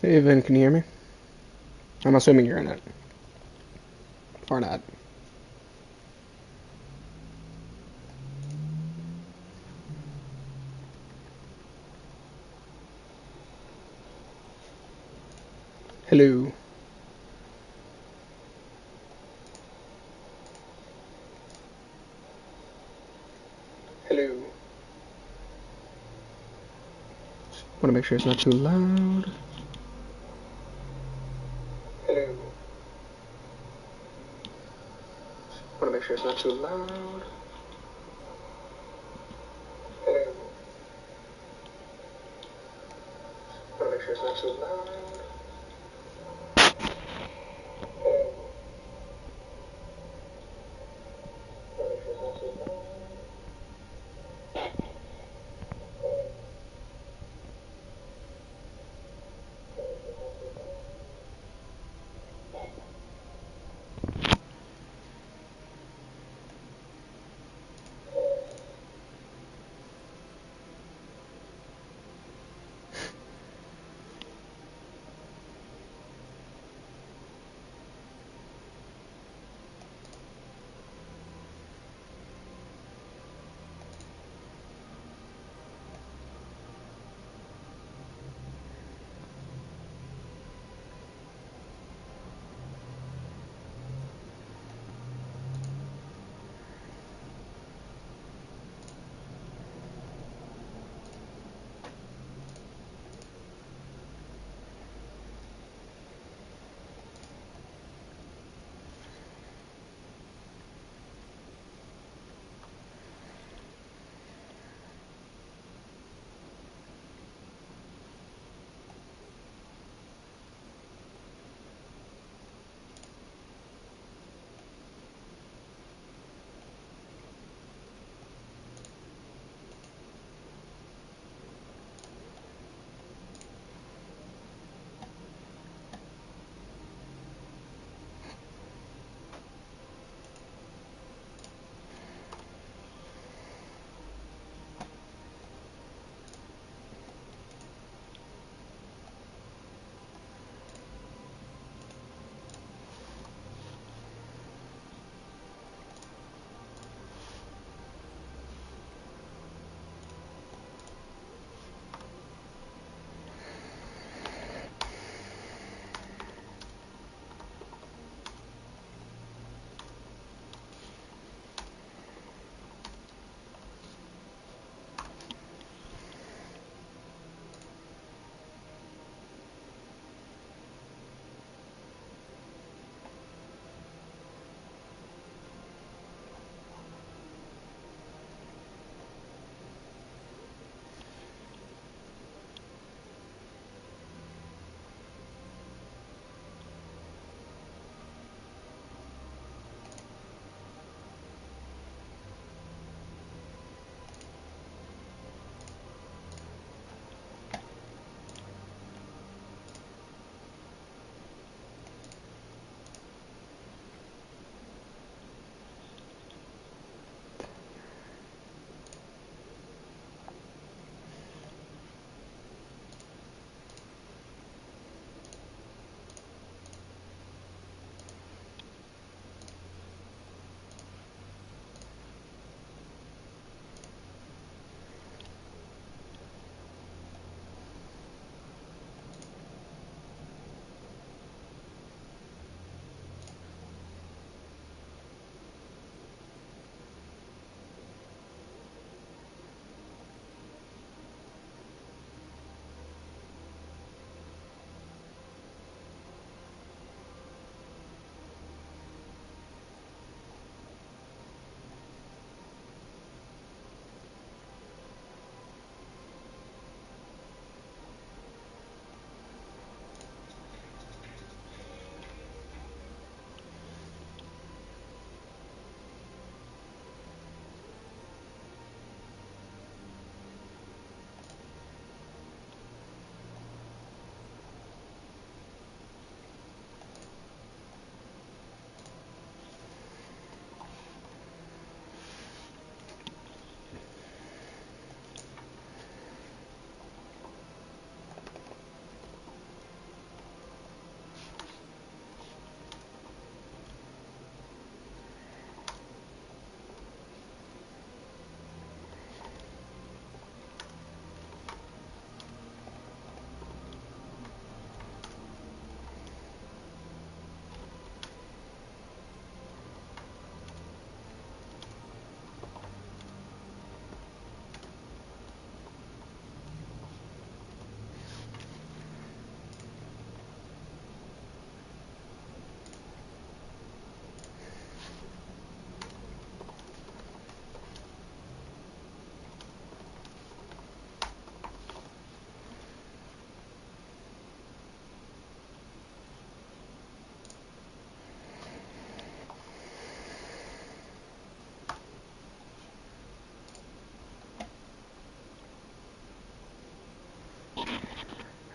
Hey Vin, can you hear me? I'm assuming you're in it. Or not. Hello. Hello. Want to make sure it's not too loud. Hello. Want to make sure it's not too loud. Hello. Want to make sure it's not too loud.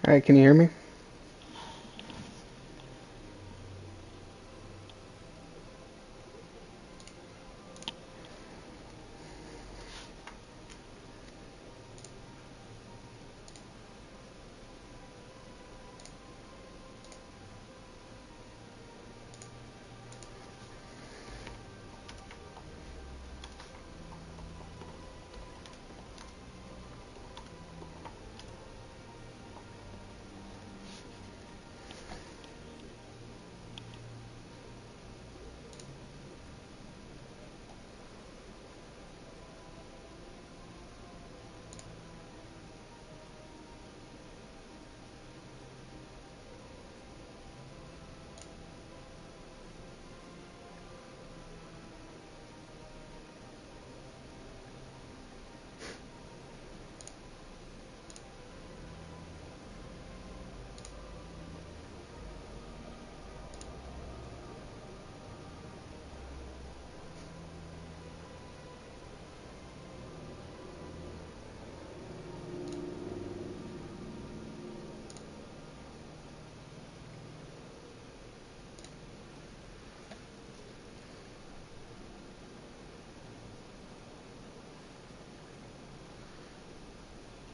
Alright, can you hear me?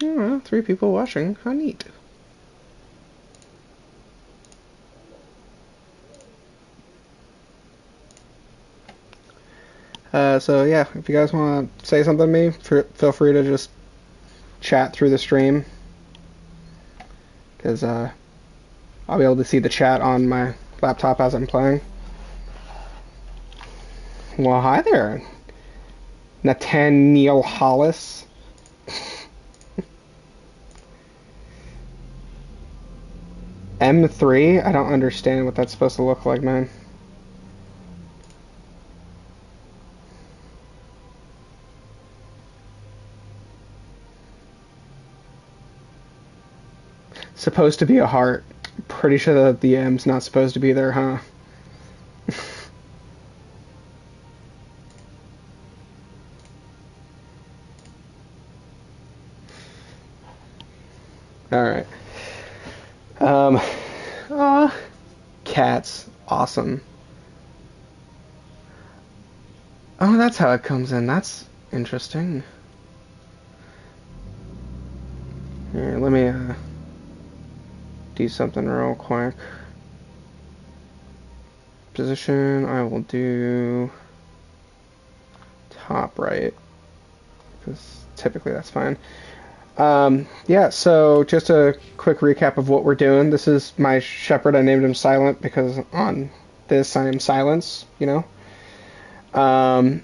Oh, 3 people watching. How neat. So yeah, if you guys want to say something to me, feel free to just chat through the stream. Because I'll be able to see the chat on my laptop as I'm playing. Well, hi there, Nathaniel Hollis. M3? I don't understand what that's supposed to look like, man. Supposed to be a heart. Pretty sure that the M's not supposed to be there, huh? Alright. Cats. Awesome. Oh, that's how it comes in. That's interesting. Here, let me do something real quick. Position, I will do top right, because typically that's fine. Yeah, so just a quick recap of what we're doing. This is my shepherd. I named him Silent because on this I am Silence, you know. I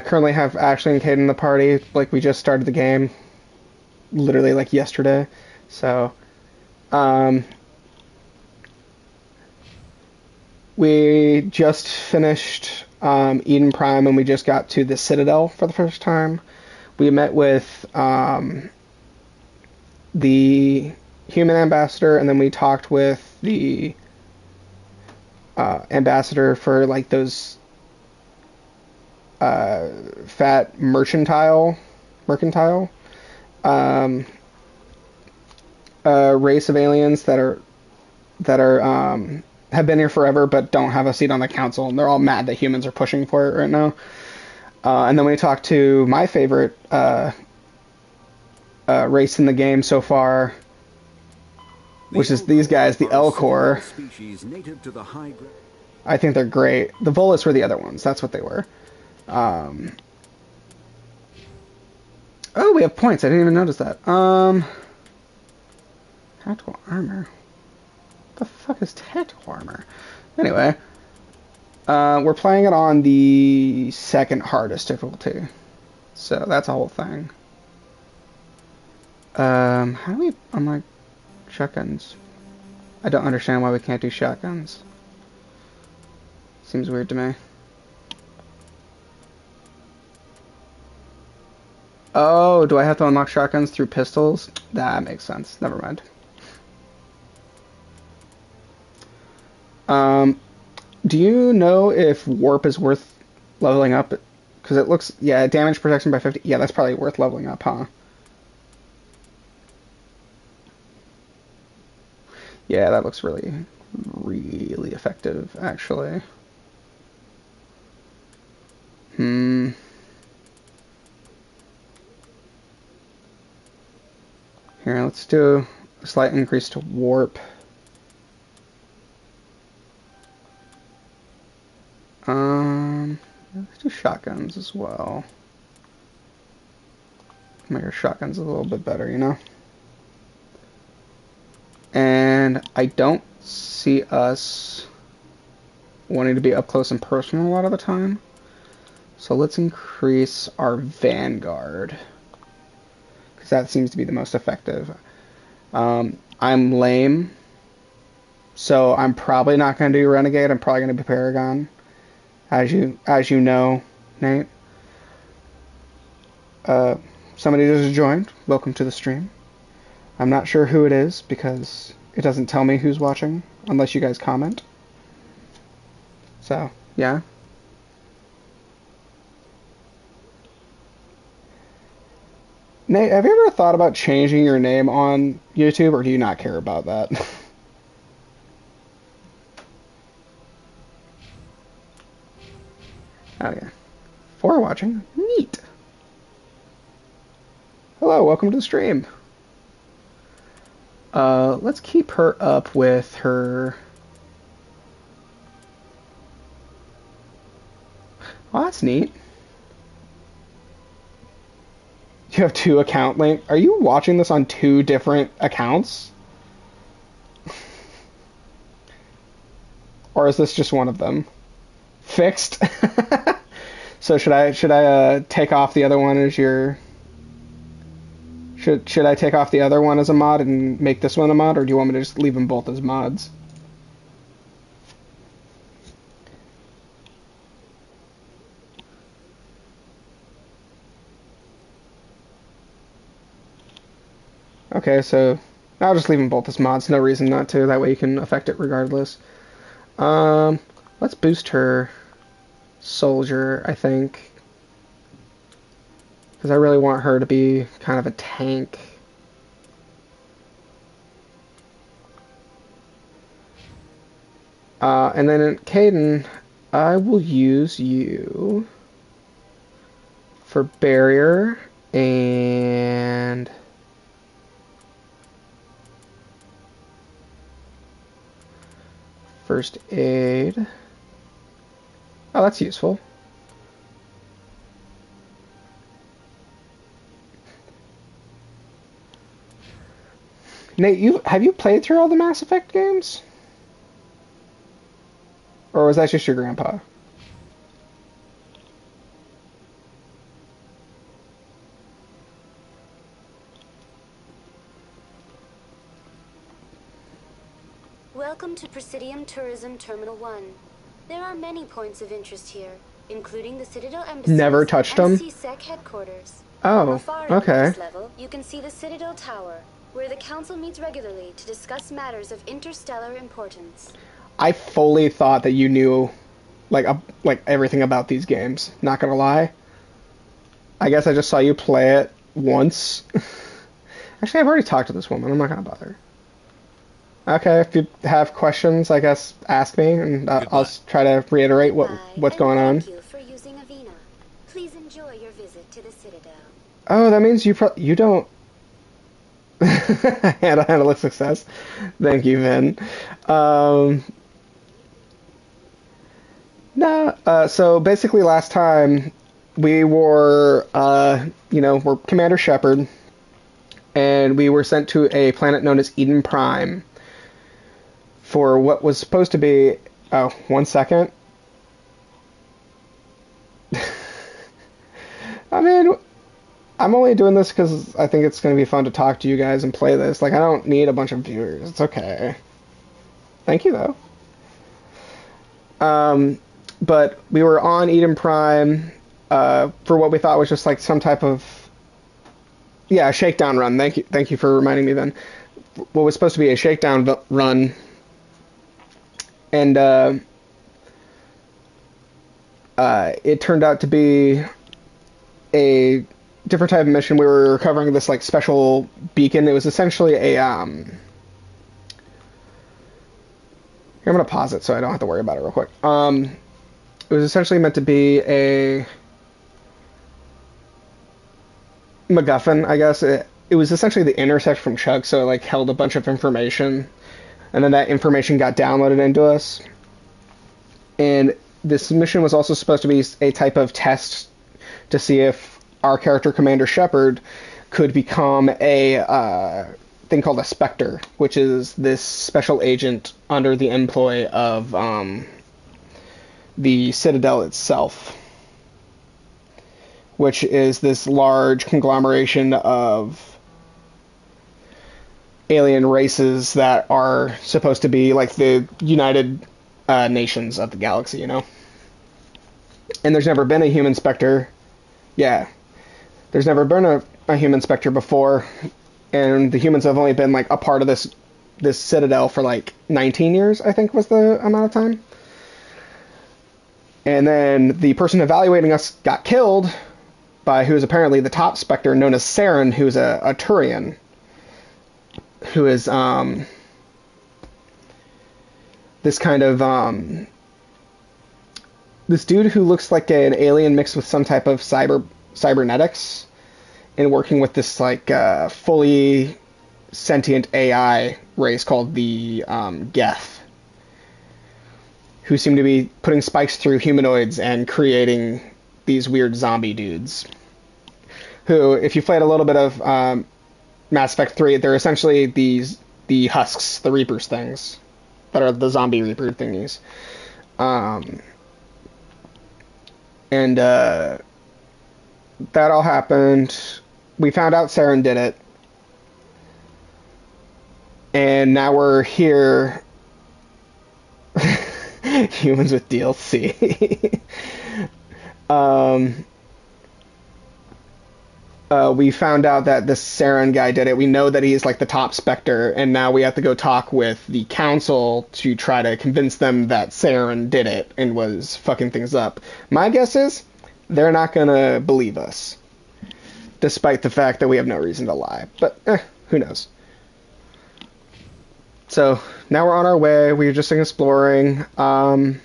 currently have Ashley and Kate in the party. Like, we just started the game literally like yesterday. So, we just finished Eden Prime, and we just got to the Citadel for the first time. We met with the human ambassador, and then we talked with the ambassador for like those fat mercantile race of aliens that are have been here forever but don't have a seat on the council, and they're all mad that humans are pushing for it right now. And then we talked to my favorite race in the game so far, which is these guys, the Elcor. I think they're great. The Volus were the other ones. That's what they were. Oh, we have points. I didn't even notice that. Tactical armor. What the fuck is tactical armor? Anyway, we're playing it on the second hardest difficulty, so that's a whole thing. How do we unlock shotguns? I don't understand why we can't do shotguns. Seems weird to me. Oh, do I have to unlock shotguns through pistols? That makes sense. Never mind. Do you know if warp is worth leveling up? Because it looks, yeah, damage protection by 50. Yeah, that's probably worth leveling up, huh? Yeah, that looks really, really effective, actually. Here, let's do a slight increase to warp. Let's do shotguns as well. Make our shotguns a little bit better, you know? And I don't see us wanting to be up close and personal a lot of the time. So let's increase our Vanguard, because that seems to be the most effective. I'm lame, so I'm probably not going to do Renegade. I'm probably going to be Paragon, as you know, Nate. Somebody just joined. Welcome to the stream. I'm not sure who it is because it doesn't tell me who's watching unless you guys comment. So, yeah. Nate, have you ever thought about changing your name on YouTube, or do you not care about that? Oh, yeah. For watching. Neat. Hello, welcome to the stream. Let's keep her up with her... Oh, that's neat. You have 2 account links. Are you watching this on 2 different accounts? Or is this just one of them? Fixed? So should I take off the other one as your... Should I take off the other one as a mod and make this one a mod, or do you want me to just leave them both as mods? Okay, so I'll just leave them both as mods. No reason not to. That way you can affect it regardless. Let's boost her soldier, I think, because I really want her to be kind of a tank. And then in Caden, I will use you for barrier and first aid. Oh, that's useful. Nate, have you played through all the Mass Effect games? Or was that just your grandpa? Welcome to Presidium Tourism Terminal 1. There are many points of interest here, including the Citadel Embassy Never touched them? and CSEC headquarters. Oh, okay. This level, you can see the Citadel Tower, where the Council meets regularly to discuss matters of interstellar importance. I fully thought that you knew, like everything about these games. Not gonna lie. I guess I just saw you play it once. Actually, I've already talked to this woman. I'm not gonna bother. Okay, if you have questions, I guess ask me, and I'll try to reiterate what's going on. Thank you for using Avina. Please enjoy your visit to the Citadel. Oh, that means you don't handle success. Thank you, Vin. No, so basically last time we were, we're Commander Shepard, and we were sent to a planet known as Eden Prime for what was supposed to be... Oh, 1 second. I mean, I'm only doing this because I think it's going to be fun to talk to you guys and play this. Like, I don't need a bunch of viewers. It's okay. Thank you, though. But we were on Eden Prime for what we thought was just like some type of... Yeah, a shakedown run. Thank you for reminding me then. What was supposed to be a shakedown run... And it turned out to be a different type of mission. We were recovering this like special beacon. It was essentially Here, I'm going to pause it so I don't have to worry about it real quick. It was essentially meant to be a MacGuffin, I guess. It was essentially the intercept from Chuck, so it like held a bunch of information, and then that information got downloaded into us. And this mission was also supposed to be a type of test to see if our character, Commander Shepard, could become a thing called a Spectre, which is this special agent under the employ of the Citadel itself, which is this large conglomeration of alien races that are supposed to be like the United Nations of the galaxy, you know? And there's never been a human Spectre. Yeah. There's never been a human Spectre before, and the humans have only been like a part of this Citadel for like 19 years, I think was the amount of time. And then the person evaluating us got killed by who is apparently the top Spectre, known as Saren, who's a Turian, who is this kind of this dude who looks like an alien mixed with some type of cybernetics, and working with this like fully sentient AI race called the Geth, who seem to be putting spikes through humanoids and creating these weird zombie dudes. Who, if you played a little bit of Mass Effect 3, they're essentially the husks, the Reapers things, that are the zombie Reaper thingies. And that all happened. We found out Saren did it. And now we're here. Humans with DLC. We found out that this Saren guy did it. We know that he's like the top Spectre, and now we have to go talk with the council to try to convince them that Saren did it and was fucking things up. My guess is they're not gonna believe us, despite the fact that we have no reason to lie. But who knows? So now we're on our way. We're just exploring. When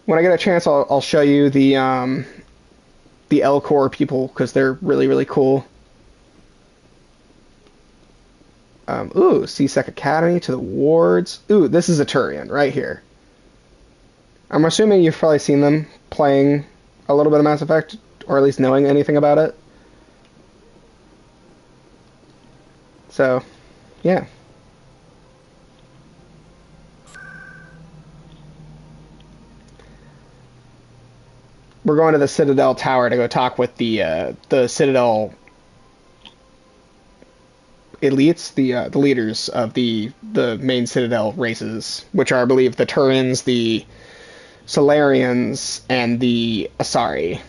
I get a chance, I'll show you the L-Core people, because they're really, really cool. Ooh, C-Sec Academy to the wards. Ooh, this is a Turian right here. I'm assuming you've probably seen them playing a little bit of Mass Effect, or at least knowing anything about it. So, yeah. We're going to the Citadel Tower to go talk with the Citadel elites, the leaders of the main Citadel races, which are, I believe, the Turians, the Solarians, and the Asari.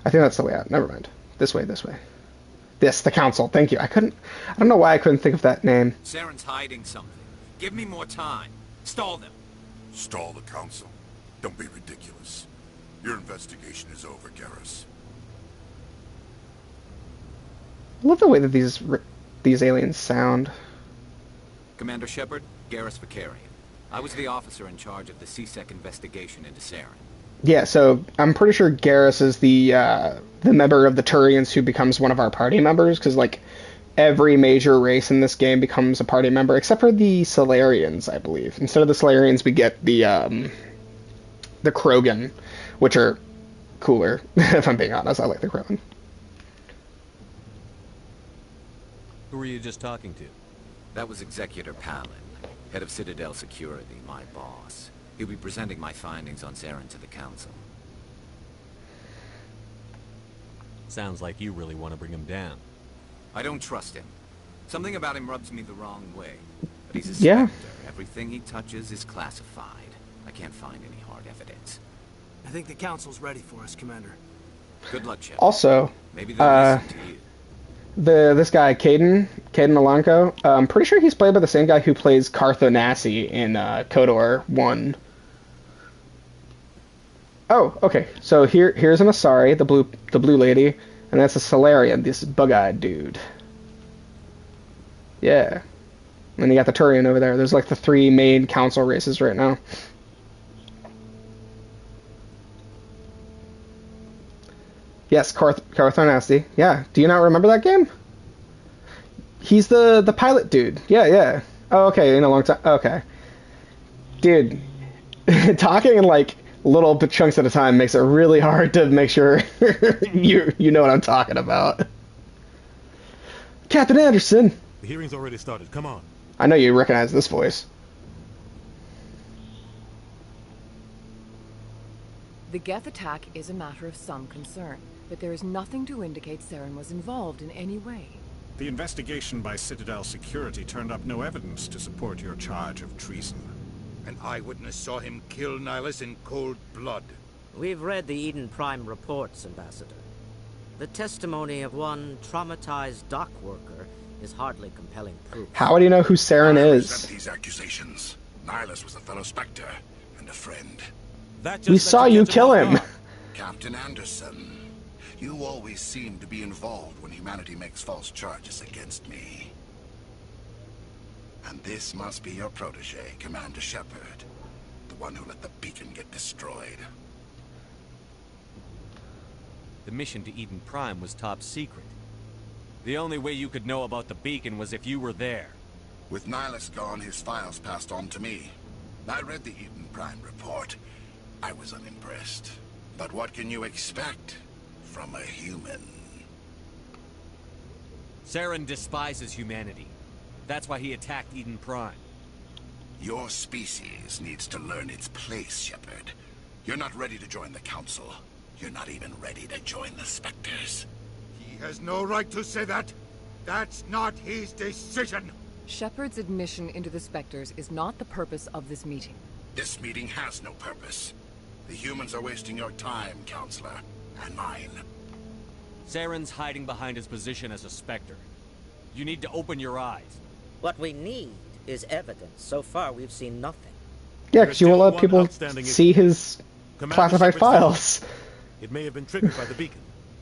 I think that's the way out. Never mind. This way, this way. Yes, the council. Thank you. I don't know why I couldn't think of that name. Saren's hiding something. Give me more time. Stall them. Stall the council? Don't be ridiculous. Your investigation is over, Garrus. I love the way that these aliens sound. Commander Shepard, Garrus Vicarian. I was the officer in charge of the C-Sec investigation into Saren. Yeah, so I'm pretty sure Garrus is the member of the Turians who becomes one of our party members, because like every major race in this game becomes a party member, except for the Solarians, I believe. Instead of the Solarians, we get the Krogan, which are cooler. If I'm being honest, I like the Krogan. Who were you just talking to? That was Executor Palin, head of Citadel Security, my boss. He'll be presenting my findings on Saren to the council. Sounds like you really want to bring him down. I don't trust him. Something about him rubs me the wrong way. But he's a Yeah. Spectre. Everything he touches is classified. I can't find any hard evidence. I think the council's ready for us, Commander. Good luck, Shepard. Also, Maybe they'll listen to you. this guy, Caden Alanko, I'm pretty sure he's played by the same guy who plays Cartho Nassi in KOTOR 1. Oh, okay. So here's an Asari, the blue lady. And that's a Solarian, this bug-eyed dude. Yeah. And then you got the Turian over there. There's like the 3 main council races right now. Yes, Carthar Nasty. Yeah. Do you not remember that game? He's the pilot dude. Yeah, yeah. Oh, okay, in a long time. Okay. Dude, talking in like little chunks at a time makes it really hard to make sure you know what I'm talking about. Captain Anderson! The hearing's already started. Come on. I know you recognize this voice. The Geth attack is a matter of some concern, but there is nothing to indicate Saren was involved in any way. The investigation by Citadel Security turned up no evidence to support your charge of treason. An eyewitness saw him kill Nihilus in cold blood. We've read the Eden Prime reports, Ambassador. The testimony of one traumatized dock worker is hardly compelling proof. How do you know who Saren is? I resent these accusations. Nihilus was a fellow Spectre and a friend. We saw you kill him. Captain Anderson, you always seem to be involved when humanity makes false charges against me. And this must be your protege, Commander Shepard. The one who let the beacon get destroyed. The mission to Eden Prime was top secret. The only way you could know about the beacon was if you were there. With Nihilus gone, his files passed on to me. I read the Eden Prime report. I was unimpressed. But what can you expect from a human? Saren despises humanity. That's why he attacked Eden Prime. Your species needs to learn its place, Shepard. You're not ready to join the Council. You're not even ready to join the Spectres. He has no right to say that. That's not his decision. Shepard's admission into the Spectres is not the purpose of this meeting. This meeting has no purpose. The humans are wasting your time, Counselor, and mine. Saren's hiding behind his position as a Spectre. You need to open your eyes. What we need is evidence. So far, we've seen nothing. Yeah, because you won't let people see his classified files. It may have been triggered by the beacon.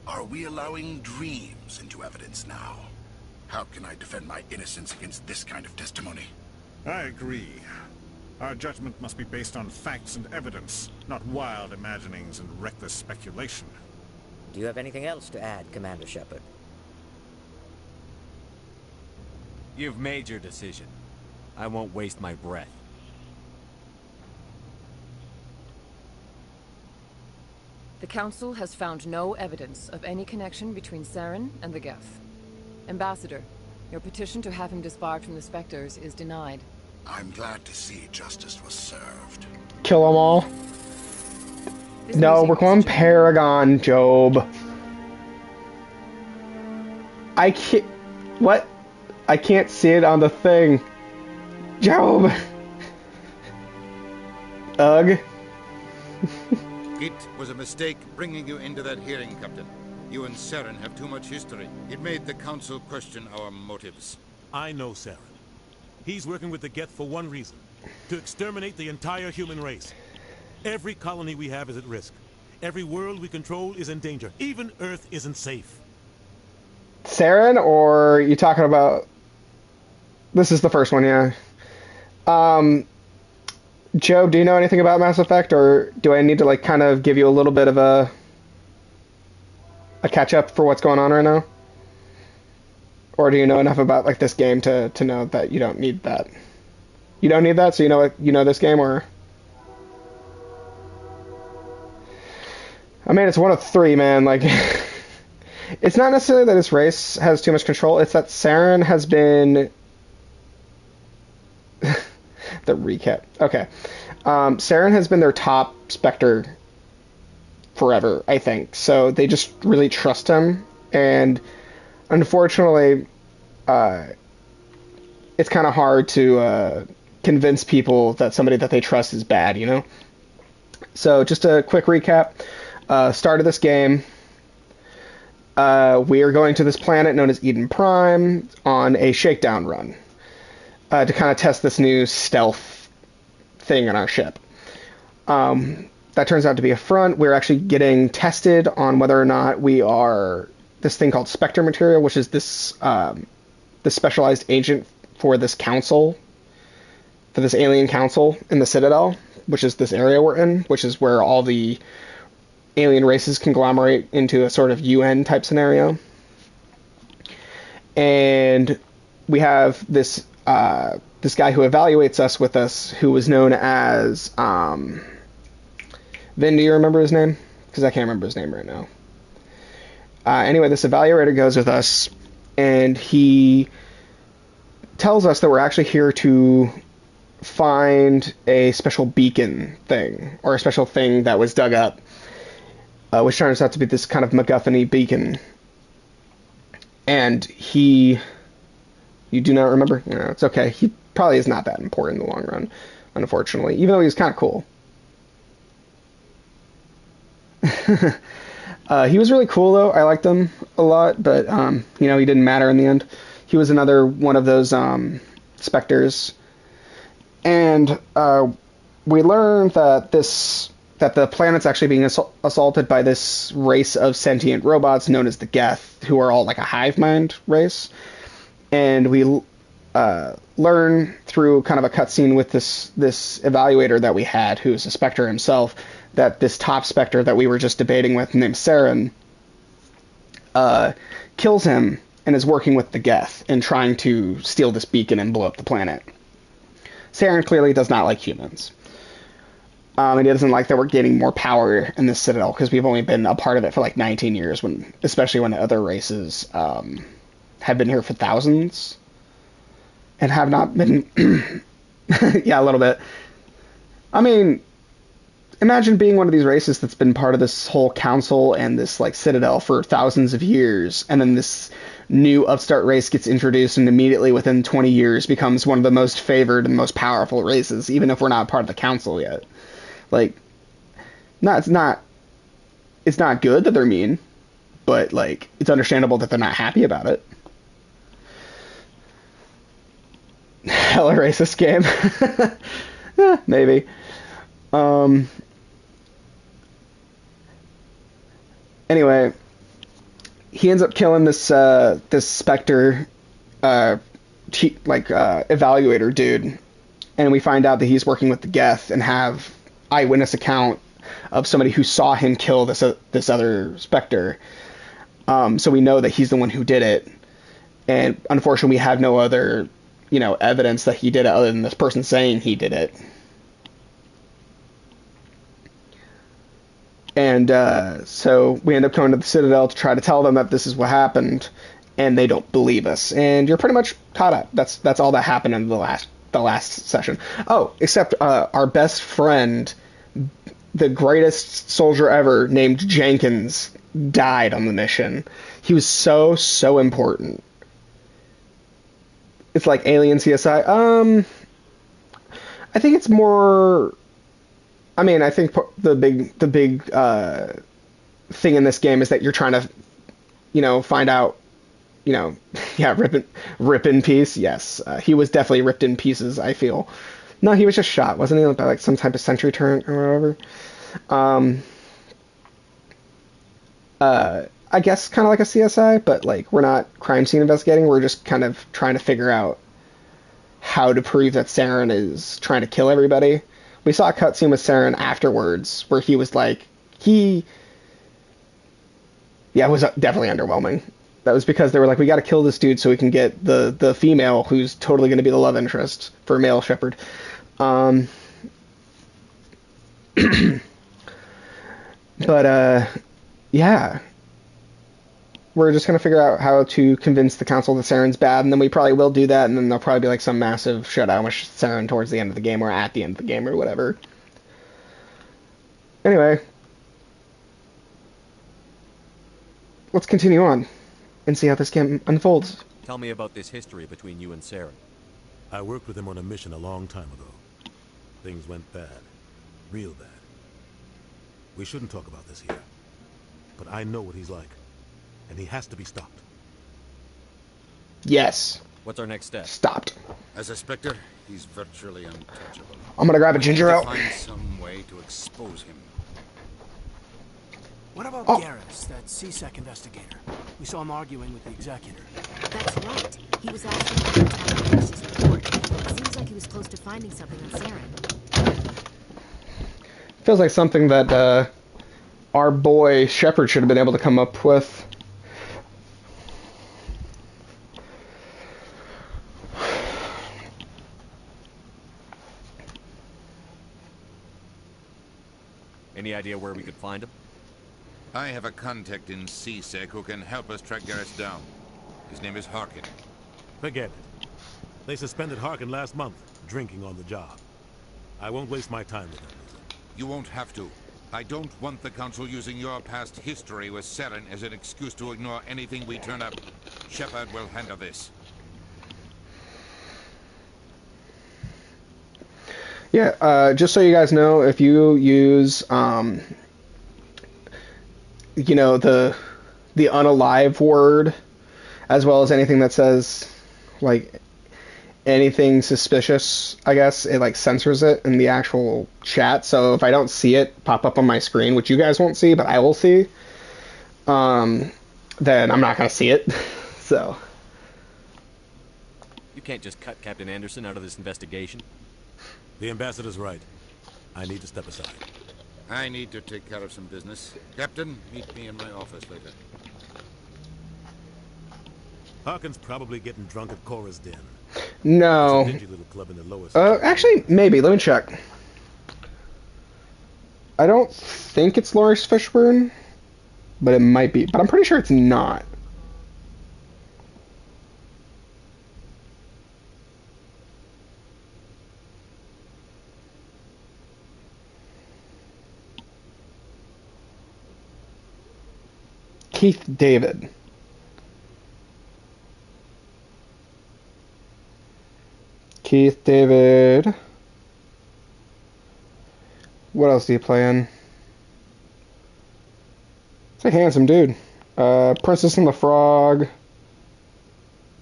Are we allowing dreams into evidence now? How can I defend my innocence against this kind of testimony? I agree. Our judgment must be based on facts and evidence, not wild imaginings and reckless speculation. Do you have anything else to add, Commander Shepard? You've made your decision. I won't waste my breath. The Council has found no evidence of any connection between Saren and the Geth. Ambassador, your petition to have him disbarred from the Spectres is denied. I'm glad to see justice was served. Kill them all. No, we're going Paragon, Job. I can't... What? I can't see it on the thing. Job! Ugh. It was a mistake bringing you into that hearing, Captain. You and Saren have too much history. It made the Council question our motives. I know Saren. He's working with the Geth for one reason. To exterminate the entire human race. Every colony we have is at risk. Every world we control is in danger. Even Earth isn't safe. Saren, or are you talking about... This is the first one, yeah. Joe, do you know anything about Mass Effect, or do I need to, like, kind of give you a little bit of a catch-up for what's going on right now? Or do you know enough about, like, this game to know that you don't need that? You don't need that, so you know this game, or... I mean, it's one of 3, man, like... It's not necessarily that this race has too much control, it's that Saren has been... The recap. Okay. Saren has been their top Spectre forever, I think. So they just really trust him. And unfortunately, it's kind of hard to convince people that somebody that they trust is bad, you know? So just a quick recap. Start of this game. We are going to this planet known as Eden Prime on a shakedown run. To kind of test this new stealth thing on our ship. That turns out to be a front. We're actually getting tested on whether or not we are this thing called Spectre material, which is this the specialized agent for this council, for this alien council in the Citadel, which is this area we're in, which is where all the alien races conglomerate into a sort of UN type scenario. And we have this this guy who evaluates us with us, who was known as Vin. Do you remember his name? Because I can't remember his name right now. Anyway, this evaluator goes with us, and he tells us that we're actually here to find a special beacon thing, or a special thing that was dug up, which turns out to be this kind of MacGuffin-y beacon. And he... You do not remember? No, it's okay. He probably is not that important in the long run, unfortunately, even though he was kind of cool. He was really cool, though. I liked him a lot, but, you know, he didn't matter in the end. He was another one of those specters. And we learned that the planet's actually being assaulted by this race of sentient robots known as the Geth, who are all like a hive mind race. And we learn through kind of a cutscene with this evaluator that we had, who's a Spectre himself, that this top Spectre that we were just debating with, named Saren, kills him and is working with the Geth and trying to steal this beacon and blow up the planet. Saren clearly does not like humans. And he doesn't like that we're gaining more power in this Citadel, because we've only been a part of it for like 19 years, especially when other races have been here for thousands and have not been... Yeah, a little bit. I mean, imagine being one of these races that's been part of this whole council and this like Citadel for thousands of years, and then this new upstart race gets introduced and immediately within 20 years becomes one of the most favored and most powerful races, even if we're not part of the council yet. Like, no, it's not good that they're mean, but like, it's understandable that they're not happy about it. Hella racist game. Yeah, maybe. Anyway, he ends up killing this Spectre evaluator dude, and we find out that he's working with the Geth and have eyewitness account of somebody who saw him kill this other Spectre. So we know that he's the one who did it, and unfortunately we have no other evidence that he did it other than this person saying he did it. And so we end up going to the Citadel to try to tell them that this is what happened, and they don't believe us. And you're pretty much caught up. That's all that happened in the last session. Oh, except our best friend, the greatest soldier ever, named Jenkins, died on the mission. He was so important. It's like Alien CSI. I think it's more... I mean, I think the big thing in this game is that you're trying to, find out, yeah, rip in peace. Yes, he was definitely ripped in pieces, I feel. No, he was just shot, wasn't he? By like some type of sentry turret or whatever. I guess kind of like a CSI, but like we're not crime scene investigating. We're just kind of trying to figure out how to prove that Saren is trying to kill everybody. We saw a cutscene with Saren afterwards where he was like, it was definitely underwhelming. That was because they were like, we got to kill this dude so we can get the female who's totally going to be the love interest for a male shepherd. Yeah. We're just going to figure out how to convince the council that Saren's bad, and then we probably will do that, and then there'll probably be like some massive showdown with Saren towards the end of the game, or at the end of the game, or whatever. Anyway. Let's continue on, and see how this game unfolds. Tell me about this history between you and Saren. I worked with him on a mission a long time ago. Things went bad. Real bad. We shouldn't talk about this here. But I know what he's like. And he has to be stopped. Yes. What's our next step? Stopped. As a Spectre, he's virtually untouchable. I'm gonna grab a ginger ale. Find some way to expose him. What about Garrus, that CSEC investigator? We saw him arguing with the executor. That's right. He was asking for the time to finish his report. It seems like he was close to finding something on Saren. Feels like something that our boy Shepard should have been able to come up with. Any idea where we could find him? I have a contact in CSEC who can help us track Garrus down. His name is Harkin. Forget it. They suspended Harkin last month, drinking on the job. I won't waste my time with him. You won't have to. I don't want the Council using your past history with Saren as an excuse to ignore anything we turn up. Shepard will handle this. Yeah, just so you guys know, if you use, you know, the unalive word, as well as anything that says, like, anything suspicious, I guess, it, like, censors it in the actual chat. So if I don't see it pop up on my screen, which you guys won't see, but I will see, then I'm not going to see it. So. You can't just cut Captain Anderson out of this investigation. The ambassador's right. I need to step aside. I need to take care of some business. Captain, meet me in my office later. Harkin's probably getting drunk at Cora's Den. No. It's a dingy little club in the lowest. Actually, maybe. Let me check. I don't think it's Lawrence Fishburne, but it might be. But I'm pretty sure it's not. Keith David. Keith David. What else do you play in? It's a handsome dude. Princess and the Frog.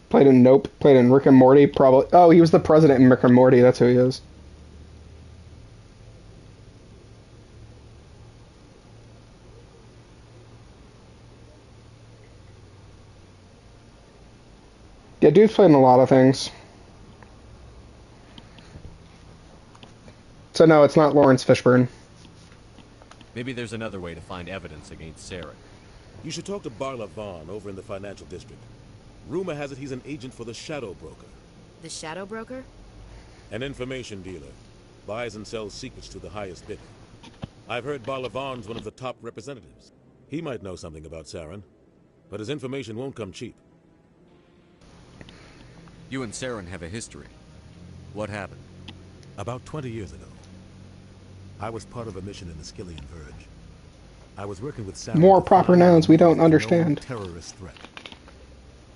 Played in Nope. Played in Rick and Morty. Probably. Oh, he was the president in Rick and Morty. That's who he is. Yeah, dude's played in a lot of things. So no, it's not Lawrence Fishburne. Maybe there's another way to find evidence against Saren. You should talk to Barla Vaughn over in the financial district. Rumor has it he's an agent for the Shadow Broker. The Shadow Broker? An information dealer. Buys and sells secrets to the highest bidder. I've heard Barla Vaughn's one of the top representatives. He might know something about Saren, but his information won't come cheap. You and Saren have a history. What happened? About 20 years ago, I was part of a mission in the Skillian Verge. I was working with Saren. More proper nouns we don't understand. Terrorist threat.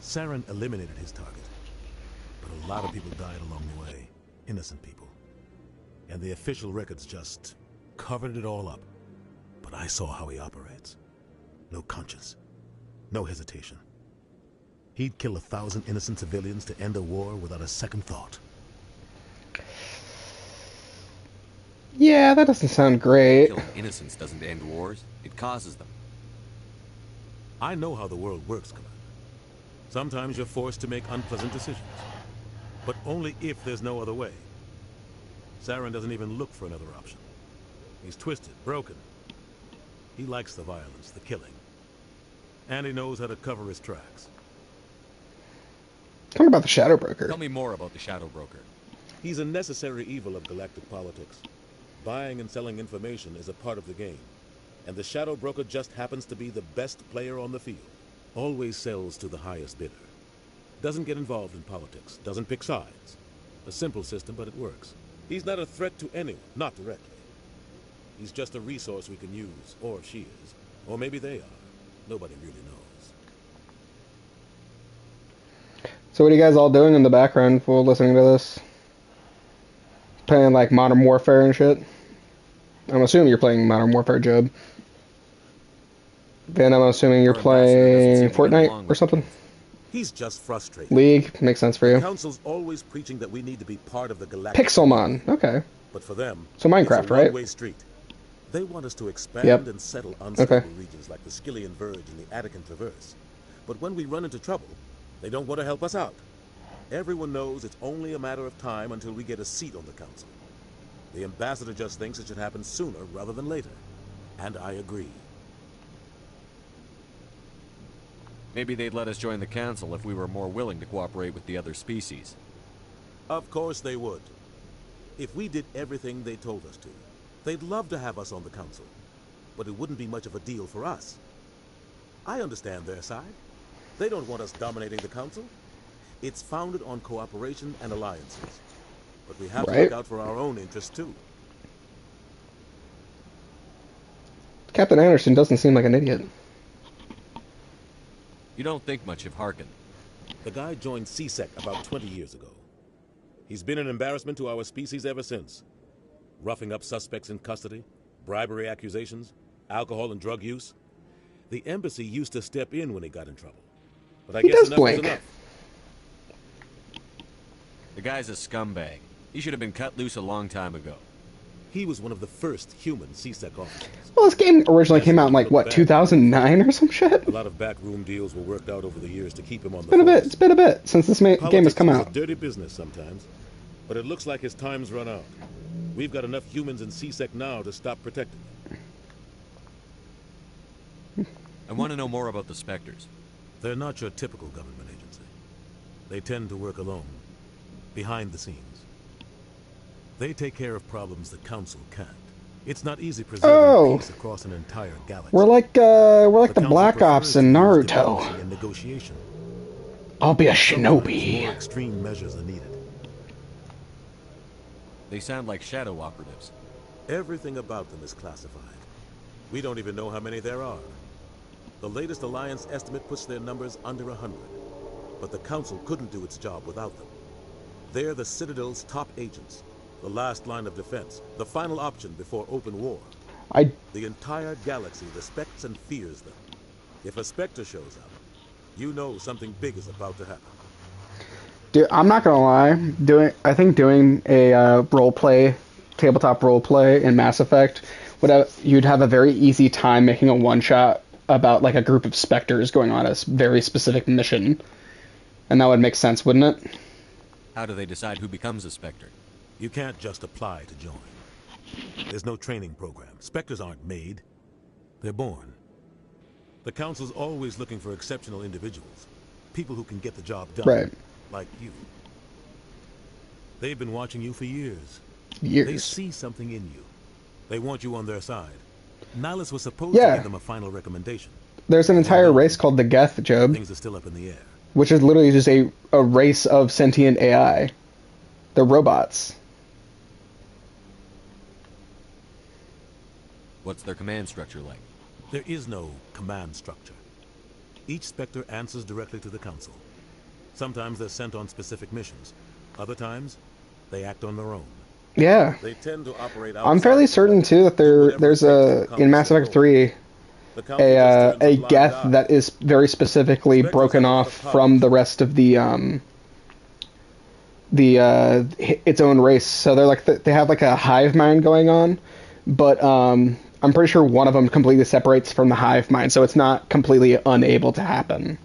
Saren eliminated his target, but a lot of people died along the way. Innocent people. And the official records just covered it all up. But I saw how he operates. No conscience. No hesitation. He'd kill 1,000 innocent civilians to end a war without a second thought. Yeah, that doesn't sound great. Killing innocents doesn't end wars. It causes them. I know how the world works, Commander. Sometimes you're forced to make unpleasant decisions. But only if there's no other way. Saren doesn't even look for another option. He's twisted, broken. He likes the violence, the killing. And he knows how to cover his tracks. Talk about the Shadow Broker. Tell me more about the Shadow Broker. He's a necessary evil of galactic politics. Buying and selling information is a part of the game. And the Shadow Broker just happens to be the best player on the field. Always sells to the highest bidder. Doesn't get involved in politics. Doesn't pick sides. A simple system, but it works. He's not a threat to anyone, not directly. He's just a resource we can use, or she is. Or maybe they are. Nobody really knows. So what are you guys all doing in the background while listening to this? Playing like Modern Warfare and shit? I'm assuming you're playing Modern Warfare, Job. Then I'm assuming you're playing Fortnite or something? He's just frustrated. League? Makes sense for you. The Council's always preaching that we need to be part of the galactic... Pixelmon, okay. But for them, so Minecraft, it's a right? one-way street. They want us to expand and settle unstable regions like the Skillian Verge and the Attican Traverse. But when we run into trouble, they don't want to help us out. Everyone knows it's only a matter of time until we get a seat on the council. The ambassador just thinks it should happen sooner rather than later. And I agree. Maybe they'd let us join the council if we were more willing to cooperate with the other species. Of course they would. If we did everything they told us to, they'd love to have us on the council. But it wouldn't be much of a deal for us. I understand their side. They don't want us dominating the council. It's founded on cooperation and alliances. But we have to look out for our own interests too. Captain Anderson doesn't seem like an idiot. You don't think much of Harkin. The guy joined CSEC about 20 years ago. He's been an embarrassment to our species ever since. Roughing up suspects in custody, bribery accusations, alcohol and drug use. The embassy used to step in when he got in trouble. But I guess enough was enough. The guy's a scumbag. He should have been cut loose a long time ago. He was one of the first human CSEC officers. Well, this game originally came out in, like, what, 2009 or some shit? A lot of backroom deals were worked out over the years to keep him on the force. It's been a bit since this game has come out. It's a dirty business sometimes, but it looks like his time's run out. We've got enough humans in CSEC now to stop protecting them. I want to know more about the Spectres. They're not your typical government agency. They tend to work alone, behind the scenes. They take care of problems the Council can't. It's not easy preserving peace across an entire galaxy. We're like the Black Ops in Naruto. And negotiation. I'll be a shinobi. More extreme measures are needed. They sound like shadow operatives. Everything about them is classified. We don't even know how many there are. The latest Alliance estimate puts their numbers under 100. But the Council couldn't do its job without them. They're the Citadel's top agents. The last line of defense, the final option before open war. The entire galaxy respects and fears them. If a Spectre shows up, you know something big is about to happen. Dude, I'm not gonna lie. I think doing a tabletop roleplay in Mass Effect you'd have a very easy time making a one-shot about like a group of Spectres going on a very specific mission, and that would make sense, wouldn't it? How do they decide who becomes a Spectre? You can't just apply to join. There's no training program. Spectres aren't made. They're born. The Council's always looking for exceptional individuals. People who can get the job done. Right. Like you. They've been watching you for years. They see something in you. They want you on their side. Nihilus was supposed to give them a final recommendation. There's an entire race called the Geth, Job. Things are still up in the air. Which is literally just a race of sentient AI. They're robots. What's their command structure like? There is no command structure. Each Spectre answers directly to the Council. Sometimes they're sent on specific missions. Other times, they act on their own. Yeah. They tend to operate I'm fairly certain too that there's in Mass Effect 3 a Geth that is very specifically broken off from the rest of its own race. So they're like they have like a hive mind going on, but I'm pretty sure one of them completely separates from the hive mind, so it's not completely unable to happen.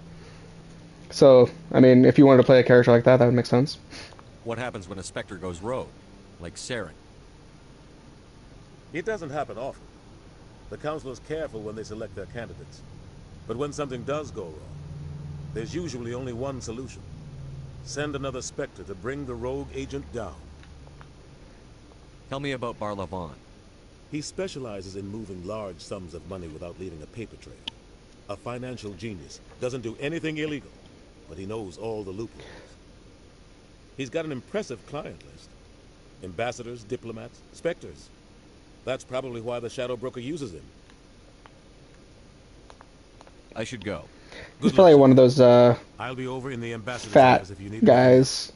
So, I mean, if you wanted to play a character like that would make sense. What happens when a Spectre goes rogue, like Saren? It doesn't happen often. The Council is careful when they select their candidates. But when something does go wrong, there's usually only one solution. Send another Spectre to bring the rogue agent down. Tell me about Barlavon. He specializes in moving large sums of money without leaving a paper trail. A financial genius. Doesn't do anything illegal, but he knows all the loopholes. He's got an impressive client list. Ambassadors, diplomats, Spectres. That's probably why the Shadow Broker uses him. I should go. He's probably one of those I'll be over in the ambassador's fat office if you need guys.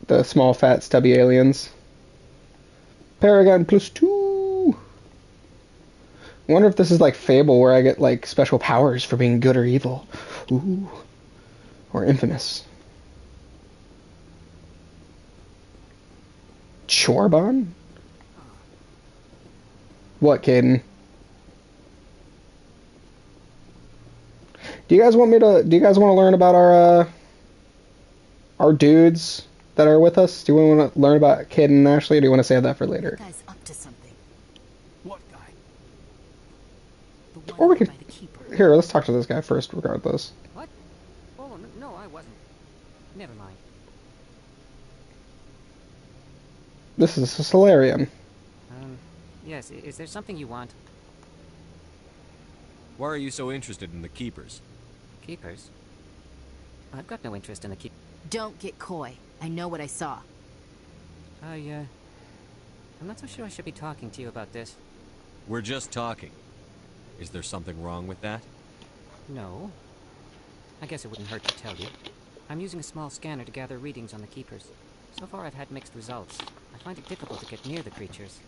The small, fat, stubby aliens. Paragon +2. I wonder if this is like Fable, where I get like special powers for being good or evil. Ooh. Or Infamous. Chorbon? What, Caden? Do you guys want me to? Do you guys want to learn about our dudes that are with us? Do you want to learn about Kid and Ashley, or do you want to save that for later? That guy's up to something. What guy? The one Or we over could. by the keeper. Here, let's talk to this guy first, regardless. What? Oh, no, I wasn't. Never mind. This is a solarium. Yes, is there something you want? Why are you so interested in the Keepers? Keepers? I've got no interest in the Don't get coy. I know what I saw. I'm not so sure I should be talking to you about this. We're just talking. Is there something wrong with that? No. I guess it wouldn't hurt to tell you. I'm using a small scanner to gather readings on the Keepers. So far I've had mixed results. I find it difficult to get near the creatures.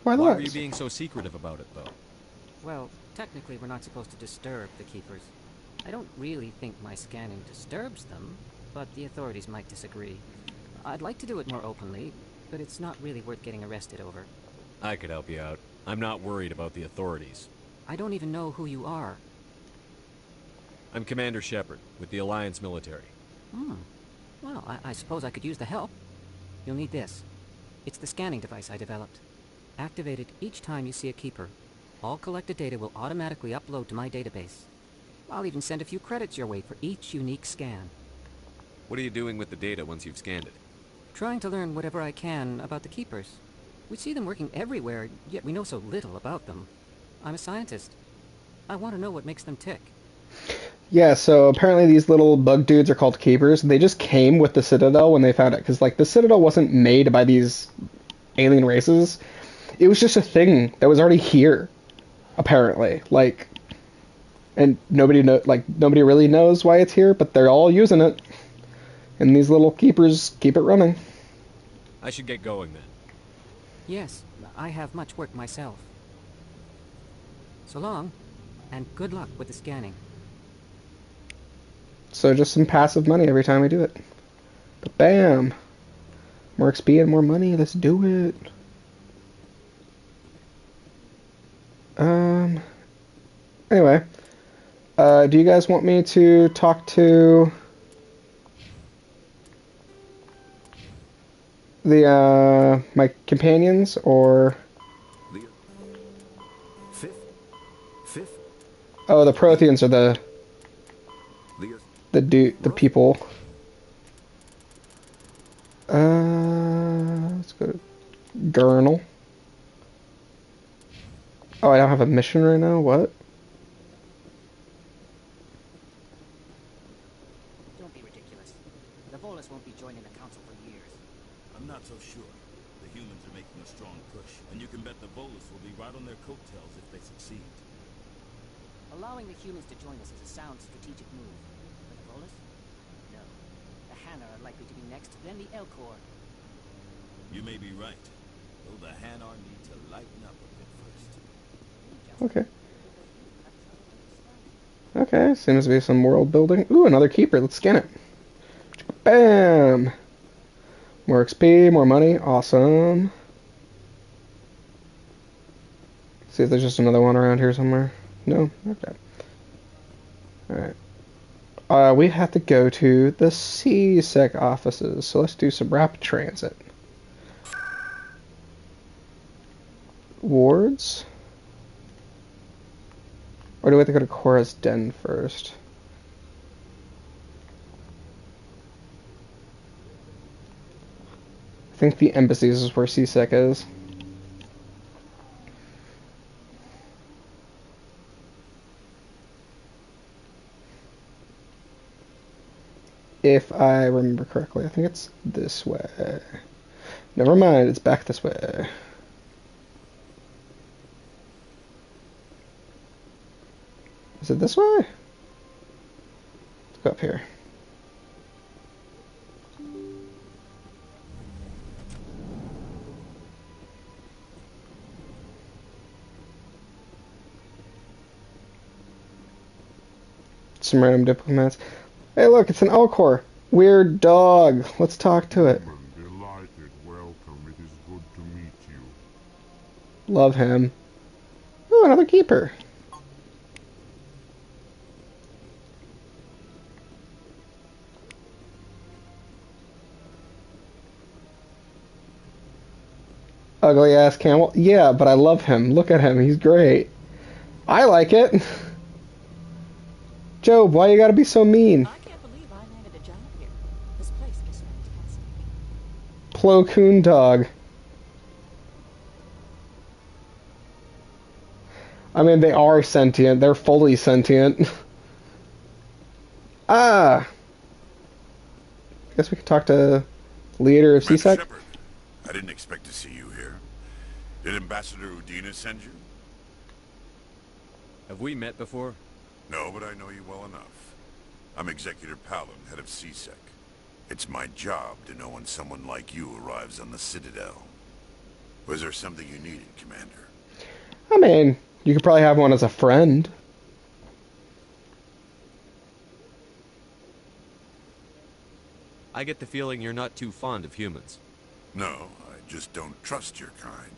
Why are you being so secretive about it, though? Well, technically we're not supposed to disturb the Keepers. I don't really think my scanning disturbs them, but the authorities might disagree. I'd like to do it more openly, but it's not really worth getting arrested over. I could help you out. I'm not worried about the authorities. I don't even know who you are. I'm Commander Shepard, with the Alliance military. Well, I suppose I could use the help. You'll need this. It's the scanning device I developed. Activate it each time you see a Keeper. All collected data will automatically upload to my database. I'll even send a few credits your way for each unique scan. What are you doing with the data once you've scanned it? Trying to learn whatever I can about the Keepers. We see them working everywhere, yet we know so little about them. I'm a scientist. I want to know what makes them tick. Yeah, so apparently these little bug dudes are called Keepers. They just came with the Citadel when they found it, because, like, the Citadel wasn't made by these alien races. It was just a thing that was already here, apparently. Like, and nobody really knows why it's here, but they're all using it. And these little Keepers keep it running. I should get going, then. Yes, I have much work myself. So long, and good luck with the scanning. So just some passive money every time we do it. But bam! More XP and more money, let's do it. Anyway. Do you guys want me to talk to the, my companions, or... Fifth? Oh, the Protheans are the people. Let's go to Gurnal. Oh, I don't have a mission right now? What? Don't be ridiculous. The Volus won't be joining the Council for years. I'm not so sure. The humans are making a strong push, and you can bet the Volus will be right on their coattails if they succeed. Allowing the humans to join us is a sound strategic move. But the Volus? No. The Hanar are likely to be next, then the Elcor. You may be right. Though the Hanar need to lighten up a bit first. Okay. Okay, seems to be some world building. Ooh, another Keeper. Let's scan it. Bam! More XP, more money. Awesome. See if there's just another one around here somewhere. No? Okay. Alright. We have to go to the CSEC offices, so let's do some rapid transit. Wards? Or do we have to go to Cora's Den first? I think the embassies is where CSEC is. If I remember correctly, I think it's this way. Never mind, it's back this way. Is it this way? Let's go up here. Some random diplomats. Hey look, it's an Elcor. Weird dog. Let's talk to it. Delighted. Welcome. It is good to meet you. Love him. Ooh, another Keeper. ugly ass camel. Yeah, but I love him. Look at him. He's great. I like it. Job, why you gotta be so mean? I can't believe I landed a job here. This place is fantastic. Plo Koon dog. I mean, they are sentient. They're fully sentient. Ah. Guess we could talk to leader of Commander CSEC. Shepard, I didn't expect to see you here. Did Ambassador Udina send you? Have we met before? No, but I know you well enough. I'm Executor Palin, head of CSEC. It's my job to know when someone like you arrives on the Citadel. Was there something you needed, Commander? I mean, you could probably have one as a friend. I get the feeling you're not too fond of humans. No, I just don't trust your kind.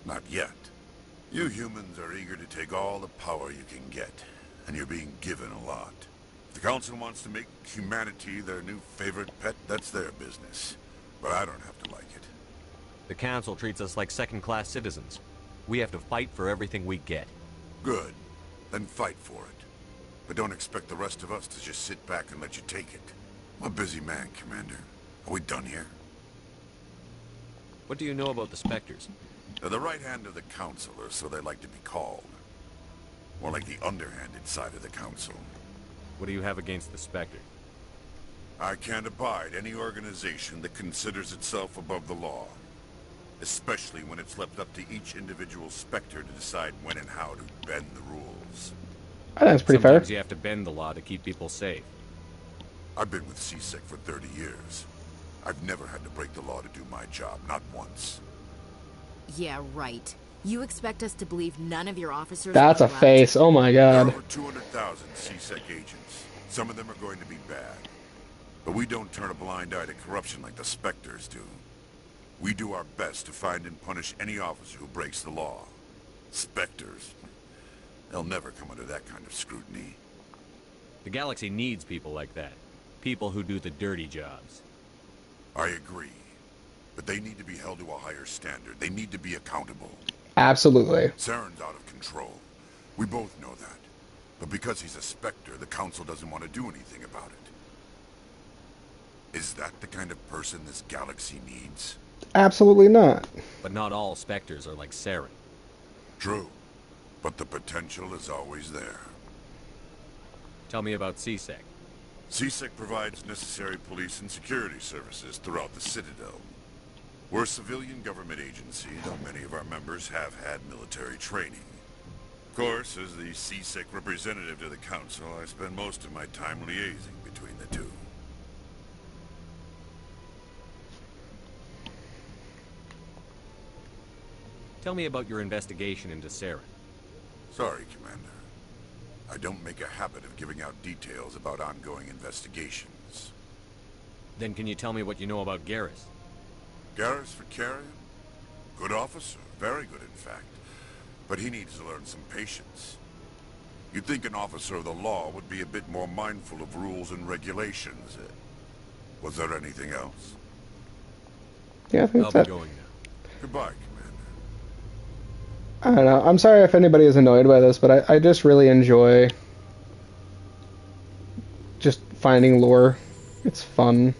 Not yet. You humans are eager to take all the power you can get, and you're being given a lot. If the Council wants to make humanity their new favorite pet, that's their business. But I don't have to like it. The Council treats us like second-class citizens. We have to fight for everything we get. Good. Then fight for it. But don't expect the rest of us to just sit back and let you take it. I'm a busy man, Commander. Are we done here? What do you know about the Spectres? They're the right hand of the Council, or so they like to be called. More like the underhanded side of the Council. What do you have against the Spectre? I can't abide any organization that considers itself above the law. Especially when it's left up to each individual Spectre to decide when and how to bend the rules. I think that's pretty Sometimes fair. you have to bend the law to keep people safe. I've been with CSEC for 30 years. I've never had to break the law to do my job, not once. Yeah, right. You expect us to believe none of your officers That's are a corrupt? face. Oh my There are god. over 200,000 CSEC agents. Some of them are going to be bad. But we don't turn a blind eye to corruption like the Spectres do. We do our best to find and punish any officer who breaks the law. Spectres. They'll never come under that kind of scrutiny. The galaxy needs people like that. People who do the dirty jobs. I agree. But they need to be held to a higher standard. They need to be accountable. Absolutely. Saren's out of control. We both know that. But because he's a Spectre, the Council doesn't want to do anything about it. Is that the kind of person this galaxy needs? Absolutely not. But not all Spectres are like Saren. True. But the potential is always there. Tell me about CSEC. CSEC provides necessary police and security services throughout the Citadel. We're a civilian government agency, though many of our members have had military training. Of course, as the CSEC representative to the Council, I spend most of my time liaising between the two. Tell me about your investigation into Saren. Sorry, Commander. I don't make a habit of giving out details about ongoing investigations. Then can you tell me what you know about Garrus? Garrus Vakarian? Good officer. Very good, in fact. But he needs to learn some patience. You'd think an officer of the law would be a bit more mindful of rules and regulations. Was there anything else? Yeah, I think I'll that's be it. going now. Goodbye, Commander. I don't know. I'm sorry if anybody is annoyed by this, but I just really enjoy just finding lore. It's fun.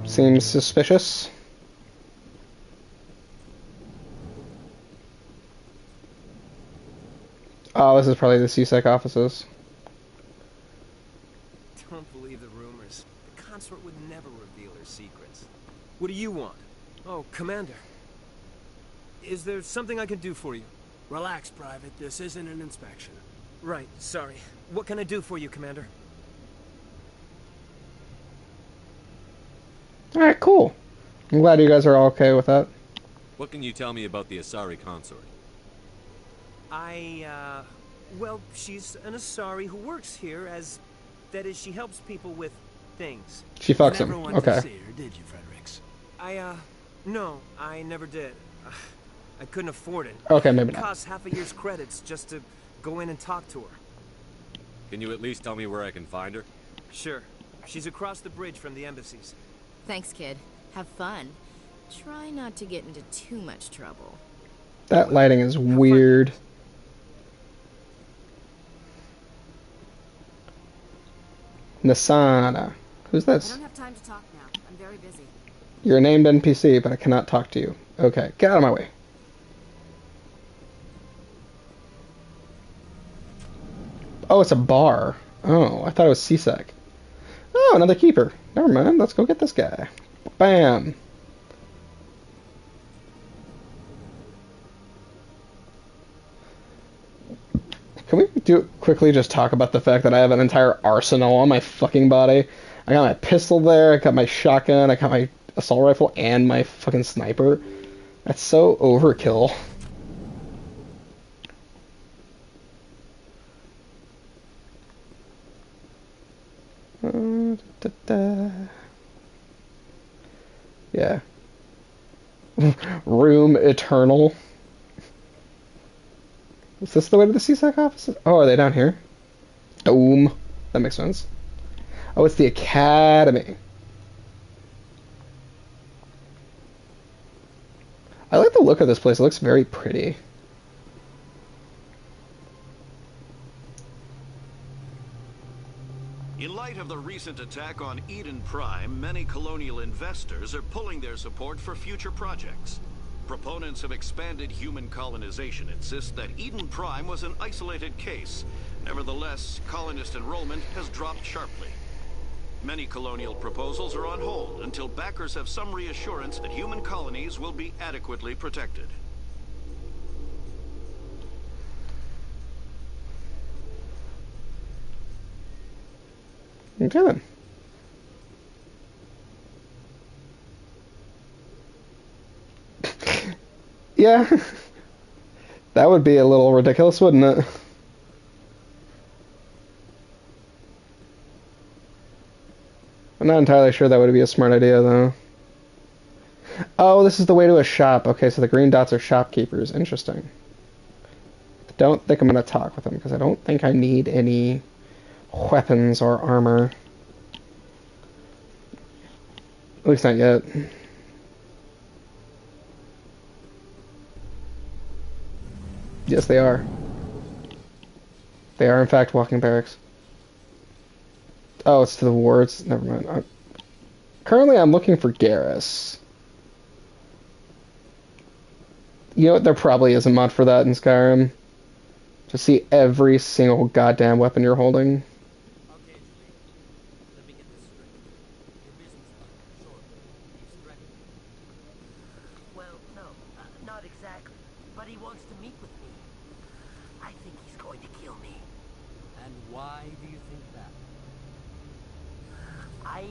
Seems suspicious. Oh, this is probably the CSEC offices. Don't believe the rumors. The consort would never reveal her secrets. What do you want? Oh, Commander. Is there something I can do for you? Relax, Private. This isn't an inspection. Right, sorry. What can I do for you, Commander? Alright, cool. I'm glad you guys are all okay with that. What can you tell me about the Asari consort? Well, she's an Asari who works here as... That is, she helps people with things. She fucks Never him. went Okay. to see her, did you, Fredericks? No, I never did. I couldn't afford it. Okay, maybe It not. costs half a year's credits just to go in and talk to her. Can you at least tell me where I can find her? Sure. She's across the bridge from the embassies. Thanks, kid. Have fun. Try not to get into too much trouble. That lighting is weird. Nasana. Who's I this? don't have time to talk now. I'm very busy. You're a named NPC, but I cannot talk to you. Okay, get out of my way. Oh, it's a bar. Oh, I thought it was CSEC. Oh, another keeper. Never mind, let's go get this guy. Bam. Can we quickly just talk about the fact that I have an entire arsenal on my fucking body? I got my pistol there, I got my shotgun, I got my assault rifle, and my fucking sniper. That's so overkill. Yeah. Room Eternal. Is this the way to the CSEC offices? Oh, are they down here? Dome. That makes sense. Oh, it's the Academy. I like the look of this place. It looks very pretty. In light of the recent attack on Eden Prime, many colonial investors are pulling their support for future projects. Proponents of expanded human colonization insist that Eden Prime was an isolated case. Nevertheless, colonist enrollment has dropped sharply. Many colonial proposals are on hold until backers have some reassurance that human colonies will be adequately protected. Okay then. Yeah. That would be a little ridiculous, wouldn't it? I'm not entirely sure that would be a smart idea, though. Oh, this is the way to a shop. Okay, so the green dots are shopkeepers. Interesting. I don't think I'm going to talk with them, because I don't think I need any weapons or armor. At least not yet. Yes, they are. They are, in fact, walking barracks. Oh, it's to the wards. Never mind. Currently, I'm looking for Garrus. You know what? There probably is a mod for that in Skyrim. To see every single goddamn weapon you're holding. Well, no, not exactly. But he wants to meet with me. I think he's going to kill me. And why do you think that? I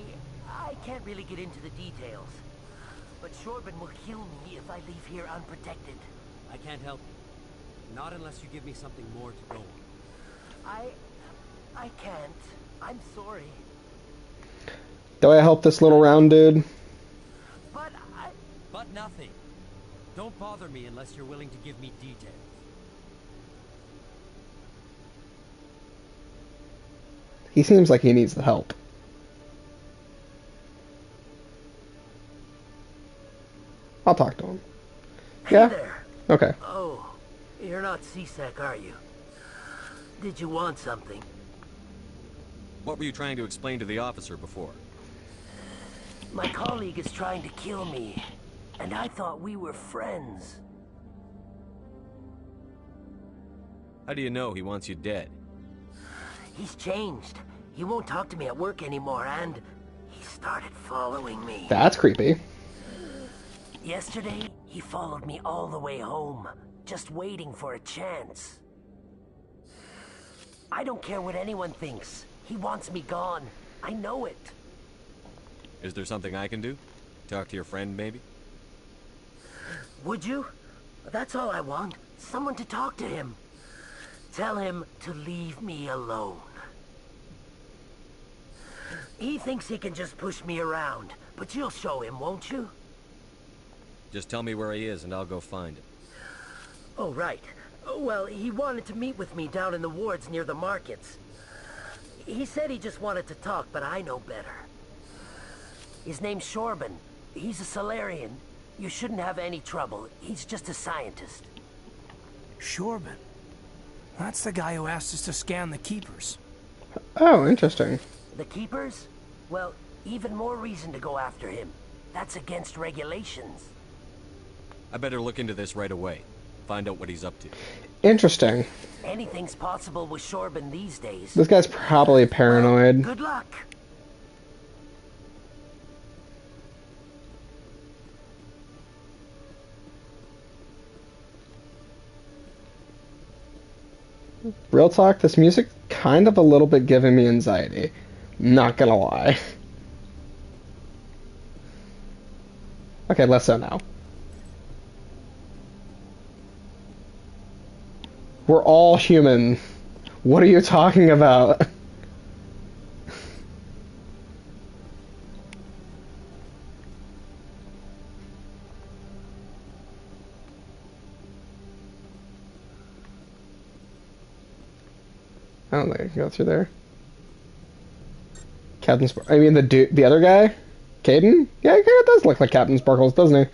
can't really get into the details. But Shorban will kill me if I leave here unprotected. I can't help you. Not unless you give me something more to go on. I can't. I'm sorry. Do I help this little round dude? But nothing. Don't bother me unless you're willing to give me details. He seems like he needs the help. I'll talk to him. Yeah? Hey there. Okay. Oh, you're not CSEC, are you? Did you want something? What were you trying to explain to the officer before? My colleague is trying to kill me, and I thought we were friends. How do you know he wants you dead? He's changed. He won't talk to me at work anymore, and he started following me. That's creepy. Yesterday, he followed me all the way home, just waiting for a chance. I don't care what anyone thinks. He wants me gone. I know it. Is there something I can do? Talk to your friend, maybe? Would you? That's all I want. Someone to talk to him. Tell him to leave me alone. He thinks he can just push me around, but you'll show him, won't you? Just tell me where he is and I'll go find him. Oh, right. Well, he wanted to meet with me down in the wards near the markets. He said he just wanted to talk, but I know better. His name's Shorban. He's a Solarian. You shouldn't have any trouble. He's just a scientist. Shorban? That's the guy who asked us to scan the Keepers. Oh, interesting. The Keepers? Well, even more reason to go after him. That's against regulations. I better look into this right away. Find out what he's up to. Interesting. Anything's possible with Shorban these days. This guy's probably paranoid. Well, good luck. Real talk, this music kind of a little bit giving me anxiety. Not gonna lie. Okay, less so now. We're all human. What are you talking about? I don't think I can go through there. Captain I mean the other guy? Caden? Yeah, he kinda does look like Captain Sparkles, doesn't he?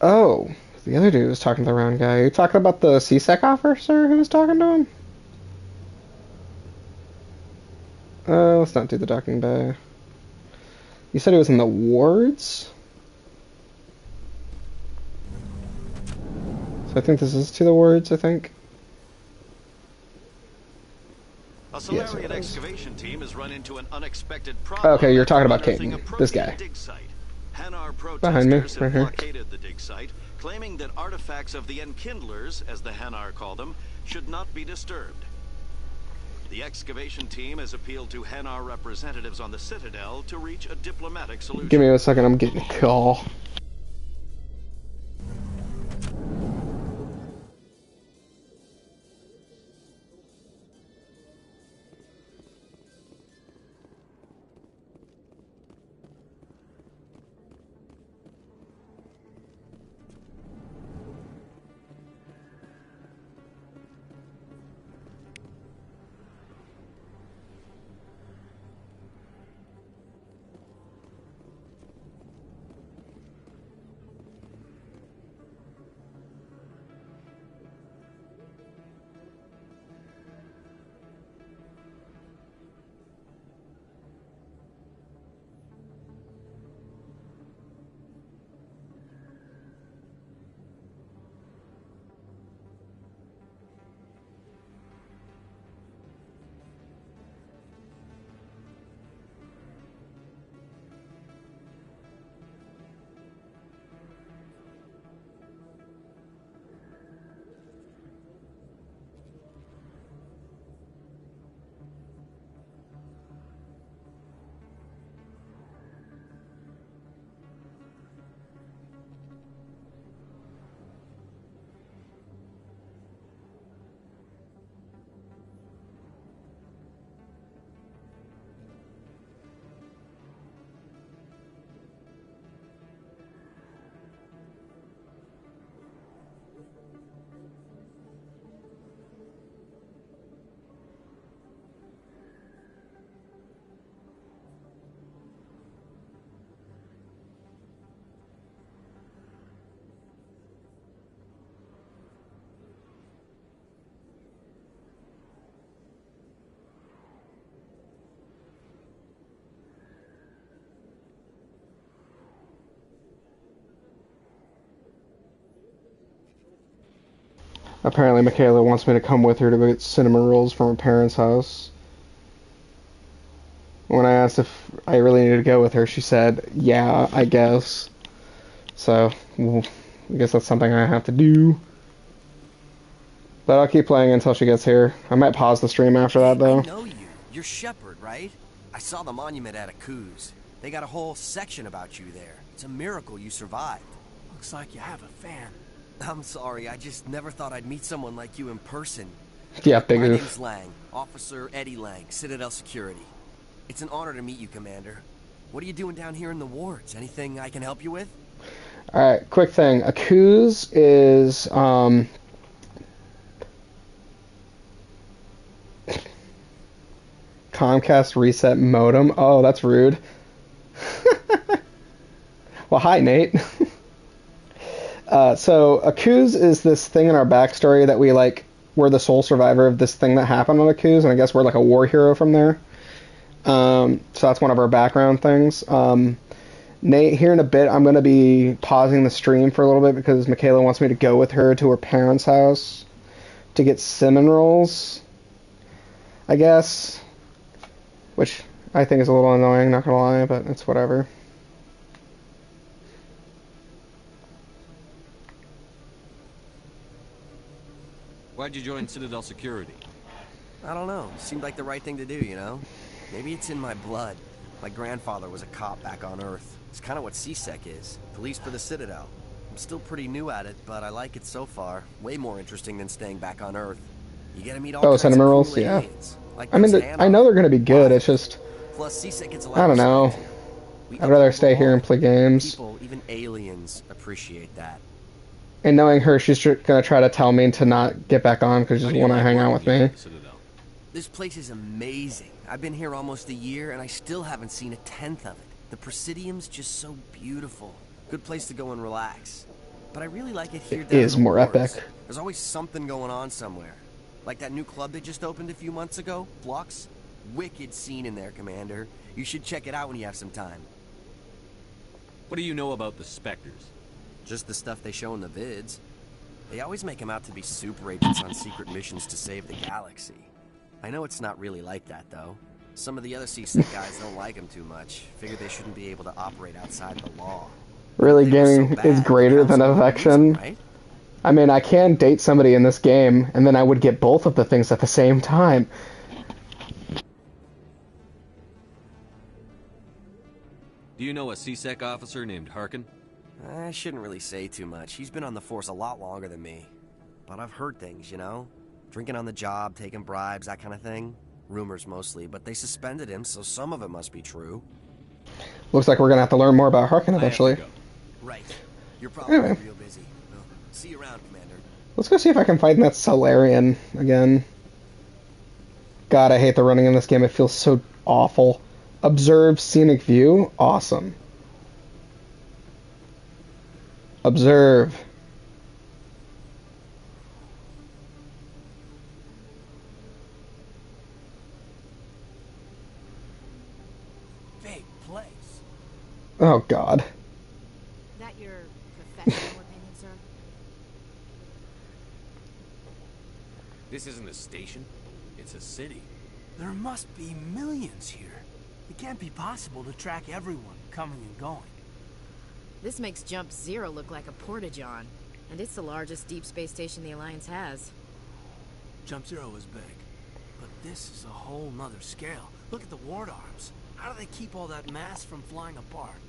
Oh, the other dude was talking to the round guy. You talking about the CSEC officer who was talking to him? Let's not do the docking bay. You said he was in the wards? So I think this is to the wards, I think. A Solarian excavation team has run into an unexpected problem. Okay, you're talking about Caden, this guy. Hanar Behind me, protesters right have here. blockaded the dig site, claiming that artifacts of the Enkindlers, as the Hanar call them, should not be disturbed. The excavation team has appealed to Hanar representatives on the Citadel to reach a diplomatic solution. Give me a second, I'm getting a call. Apparently Michaela wants me to come with her to go get cinnamon rolls from her parents' house. When I asked if I really needed to go with her, she said, yeah, I guess. So, well, I guess that's something I have to do. But I'll keep playing until she gets here. I might pause the stream after that, though. I know you. You're Shepard, right? I saw the monument at Akuz. They got a whole section about you there. It's a miracle you survived. Looks like you have a fan. I'm sorry, I just never thought I'd meet someone like you in person. Yeah, big My oof. name's Lang, Officer Eddie Lang, Citadel Security. It's an honor to meet you, Commander. What are you doing down here in the wards? Anything I can help you with? Alright, quick thing. Accuse is, Comcast reset modem. Oh, that's rude. Well, hi, Nate. So, Accuse is this thing in our backstory that we're the sole survivor of this thing that happened on Accuse, and I guess we're like a war hero from there. So that's one of our background things. Nate, here in a bit, I'm going to be pausing the stream for a little bit because Michaela wants me to go with her to her parents' house to get cinnamon rolls, I guess. Which I think is a little annoying, not going to lie, but it's whatever. Why'd you join Citadel Security? I don't know. Seemed like the right thing to do, you know? Maybe it's in my blood. My grandfather was a cop back on Earth. It's kind of what CSEC is. Police for the Citadel. I'm still pretty new at it, but I like it so far. Way more interesting than staying back on Earth. You get to meet all kinds cinnamon of cool rolls, yeah. aliens. Like I mean, I know they're going to be good, it's just, Plus, CSEC gets a lot I don't know. I'd rather stay here and play games. People, even aliens, appreciate that. And knowing her, she's going to try to tell me to not get back on because she just want to hang out with me. This place is amazing. I've been here almost a year, and I still haven't seen a tenth of it. The Presidium's just so beautiful. Good place to go and relax. But I really like it here down Is in the more wards. epic. There's always something going on somewhere. Like that new club they just opened a few months ago, Flux. Wicked scene in there, Commander. You should check it out when you have some time. What do you know about the Specters? Just the stuff they show in the vids. They always make them out to be super agents on secret missions to save the galaxy. I know it's not really like that, though. Some of the other CSEC guys don't like them too much. Figure they shouldn't be able to operate outside the law. Really, gaming is greater than affection. Right? I mean, I can date somebody in this game, and then I would get both of the things at the same time. Do you know a CSEC officer named Harkin? I shouldn't really say too much. He's been on the force a lot longer than me. But I've heard things, you know? Drinking on the job, taking bribes, that kind of thing. Rumors mostly, but they suspended him, so some of it must be true. Looks like we're going to have to learn more about Harkin eventually. Right. You're probably Anyway. real busy. Well, see you around, Commander. Let's go see if I can fight in that Solarian again. God, I hate the running in this game. It feels so awful. Observe scenic view. Awesome. Observe. Big place. Oh, God. That your professional opinion, sir? This isn't a station. It's a city. There must be millions here. It can't be possible to track everyone coming and going. This makes Jump Zero look like a porta-john. And it's the largest deep space station the Alliance has. Jump Zero is big. But this is a whole nother scale. Look at the ward arms. How do they keep all that mass from flying apart?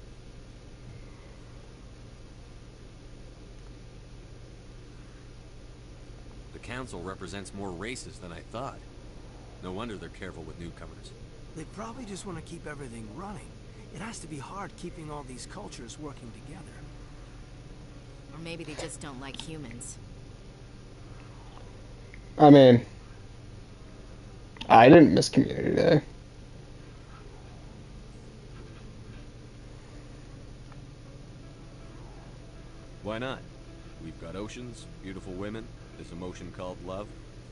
The Council represents more races than I thought. No wonder they're careful with newcomers. They probably just want to keep everything running. It has to be hard keeping all these cultures working together. Or maybe they just don't like humans. I mean, I didn't miss Community Day. Why not? We've got oceans, beautiful women, this emotion called love.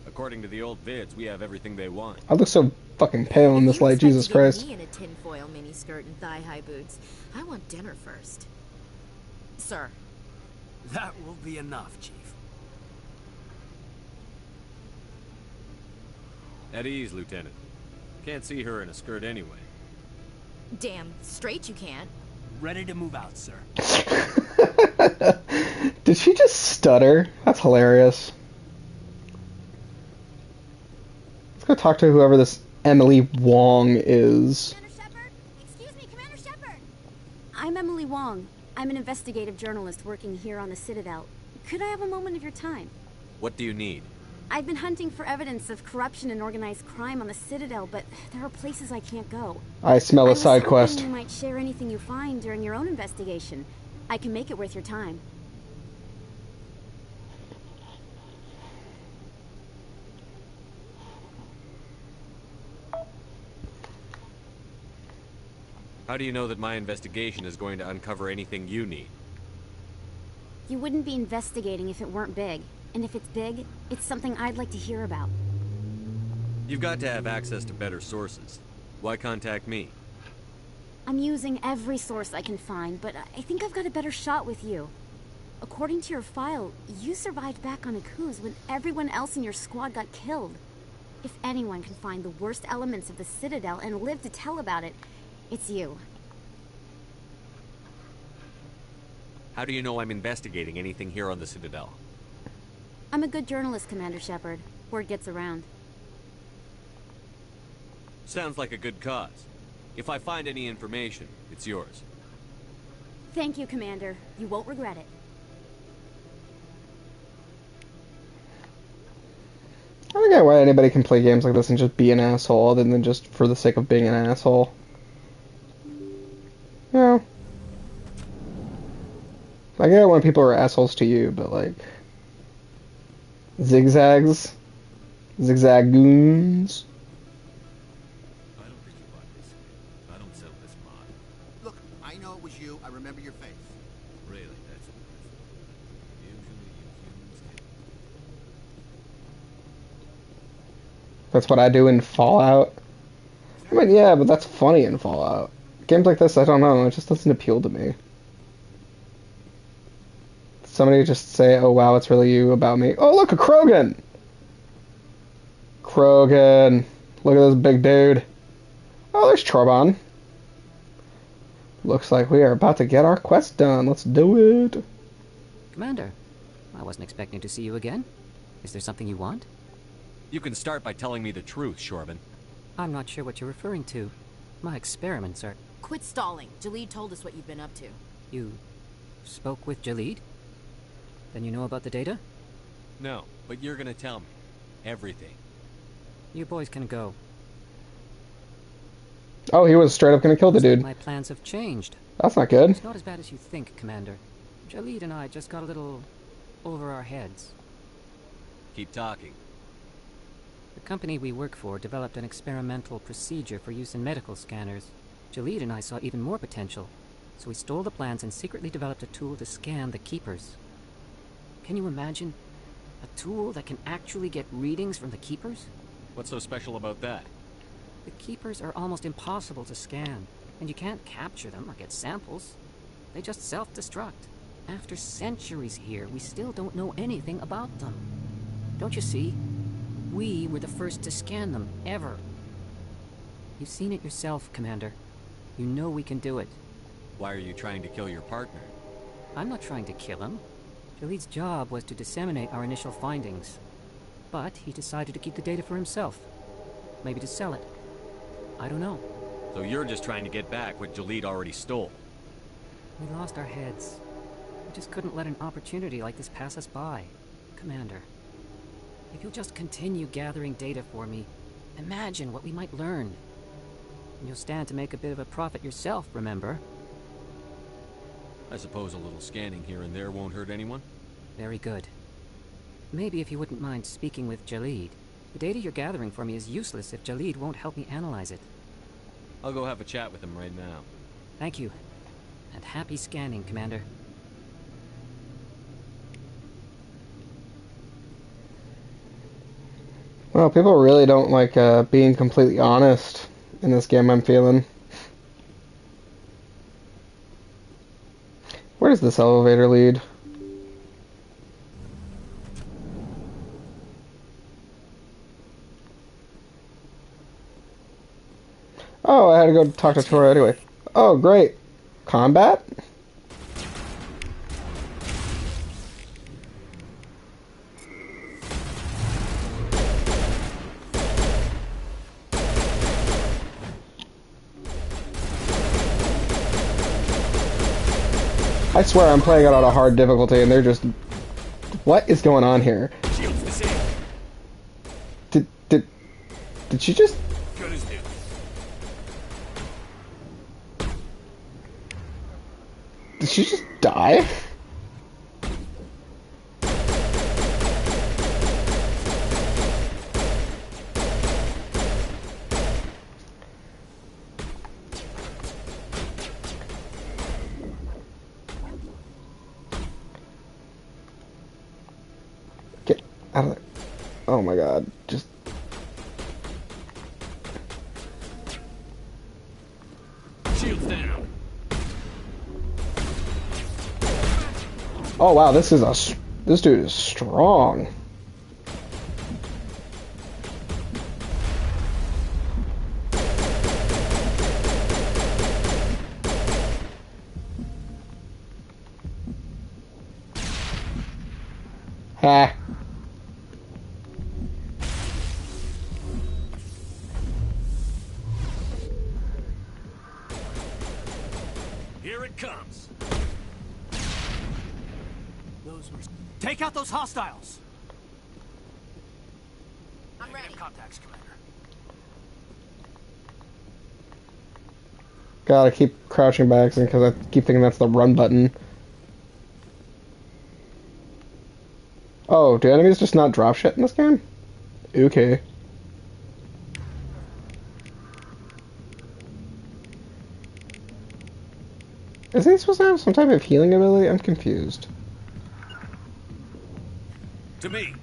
According to the old vids, we have everything they want. I look so fucking pale in this light, Jesus Christ. Me in a tinfoil miniskirt and thigh-high boots. I want dinner first. Sir. That will be enough, Chief. At ease, Lieutenant. Can't see her in a skirt anyway. Damn straight you can't. Ready to move out, sir. Did she just stutter? That's hilarious. Let's go talk to whoever this Emily Wong is. Excuse me, Commander Shepard. I'm Emily Wong. I'm an investigative journalist working here on the Citadel. Could I have a moment of your time? What do you need? I've been hunting for evidence of corruption and organized crime on the Citadel, but there are places I can't go. I smell a side quest. You might share anything you find during your own investigation. I can make it worth your time. How do you know that my investigation is going to uncover anything you need? You wouldn't be investigating if it weren't big. And if it's big, it's something I'd like to hear about. You've got to have access to better sources. Why contact me? I'm using every source I can find, but I think I've got a better shot with you. According to your file, you survived back on Akuz when everyone else in your squad got killed. If anyone can find the worst elements of the Citadel and live to tell about it, it's you. How do you know I'm investigating anything here on the Citadel? I'm a good journalist, Commander Shepard. Word gets around. Sounds like a good cause. If I find any information, it's yours. Thank you, Commander. You won't regret it. I don't get why anybody can play games like this and just be an asshole other than just for the sake of being an asshole. You know, I get it when people are assholes to you, but like zigzags, zigzagoons. I don't think you bought this. I don't sell this mod. Look, I know it was you. I remember your face. Really, that's impressive. Usually you humans can... That's what I do in Fallout. I mean, yeah, but that's funny in Fallout. Games like this, I don't know, it just doesn't appeal to me. Somebody just say, oh wow, it's really you about me. Oh, look, a Krogan! Krogan. Look at this big dude. Oh, there's Chorban. Looks like we are about to get our quest done. Let's do it. Commander, I wasn't expecting to see you again. Is there something you want? You can start by telling me the truth, Shorban. I'm not sure what you're referring to. My experiments are... Quit stalling. Jalid told us what you've been up to. You spoke with Jalid? Then you know about the data? No, but you're gonna tell me. Everything. You boys can go. Oh, he was straight up gonna kill the dude. My plans have changed. That's not good. It's not as bad as you think, Commander. Jalid and I just got a little over our heads. Keep talking. The company we work for developed an experimental procedure for use in medical scanners. Jalid and I saw even more potential, so we stole the plans and secretly developed a tool to scan the Keepers. Can you imagine? A tool that can actually get readings from the Keepers? What's so special about that? The Keepers are almost impossible to scan, and you can't capture them or get samples. They just self-destruct. After centuries here, we still don't know anything about them. Don't you see? We were the first to scan them, ever. You've seen it yourself, Commander. You know we can do it. Why are you trying to kill your partner? I'm not trying to kill him. Jalid's job was to disseminate our initial findings. But he decided to keep the data for himself. Maybe to sell it. I don't know. So you're just trying to get back what Jalid already stole? We lost our heads. We just couldn't let an opportunity like this pass us by. Commander, if you'll just continue gathering data for me, imagine what we might learn. And you'll stand to make a bit of a profit yourself, remember? I suppose a little scanning here and there won't hurt anyone? Very good. Maybe if you wouldn't mind speaking with Jalid. The data you're gathering for me is useless if Jalid won't help me analyze it. I'll go have a chat with him right now. Thank you. And happy scanning, Commander. Well, people really don't like being completely honest in this game, I'm feeling. Where does this elevator lead? Oh, I had to go talk to Tora anyway. Oh, great. Combat? I swear I'm playing it on a hard difficulty and they're just What is going on here? Shields disabled. Did she just... Good as new. Did she just die? Get out of there. Oh my god, just... Shields down. Oh wow, this dude is strong. Ha. Here it comes. Those were... Take out those hostiles! I'm ready. Contacts, Commander. God, I keep crouching by accident because I keep thinking that's the run button. Oh, do enemies just not drop shit in this game? Okay. Isn't he supposed to have some type of healing ability? I'm confused. To me.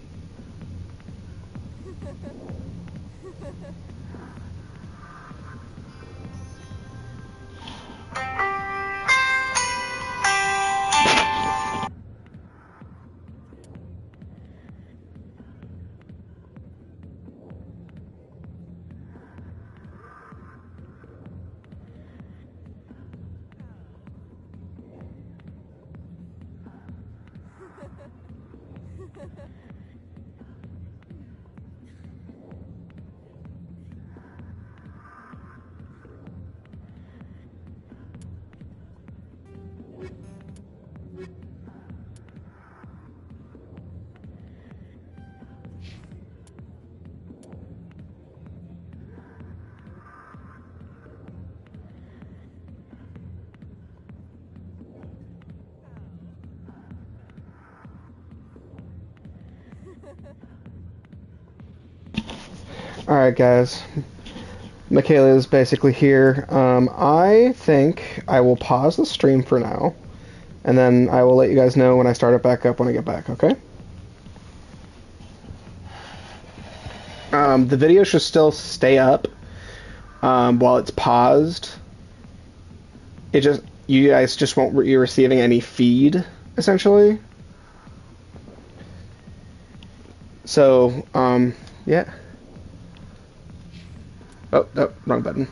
Alright guys, Michaela is basically here. I think I will pause the stream for now, and then I will let you guys know when I start it back up when I get back, okay? The video should still stay up while it's paused. You guys just won't be receiving any feed, essentially. So, yeah. Oh, no, wrong button.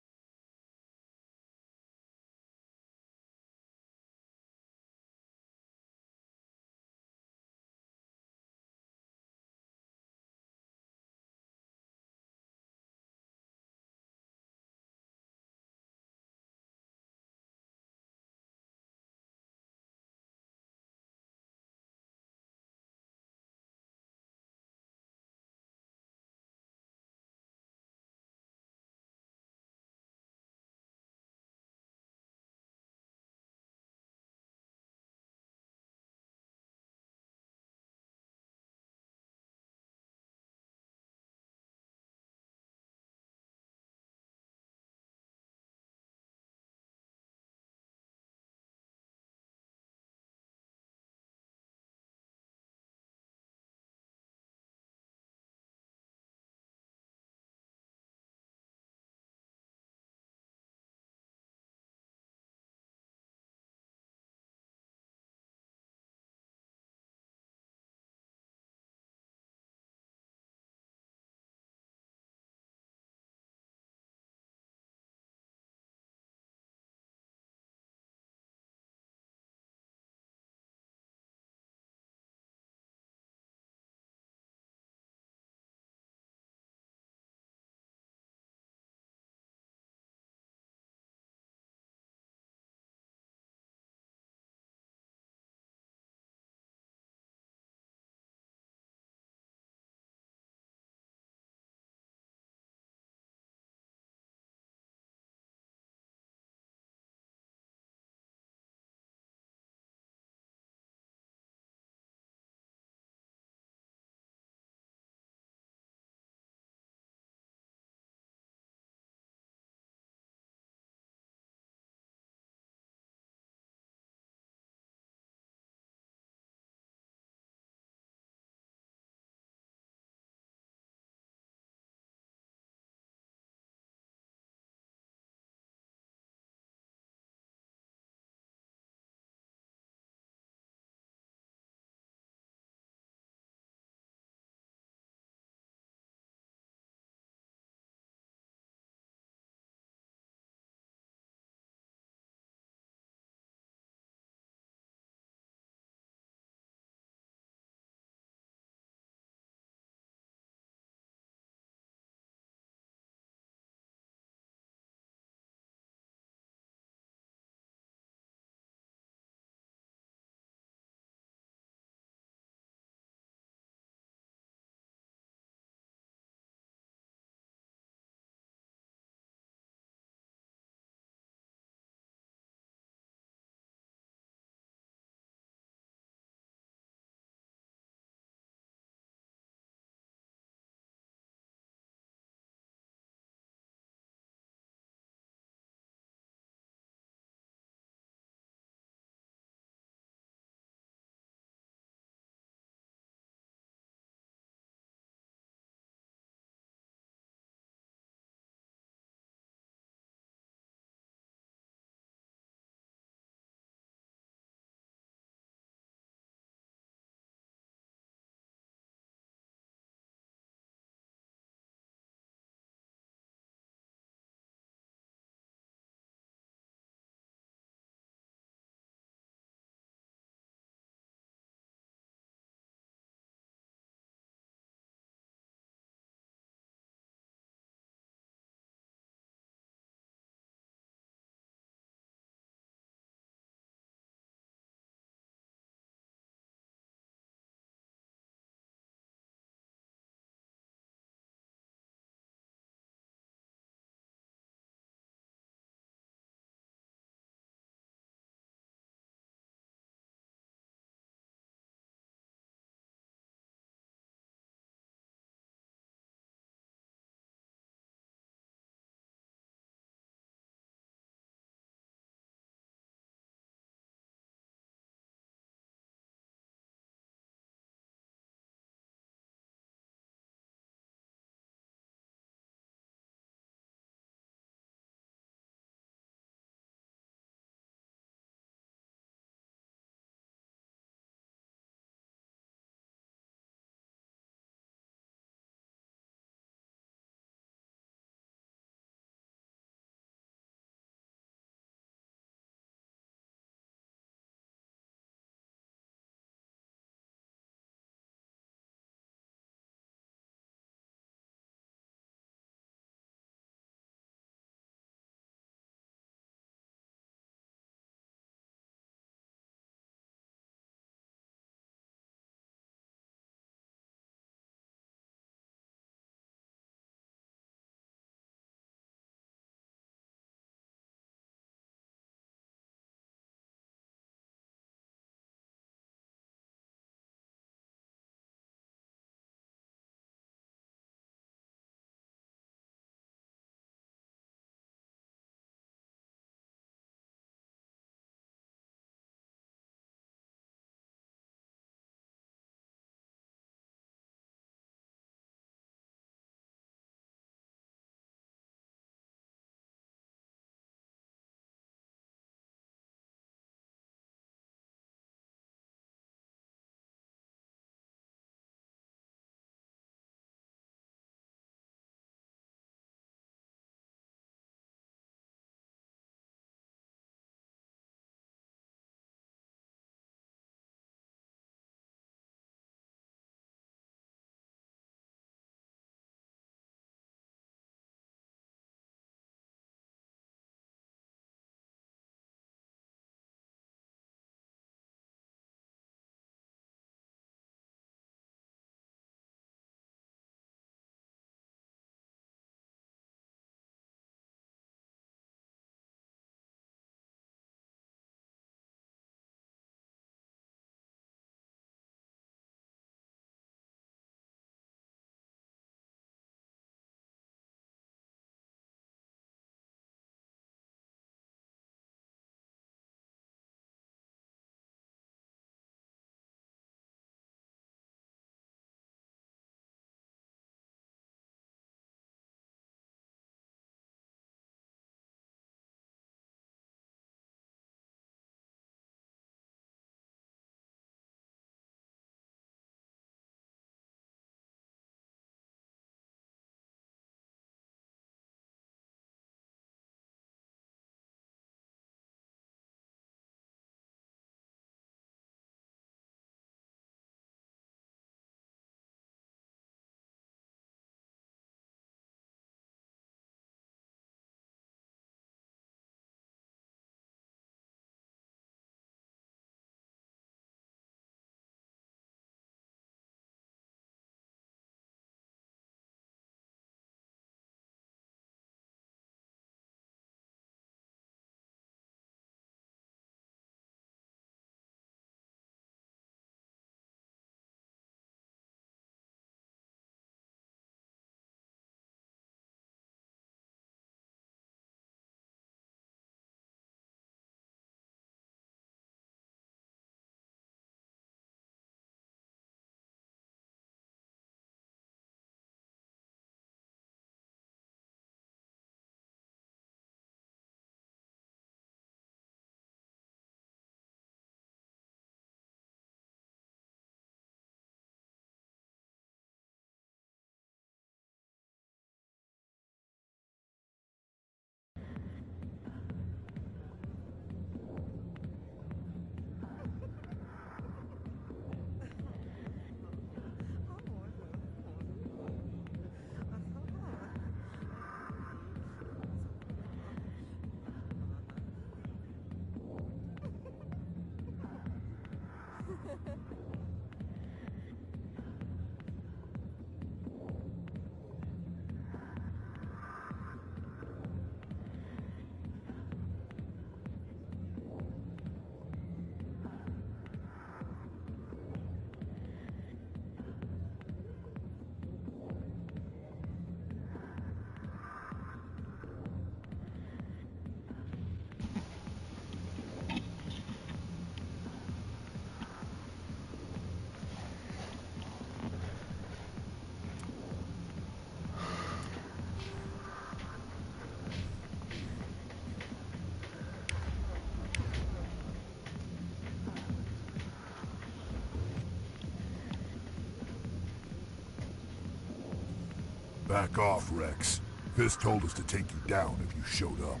Back off, Rex. Fist told us to take you down if you showed up.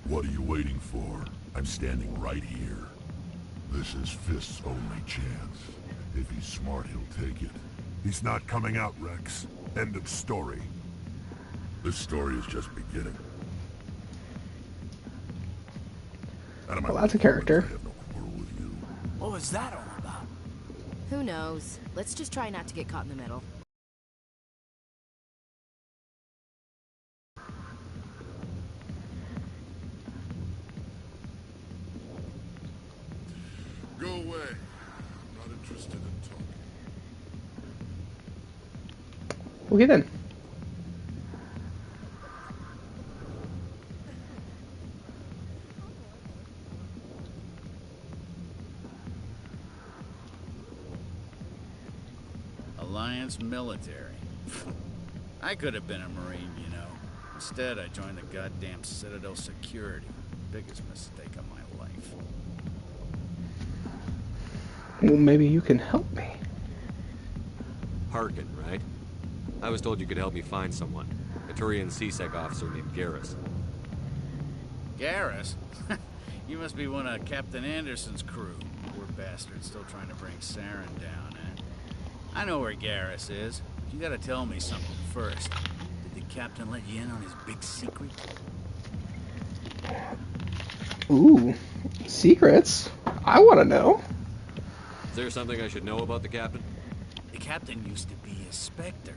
What are you waiting for? I'm standing right here. This is Fist's only chance. If he's smart, he'll take it. He's not coming out, Rex. End of story. This story is just beginning. Well, that's a character. What was that all about? Who knows? Let's just try not to get caught in the middle. Go away. I'm not interested in talking. Okay then. Alliance military. I could have been a Marine, you know. Instead, I joined the goddamn Citadel security. Biggest mistake of my life. Well, maybe you can help me. Harkin, right? I was told you could help me find someone. A Turian CSEC officer named Garrus. Garrus? You must be one of Captain Anderson's crew. Poor bastard still trying to bring Saren down, eh? I know where Garrus is. You gotta tell me something first. Did the captain let you in on his big secret? Ooh, secrets? I want to know. Is there something I should know about the captain? The captain used to be a Spectre.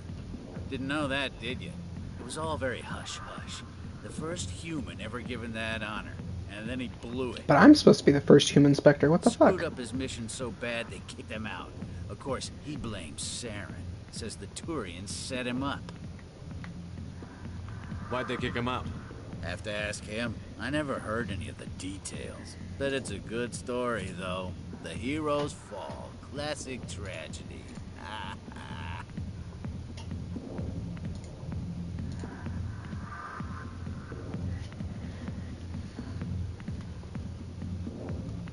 Didn't know that, did you? It was all very hush-hush. The first human ever given that honor. And then he blew it. But I'm supposed to be the first human Spectre. What the fuck? Screwed up his mission so bad they kicked him out. Of course, he blames Saren. Says the Turians set him up. Why'd they kick him out? Have to ask him. I never heard any of the details. Bet it's a good story, though. The heroes fall. Classic tragedy.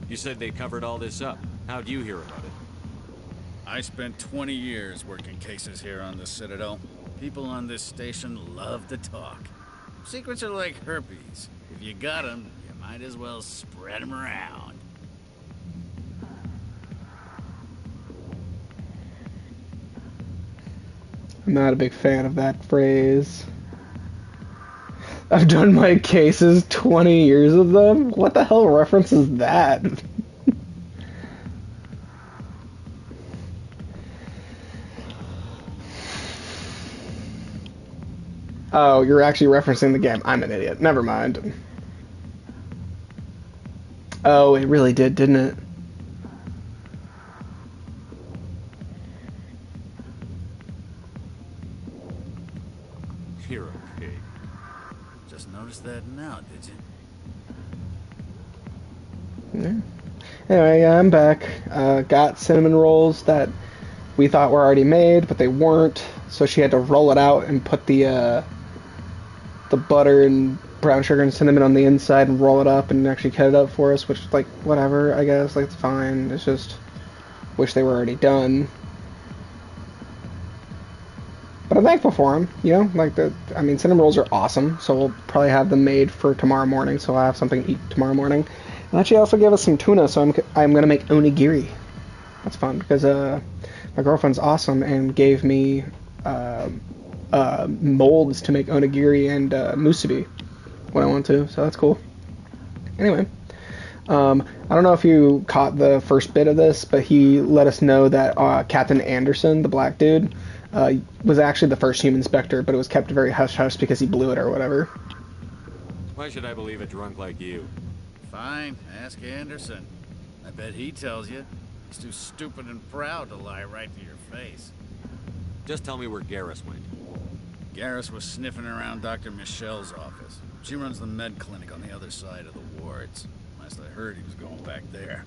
You said they covered all this up. How'd you hear about it? I spent 20 years working cases here on the Citadel. People on this station love to talk. Secrets are like herpes. If you got them, you might as well spread them around. I'm not a big fan of that phrase. I've done my cases, 20 years of them? What the hell reference is that? Oh, you're actually referencing the game. I'm an idiot. Never mind. Oh, it really did, didn't it? You're a pig. Just noticed that now, did you? Yeah. Anyway, yeah, I'm back. Got cinnamon rolls that we thought were already made, but they weren't. So she had to roll it out and put the butter and brown sugar and cinnamon on the inside and roll it up and actually cut it up for us, which, like, whatever, I guess. Like, it's fine. It's just, wish they were already done. But I'm thankful for them, you know? Like, cinnamon rolls are awesome, so we'll probably have them made for tomorrow morning, so I'll have something to eat tomorrow morning. And actually also gave us some tuna, so I'm going to make onigiri. That's fun, because my girlfriend's awesome and gave me molds to make onigiri and musubi when I want to, so that's cool. Anyway, I don't know if you caught the first bit of this, but he let us know that Captain Anderson, the black dude, was actually the first human Spectre, but it was kept very hush-hush because he blew it or whatever. Why should I believe a drunk like you? Fine, ask Anderson. I bet he tells you. He's too stupid and proud to lie right to your face. Just tell me where Garrus went. Garrus was sniffing around Dr. Michelle's office. She runs the med clinic on the other side of the wards. Last I heard, he was going back there.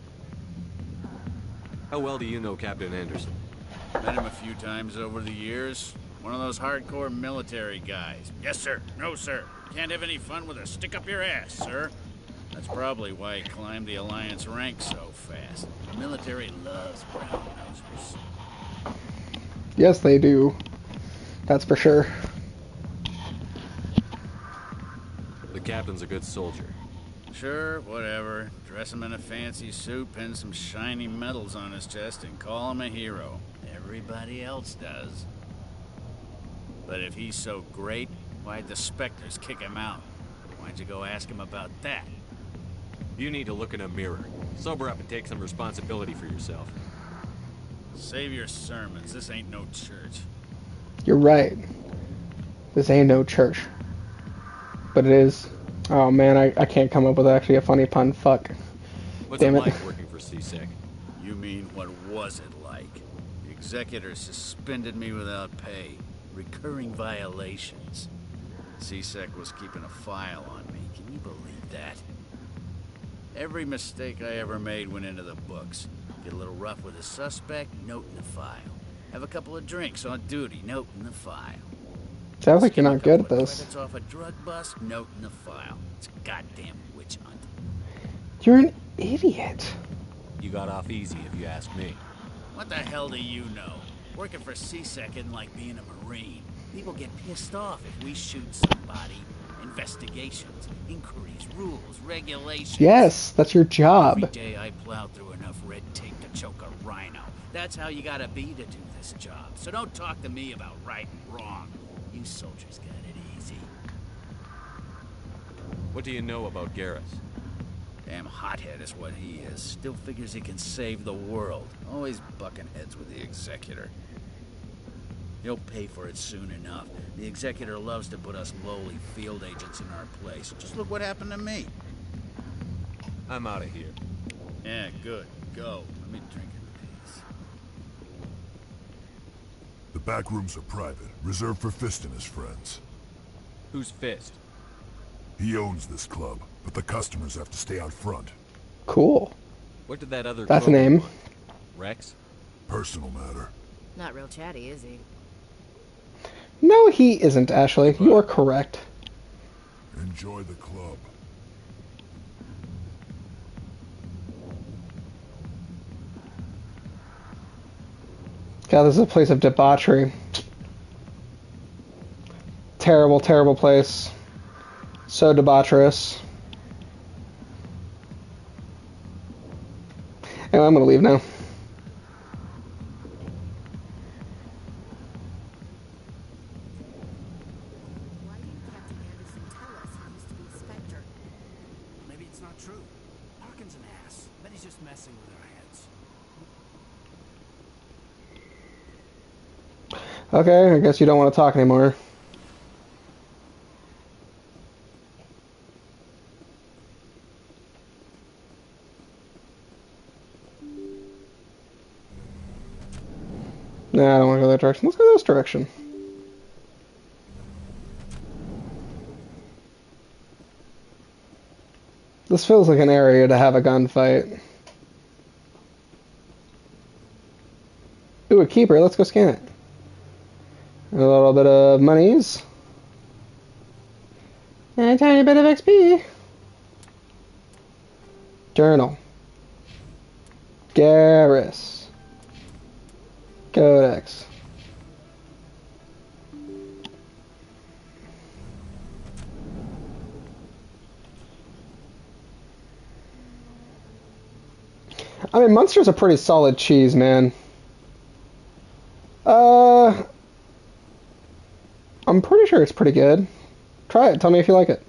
How well do you know Captain Anderson? Met him a few times over the years. One of those hardcore military guys. Yes, sir. No, sir. Can't have any fun with a stick up your ass, sir. That's probably why he climbed the Alliance ranks so fast. The military loves brown nosers. Yes, they do. That's for sure. captain's a good soldier. Sure, whatever. Dress him in a fancy suit, pin some shiny medals on his chest, and call him a hero. Everybody else does. But if he's so great, why'd the Spectres kick him out? Why'd you go ask him about that? You need to look in a mirror. Sober up and take some responsibility for yourself. Save your sermons. This ain't no church. You're right. This ain't no church. But it is. Oh man, I can't come up with actually a funny pun. Fuck. What's Damn it it. like working for CSEC? You mean, what was it like? The executor suspended me without pay. Recurring violations. CSEC was keeping a file on me. Can you believe that? Every mistake I ever made went into the books. Get a little rough with a suspect, note in the file. Have a couple of drinks on duty, note in the file. Sounds like you're not good at this. Credits off a drug bust, note in the file. It's a goddamn witch hunt. You're an idiot. You got off easy, if you ask me. What the hell do you know? Working for CSEC isn't like being a Marine. People get pissed off if we shoot somebody. Investigations, inquiries, rules, regulations. Yes, that's your job. Every day I plow through enough red tape to choke a rhino. That's how you gotta be to do this job. So don't talk to me about right and wrong. You soldiers got it easy. What do you know about Garrus? Damn hothead is what he is. Still figures he can save the world. Always bucking heads with the executor. He'll pay for it soon enough. The executor loves to put us lowly field agents in our place. Just look what happened to me. I'm out of here. Yeah, good. Go. Let me drink in peace. The back rooms are private, reserved for Fist and his friends. Who's Fist? He owns this club, but the customers have to stay out front. Cool. What did that other That's a crow- name. Rex? Personal matter. Not real chatty, is he? No, he isn't, Ashley. You're correct. Enjoy the club. God, this is a place of debauchery. Terrible, terrible place. So debaucherous. Anyway, I'm gonna leave now. Why didn't Captain Anderson tell us he used to be a Spectre? Maybe it's not true. Harkin's an ass. Bet he's just messing with our heads. Okay, I guess you don't want to talk anymore. Nah, I don't want to go that direction. Let's go this direction. This feels like an area to have a gunfight. Ooh, a keeper. Let's go scan it. A little bit of monies. And a tiny bit of XP. Journal. Garrus. Codex. I mean, Munster's a pretty solid cheese, man. I'm pretty sure it's pretty good. Try it. Tell me if you like it.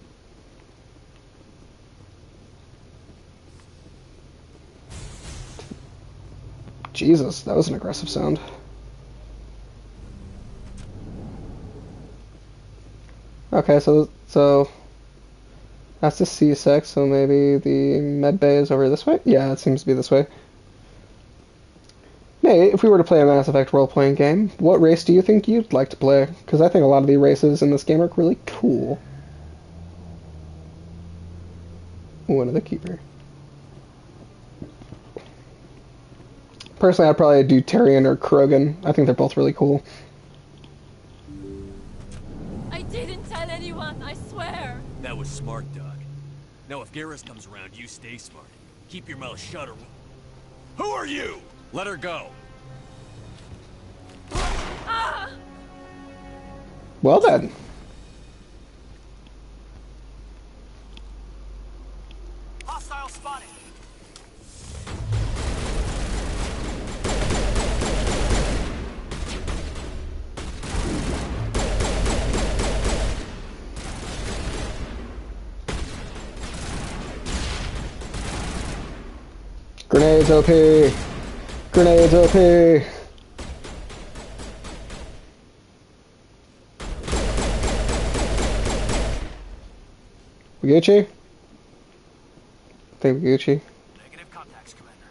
Jesus, that was an aggressive sound. Okay, so that's the C6, so maybe the med bay is over this way? Yeah, it seems to be this way. Nate, if we were to play a Mass Effect role-playing game, what race do you think you'd like to play? Because I think a lot of the races in this game are really cool. One of the Keeper. Personally, I'd probably do Tyrion or Krogan. I think they're both really cool. I didn't tell anyone, I swear. That was smart, Doc. Now if Garrus comes around, you stay smart. Keep your mouth shut or... Who are you? Let her go. Ah! Well then. Grenades OP! Grenades OP! We Gucci? I think we Gucci. Negative contacts, Commander.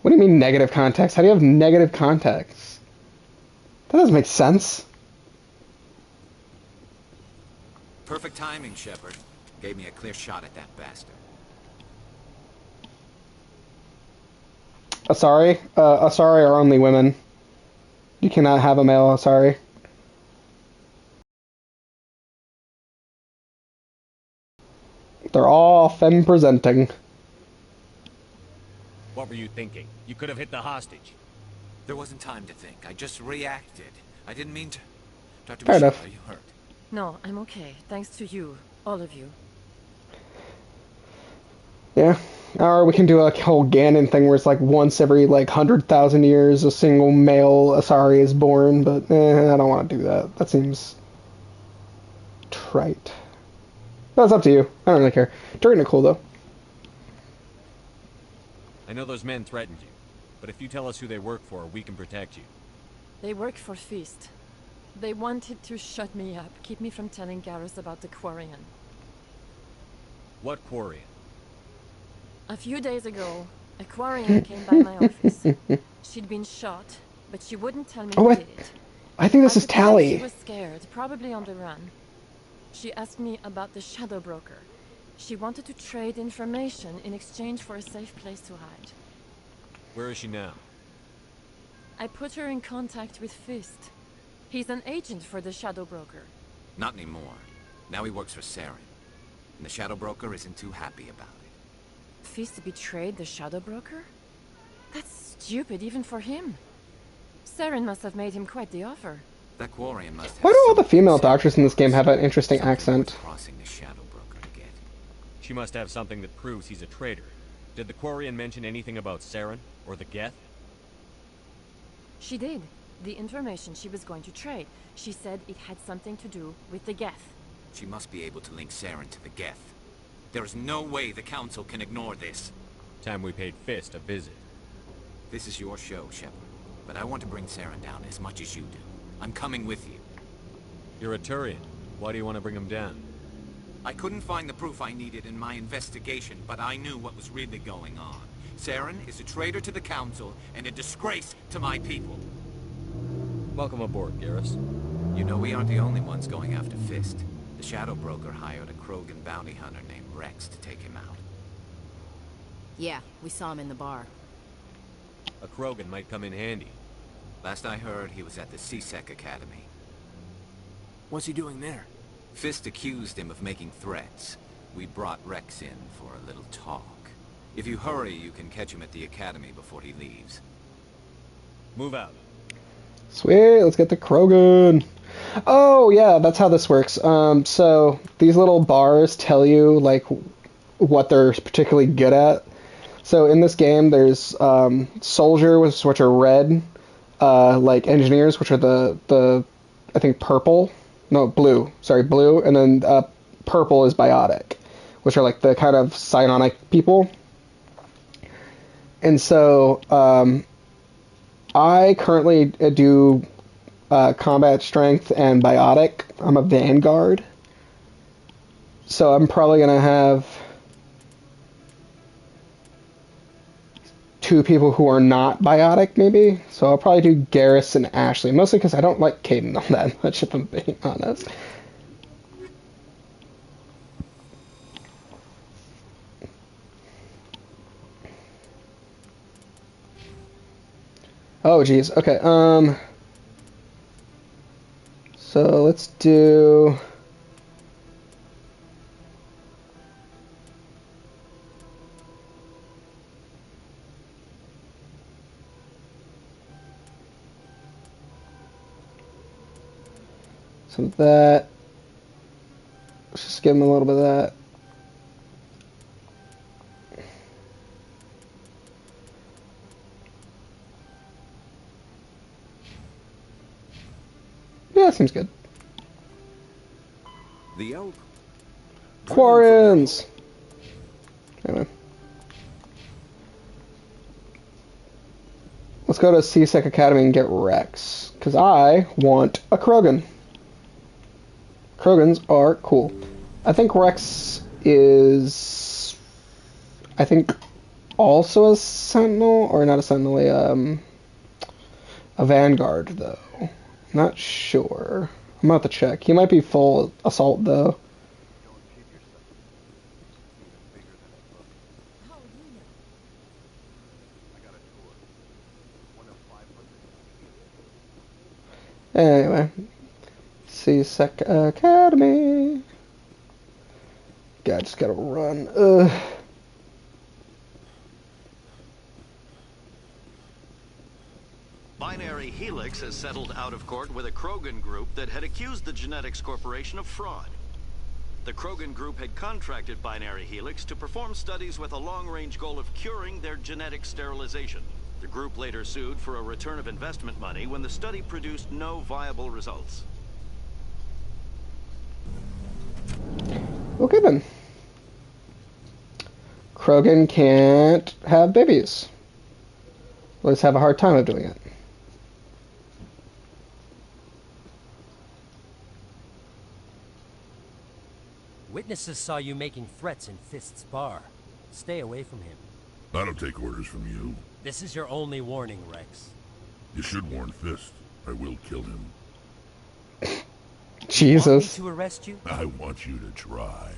What do you mean negative contacts? How do you have negative contacts? That doesn't make sense. Perfect timing, Shepard. Gave me a clear shot at that bastard. Asari? Asari are only women. You cannot have a male Asari. They're all femme presenting. What were you thinking? You could have hit the hostage. There wasn't time to think. I just reacted. I didn't mean to... Dr. Fair Michelle, enough. are you hurt? No, I'm okay. Thanks to you. All of you. Yeah. Or we can do a whole Ganon thing where it's like once every like 100,000 years a single male Asari is born, but I don't want to do that. That seems trite. That's up to you. I don't really care. During it cool though. I know those men threatened you, but if you tell us who they work for, we can protect you. They work for Feast. They wanted to shut me up, keep me from telling Garrus about the Quarian. What Quarian? A few days ago, a Quarian came by my office. She'd been shot, but she wouldn't tell me who did it. I think this is At the time, Tally. She was scared, probably on the run. She asked me about the Shadow Broker. She wanted to trade information in exchange for a safe place to hide. Where is she now? I put her in contact with Fist. He's an agent for the Shadow Broker. Not anymore. Now he works for Saren. And the Shadow Broker isn't too happy about it. Fist betrayed the Shadow Broker? That's stupid even for him. Saren must have made him quite the offer. That Quarian must have... Why do all the female doctors in this game have an interesting accent? Crossing the Shadow Broker to get. She must have something that proves he's a traitor. Did the Quarian mention anything about Saren or the Geth? She did. The information she was going to trade. She said it had something to do with the Geth. She must be able to link Saren to the Geth. There is no way the Council can ignore this. Time we paid Fist a visit. This is your show, Shepard. But I want to bring Saren down as much as you do. I'm coming with you. You're a Turian. Why do you want to bring him down? I couldn't find the proof I needed in my investigation, but I knew what was really going on. Saren is a traitor to the Council and a disgrace to my people. Welcome aboard, Garrus. You know we aren't the only ones going after Fist. The Shadow Broker hired a Krogan bounty hunter named Rex to take him out. Yeah, we saw him in the bar. A Krogan might come in handy. Last I heard, he was at the C-Sec Academy. What's he doing there? Fist accused him of making threats. We brought Rex in for a little talk. If you hurry, you can catch him at the Academy before he leaves. Move out. Sweet, let's get the Krogan. Oh yeah, that's how this works. So these little bars tell you like what they're particularly good at. So in this game, there's soldiers, which are red, like engineers, which are the I think purple, no blue, sorry blue, and then purple is biotic, which are like the kind of psionic people. And so I currently do combat strength and biotic. I'm a vanguard. So I'm probably going to have two people who are not biotic, maybe. So I'll probably do Garrus and Ashley, mostly because I don't like Caden all that much, if I'm being honest. Oh, geez. Okay, so let's do... some of that. Let's just give him a little bit of that. that seems good. The elk. Quarrens! Anyway. Let's go to CSEC Academy and get Rex. Because I want a Krogan. Krogans are cool. I think Rex is... I think also a Sentinel, or not a Sentinel, a Vanguard, though. Not sure. I'm about to check. He might be full assault, though. Anyway, CSEC Academy. God, just gotta run. Ugh. Binary Helix has settled out of court with a Krogan group that had accused the Genetics Corporation of fraud. The Krogan group had contracted Binary Helix to perform studies with a long-range goal of curing their genetic sterilization. The group later sued for a return of investment money when the study produced no viable results. Okay then. Krogan can't have babies. Let's have a hard time of doing it. Witnesses saw you making threats in Fist's bar. Stay away from him. I don't take orders from you. This is your only warning, Rex. You should warn Fist. I will kill him. Jesus. You want me to arrest you? I want you to try.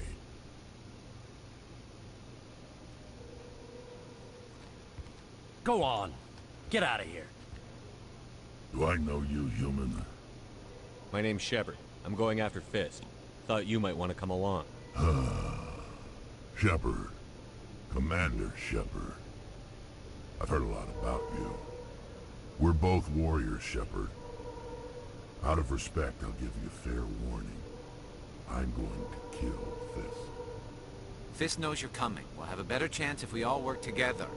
Go on. Get out of here. Do I know you, human? My name's Shepard. I'm going after Fist. Thought you might want to come along. Shepard. Commander Shepard. I've heard a lot about you. We're both warriors, Shepard. Out of respect, I'll give you fair warning. I'm going to kill Fist. Fist knows you're coming. We'll have a better chance if we all work together.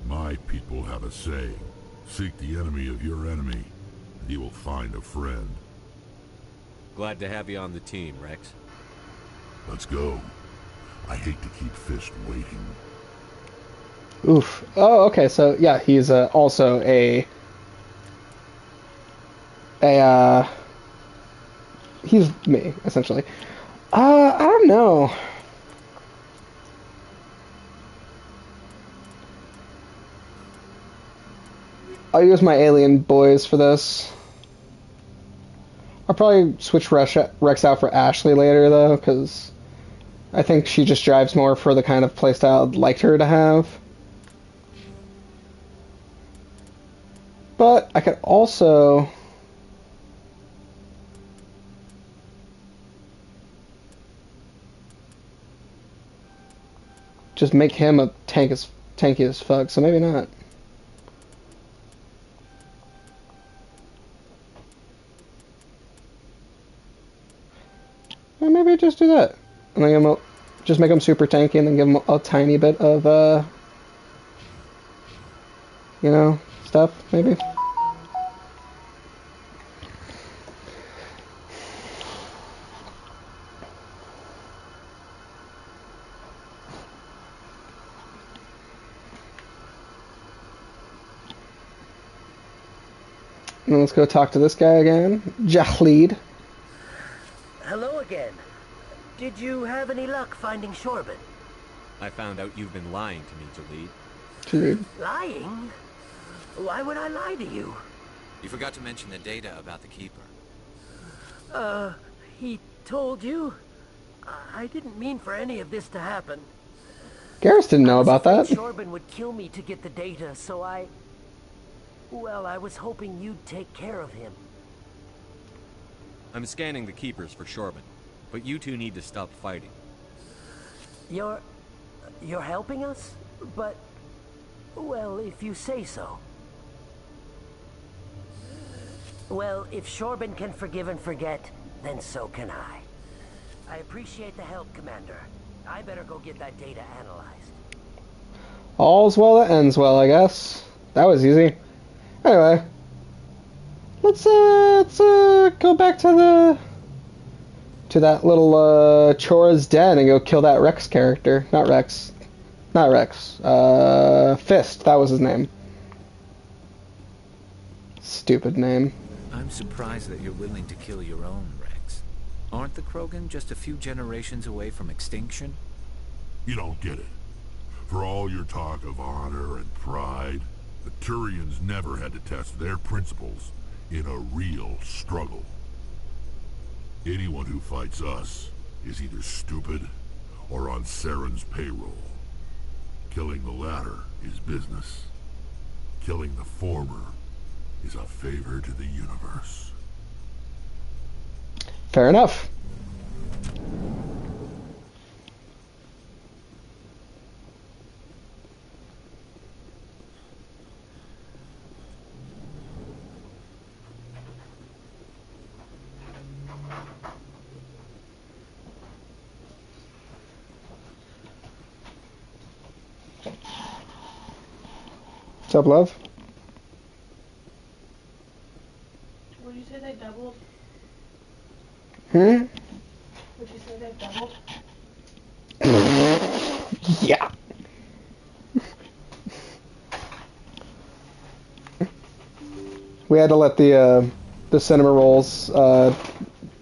My people have a saying. Seek the enemy of your enemy, and you will find a friend. Glad to have you on the team, Rex. Let's go. I hate to keep Fist waiting. Oof. Oh, okay. So yeah, he's also he's me essentially. I don't know. I'll use my alien boys for this. I'll probably switch Rex out for Ashley later though, because I think she just drives more for the kind of playstyle I'd like her to have. But I could also just make him a tanky as fuck, so maybe not. Or maybe just do that. And then just make him super tanky and then give him a tiny bit of, you know, stuff, maybe. And then let's go talk to this guy again. Jahlid. Hello again. Did you have any luck finding Shorben? I found out you've been lying to me, Jalid. Jalid? Lying? Why would I lie to you? You forgot to mention the data about the Keeper. He told you? I didn't mean for any of this to happen. Garrus didn't know about that. Shorben would kill me to get the data, so well, I was hoping you'd take care of him. I'm scanning the Keepers for Shorben, but you two need to stop fighting. You're helping us? But, well, if you say so. Well, if Shorben can forgive and forget, then so can I. I appreciate the help, Commander. I better go get that data analyzed. All's well that ends well, I guess. That was easy. Anyway, let's go back to that little Chora's den and go kill that Rex character. Not Rex. Not Rex. Fist. That was his name. Stupid name. I'm surprised that you're willing to kill your own, Rex. Aren't the Krogan just a few generations away from extinction? You don't get it. For all your talk of honor and pride, the Turians never had to test their principles in a real struggle. Anyone who fights us is either stupid or on Saren's payroll. Killing the latter is business. Killing the former is a favor to the universe. Fair enough. What's up, love? Would you say they doubled? Hmm? Would you say they doubled? Yeah. We had to let the cinema rolls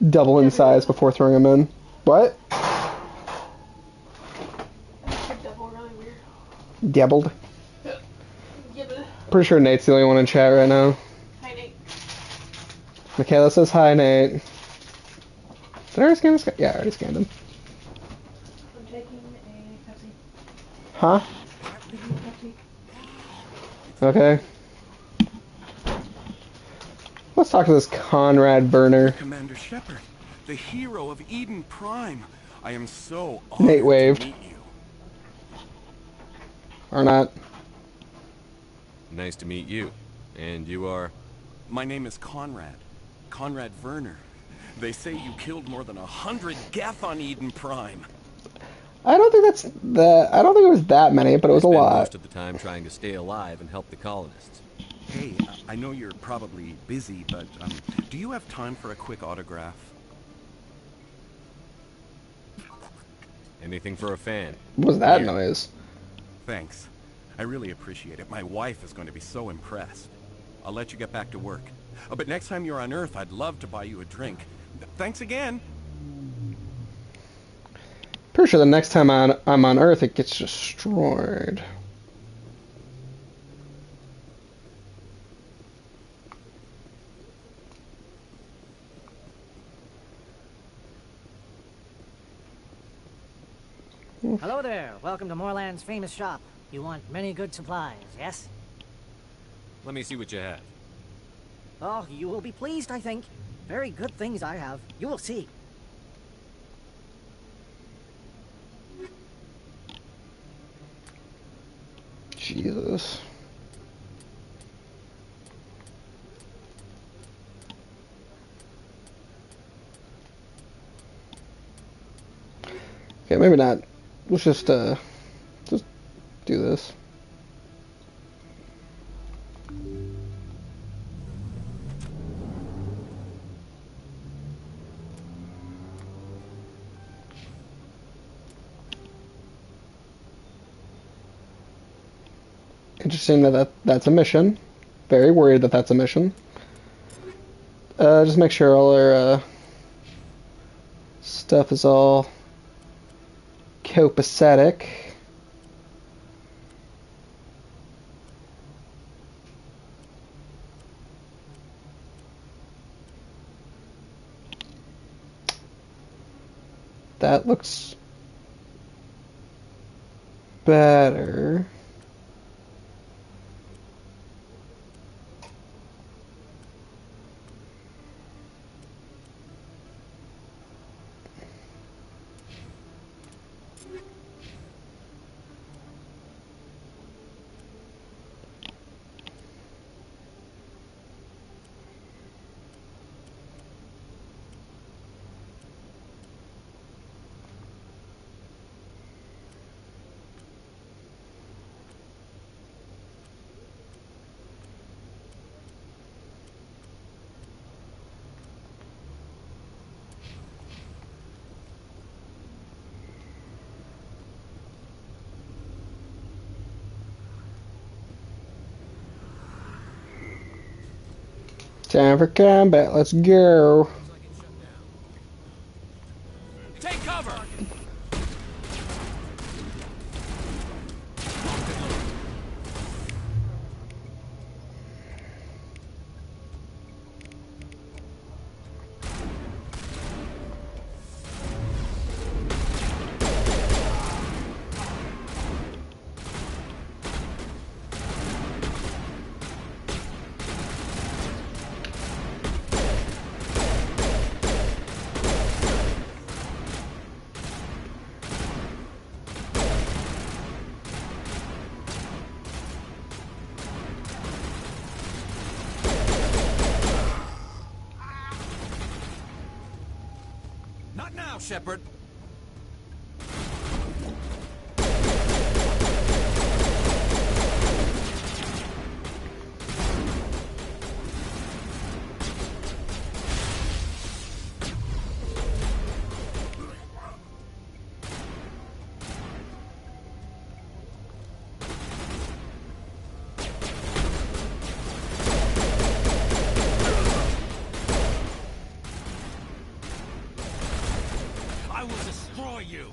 double in size before throwing them in. What? Double really weird. Doubled? Gibble. Pretty sure Nate's the only one in chat right now. Hi, Nate. Michaela says hi, Nate. Did I already scan this guy? Yeah, I already scanned him. I'm taking a Pepsi. Huh? Taking a Pepsi. Okay. Let's talk to this Conrad Burner. Commander Shepard, the hero of Eden Prime. I am so Nate honored waved. to meet you. Or not. Nice to meet you. And you are? My name is Conrad. Conrad Werner. They say you killed more than 100 Geth on Eden Prime. I don't think it was that many, but it was a I spend lot. most of the time trying to stay alive and help the colonists. Hey, I know you're probably busy, but do you have time for a quick autograph? Anything for a fan. What was that Here. noise? Thanks. I really appreciate it. My wife is going to be so impressed. I'll let you get back to work. But next time you're on Earth, I'd love to buy you a drink. Thanks again. Pretty sure the next time I'm on Earth, it gets destroyed. Hello there. Welcome to Moorland's famous shop. You want many good supplies, yes? Let me see what you have. Oh, you will be pleased, I think. Very good things I have. You will see. Jesus. Okay, maybe not. Let's just do this. Interesting that's a mission. Very worried that that's a mission. Just make sure all our stuff is all copacetic. That looks better. Time for combat. Let's go. Take cover! Not now, Shepard. I will destroy you.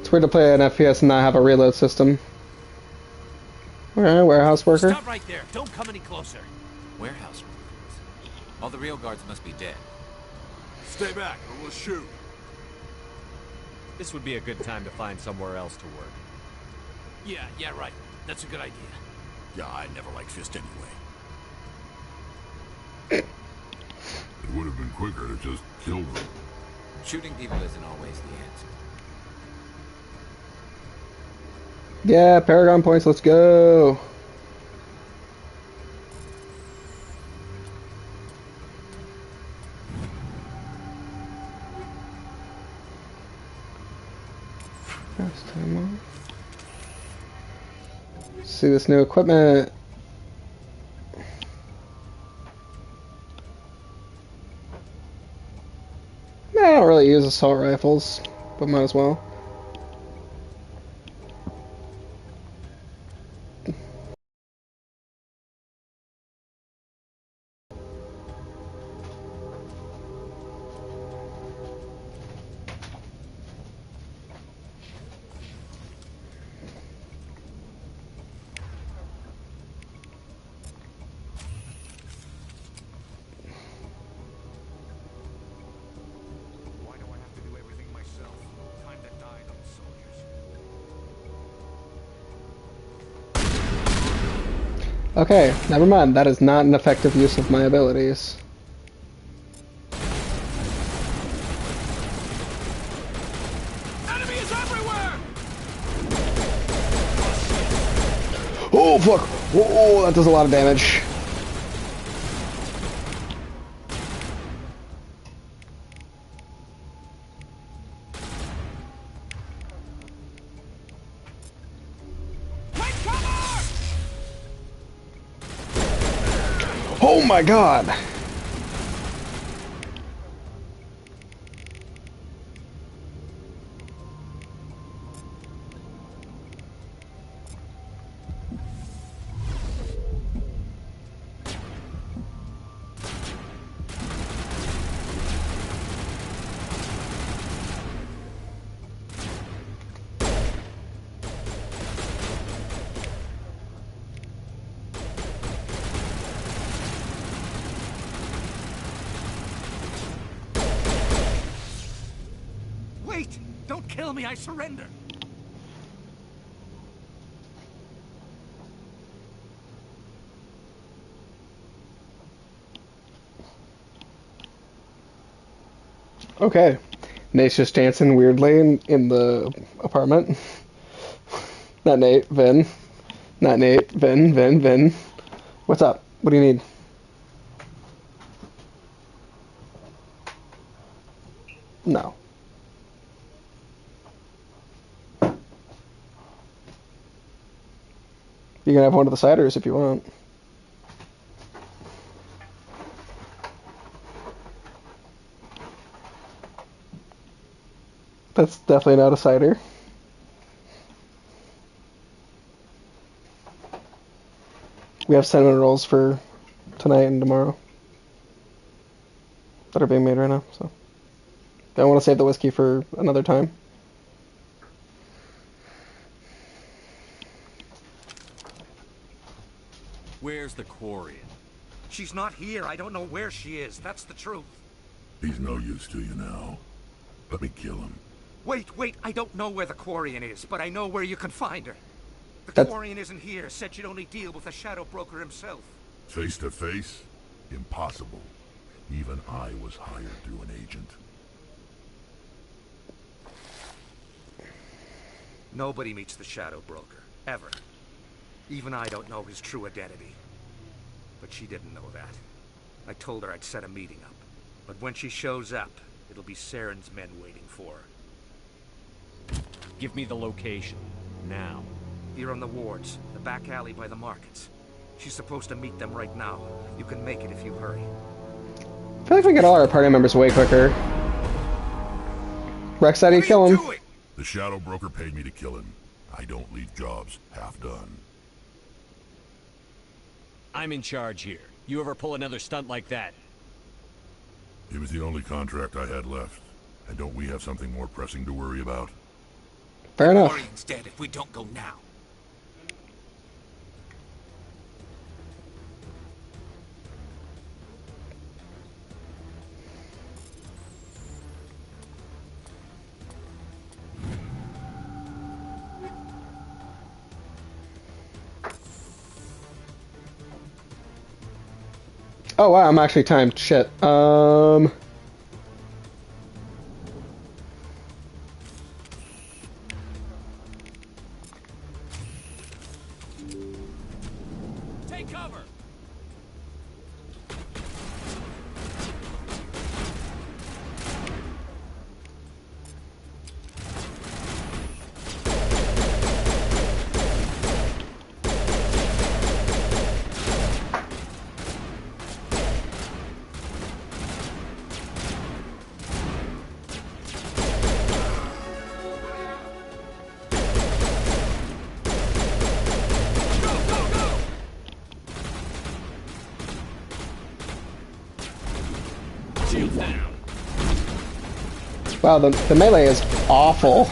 It's weird to play an FPS and not have a reload system. Alright, warehouse worker. Stop right there. Don't come any closer. Warehouse workers. All the real guards must be dead. Stay back or we'll shoot. This would be a good time to find somewhere else to work. Yeah, right. That's a good idea. Yeah, I never liked Fist anyway. It would have been quicker to just kill them. Shooting people isn't always the answer. Yeah, Paragon points, let's go. Last time on. See this new equipment. I don't really use assault rifles, but might as well. Why do I have to do everything myself? Time that died on the soldiers. Okay, never mind. That is not an effective use of my abilities. Enemy is everywhere! Oh, fuck! Oh, that does a lot of damage. Oh my god! Wait! Don't kill me, I surrender! Okay. Nate's just dancing weirdly in the apartment. Not Nate, Vin. Not Nate, Vin. What's up? What do you need? No. You can have one of the ciders if you want. That's definitely not a cider. We have cinnamon rolls for tonight and tomorrow that are being made right now, so I want to save the whiskey for another time. Where's the Quarian? She's not here. I don't know where she is. That's the truth. He's no use to you now. Let me kill him. Wait. I don't know where the Quarian is, but I know where you can find her. The Quarian isn't here. Said she'd only deal with the Shadow Broker himself. Face to face? Impossible. Even I was hired through an agent. Nobody meets the Shadow Broker. Ever. Even I don't know his true identity. But she didn't know that. I told her I'd set a meeting up. But when she shows up, it'll be Saren's men waiting for her. Give me the location. Now. Here on the wards, the back alley by the markets. She's supposed to meet them right now. You can make it if you hurry. I feel like we get all our party members way quicker. Rex, how do you kill him? The Shadow Broker paid me to kill him. I don't leave jobs half done. I'm in charge here. You ever pull another stunt like that? It was the only contract I had left. And don't we have something more pressing to worry about? Fair enough. Quarian's dead if we don't go now. Oh wow, I'm actually timed. Shit. Take cover. Wow, the melee is awful.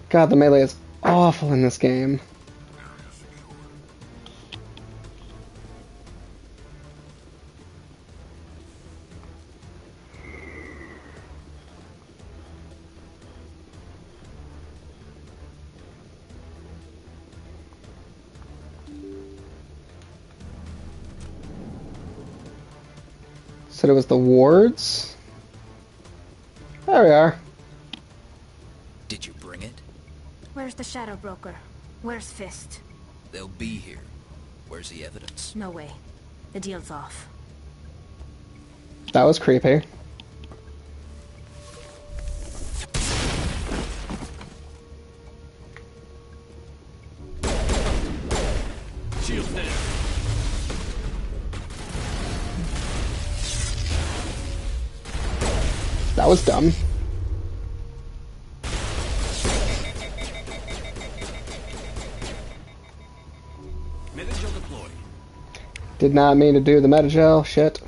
God, the melee is awful in this game. Said it was the wards. There we are. Did you bring it? Where's the Shadow Broker? Where's Fist? They'll be here. Where's the evidence? No way. The deal's off. That was creepy. Shield there. That was dumb. Metagel deployed. Did not mean to do the metagel. Shit.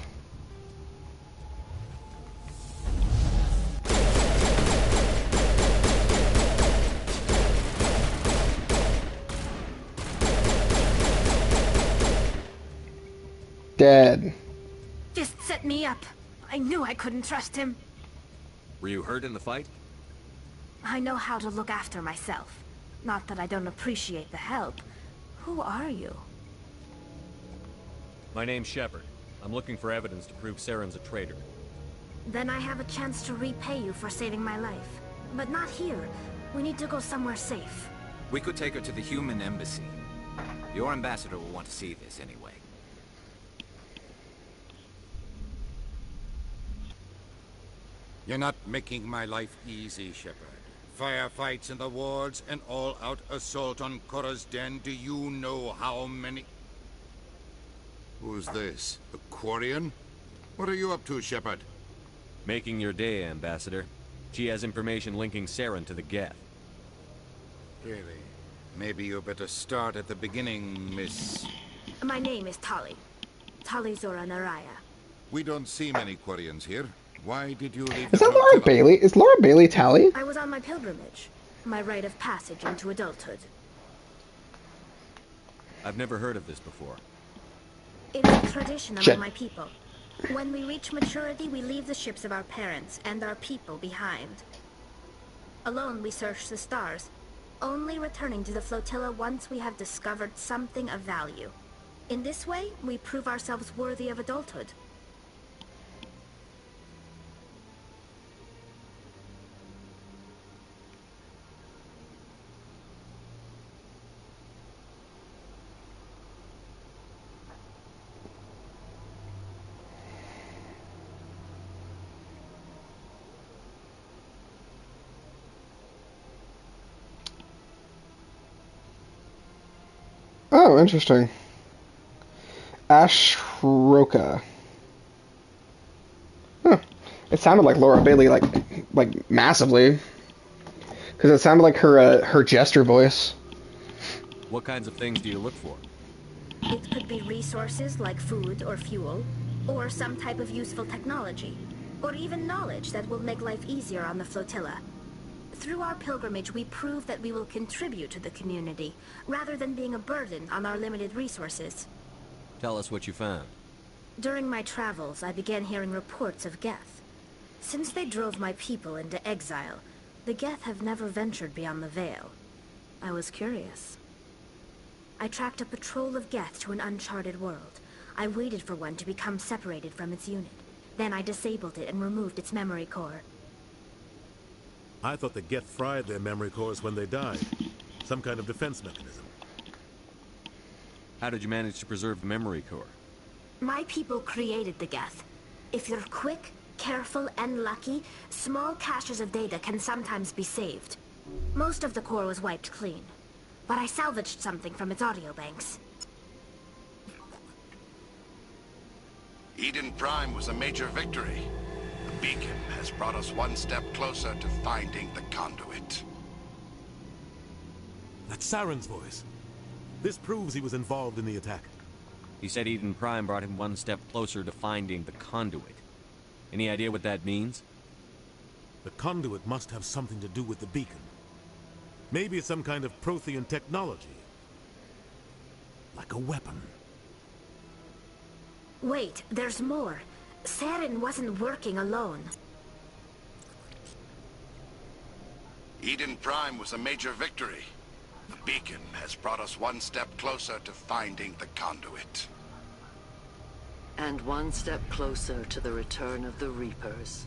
Dead. Just set me up. I knew I couldn't trust him. Were you hurt in the fight? I know how to look after myself. Not that I don't appreciate the help. Who are you? My name's Shepard. I'm looking for evidence to prove Saren's a traitor. Then I have a chance to repay you for saving my life. But not here. We need to go somewhere safe. We could take her to the human embassy. Your ambassador will want to see this anyway. You're not making my life easy, Shepard. Firefights in the wards, an all-out assault on Korra's den. Do you know how many... Who's this? A Quarian? What are you up to, Shepard? Making your day, Ambassador. She has information linking Saren to the Geth. Really? Maybe you better start at the beginning, Miss... My name is Tali. Tali Zora Naraya. We don't see many Quarians here. Why did you leave Is the that Laura flotilla? Bailey? Is Laura Bailey Tally? I was on my pilgrimage. My rite of passage into adulthood. I've never heard of this before. It is a tradition Shit. among my people. When we reach maturity, we leave the ships of our parents and our people behind. Alone, we search the stars, only returning to the flotilla once we have discovered something of value. In this way, we prove ourselves worthy of adulthood. Oh, interesting. Ashroka. Huh. It sounded like Laura Bailey, like massively, because it sounded like her jester voice. What kinds of things do you look for? It could be resources like food or fuel, or some type of useful technology, or even knowledge that will make life easier on the flotilla. Through our pilgrimage, we prove that we will contribute to the community, rather than being a burden on our limited resources. Tell us what you found. During my travels, I began hearing reports of Geth. Since they drove my people into exile, the Geth have never ventured beyond the Veil. I was curious. I tracked a patrol of Geth to an uncharted world. I waited for one to become separated from its unit. Then I disabled it and removed its memory core. I thought the Geth fried their memory cores when they died. Some kind of defense mechanism. How did you manage to preserve the memory core? My people created the Geth. If you're quick, careful, and lucky, small caches of data can sometimes be saved. Most of the core was wiped clean, but I salvaged something from its audio banks. Eden Prime was a major victory. The beacon has brought us one step closer to finding the conduit. That's Saren's voice. This proves he was involved in the attack. He said Eden Prime brought him one step closer to finding the conduit. Any idea what that means? The conduit must have something to do with the beacon. Maybe it's some kind of Prothean technology. Like a weapon. Wait, there's more. Saren wasn't working alone. Eden Prime was a major victory. The beacon has brought us one step closer to finding the conduit. And one step closer to the return of the Reapers.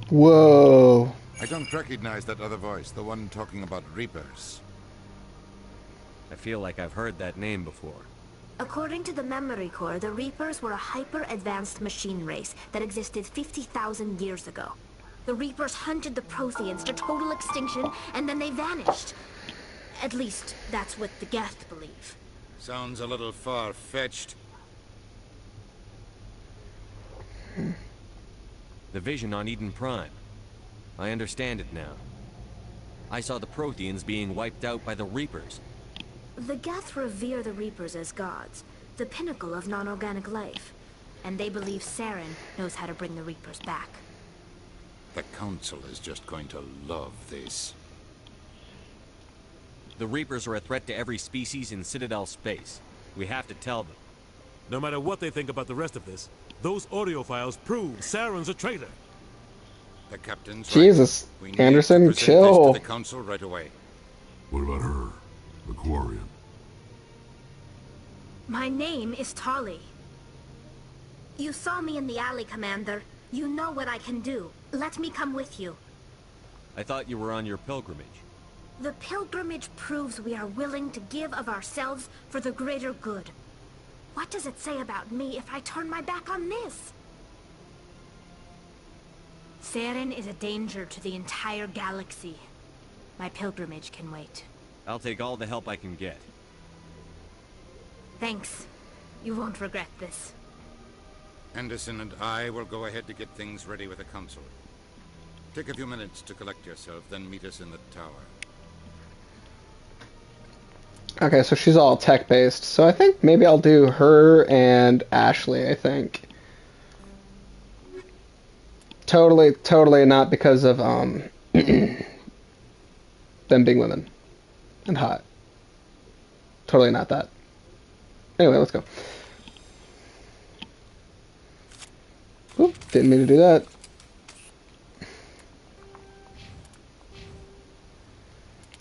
Whoa. I don't recognize that other voice, the one talking about Reapers. I feel like I've heard that name before. According to the memory core, the Reapers were a hyper-advanced machine race that existed 50,000 years ago. The Reapers hunted the Protheans to total extinction, and then they vanished. At least, that's what the Geth believe. Sounds a little far-fetched. The vision on Eden Prime. I understand it now. I saw the Protheans being wiped out by the Reapers. The Geth revere the Reapers as gods, the pinnacle of non-organic life. And they believe Saren knows how to bring the Reapers back. The Council is just going to love this. The Reapers are a threat to every species in Citadel space. We have to tell them. No matter what they think about the rest of this, those audio files prove Saren's a traitor. The captain's Jesus, right. We need Anderson, to present chill. this to the Council right away. What about her? The Quarian? My name is Tali. You saw me in the alley, Commander. You know what I can do. Let me come with you. I thought you were on your pilgrimage. The pilgrimage proves we are willing to give of ourselves for the greater good. What does it say about me if I turn my back on this? Saren is a danger to the entire galaxy. My pilgrimage can wait. I'll take all the help I can get. Thanks. You won't regret this. Anderson and I will go ahead to get things ready with the console. Take a few minutes to collect yourself, then meet us in the tower. Okay, so she's all tech-based. So I think maybe I'll do her and Ashley, I think. Totally not because of, them being women. And hot. Totally not that. Anyway, let's go. Oop, didn't mean to do that.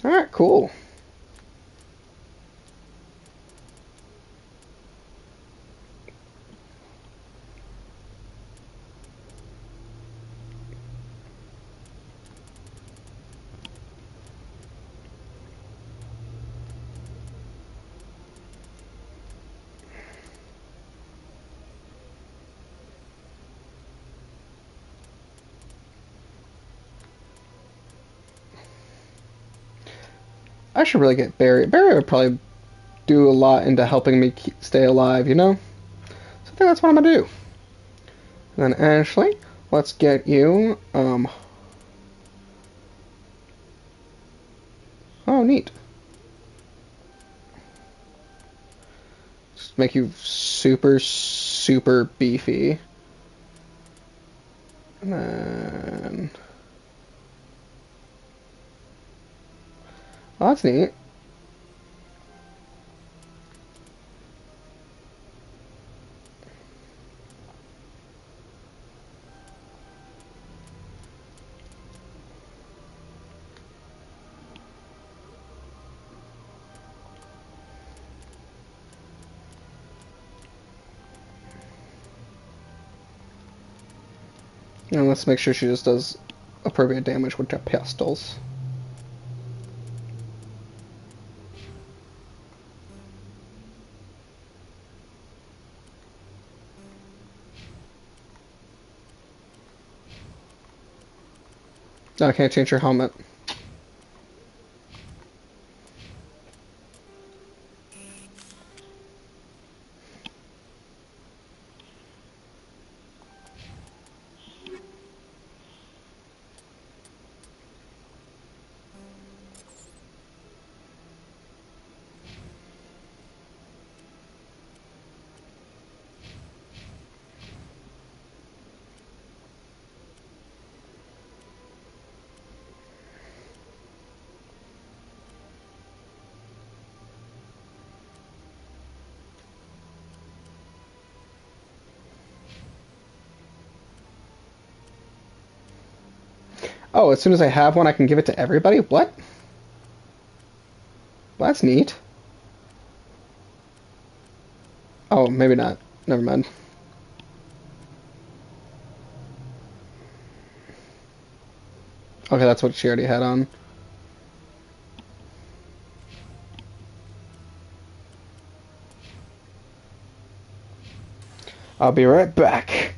Alright, cool. I should really get Barry. Barry would probably do a lot into helping me stay alive, you know? So I think that's what I'm gonna do. And then Ashley, let's get you, oh, neat. Just make you super beefy. And then... oh, that's neat. And let's make sure she just does appropriate damage with the pistols. No, I can't change her helmet. Oh, as soon as I have one, I can give it to everybody? What? Well, that's neat. Oh, maybe not. Never mind. Okay, that's what she already had on. I'll be right back.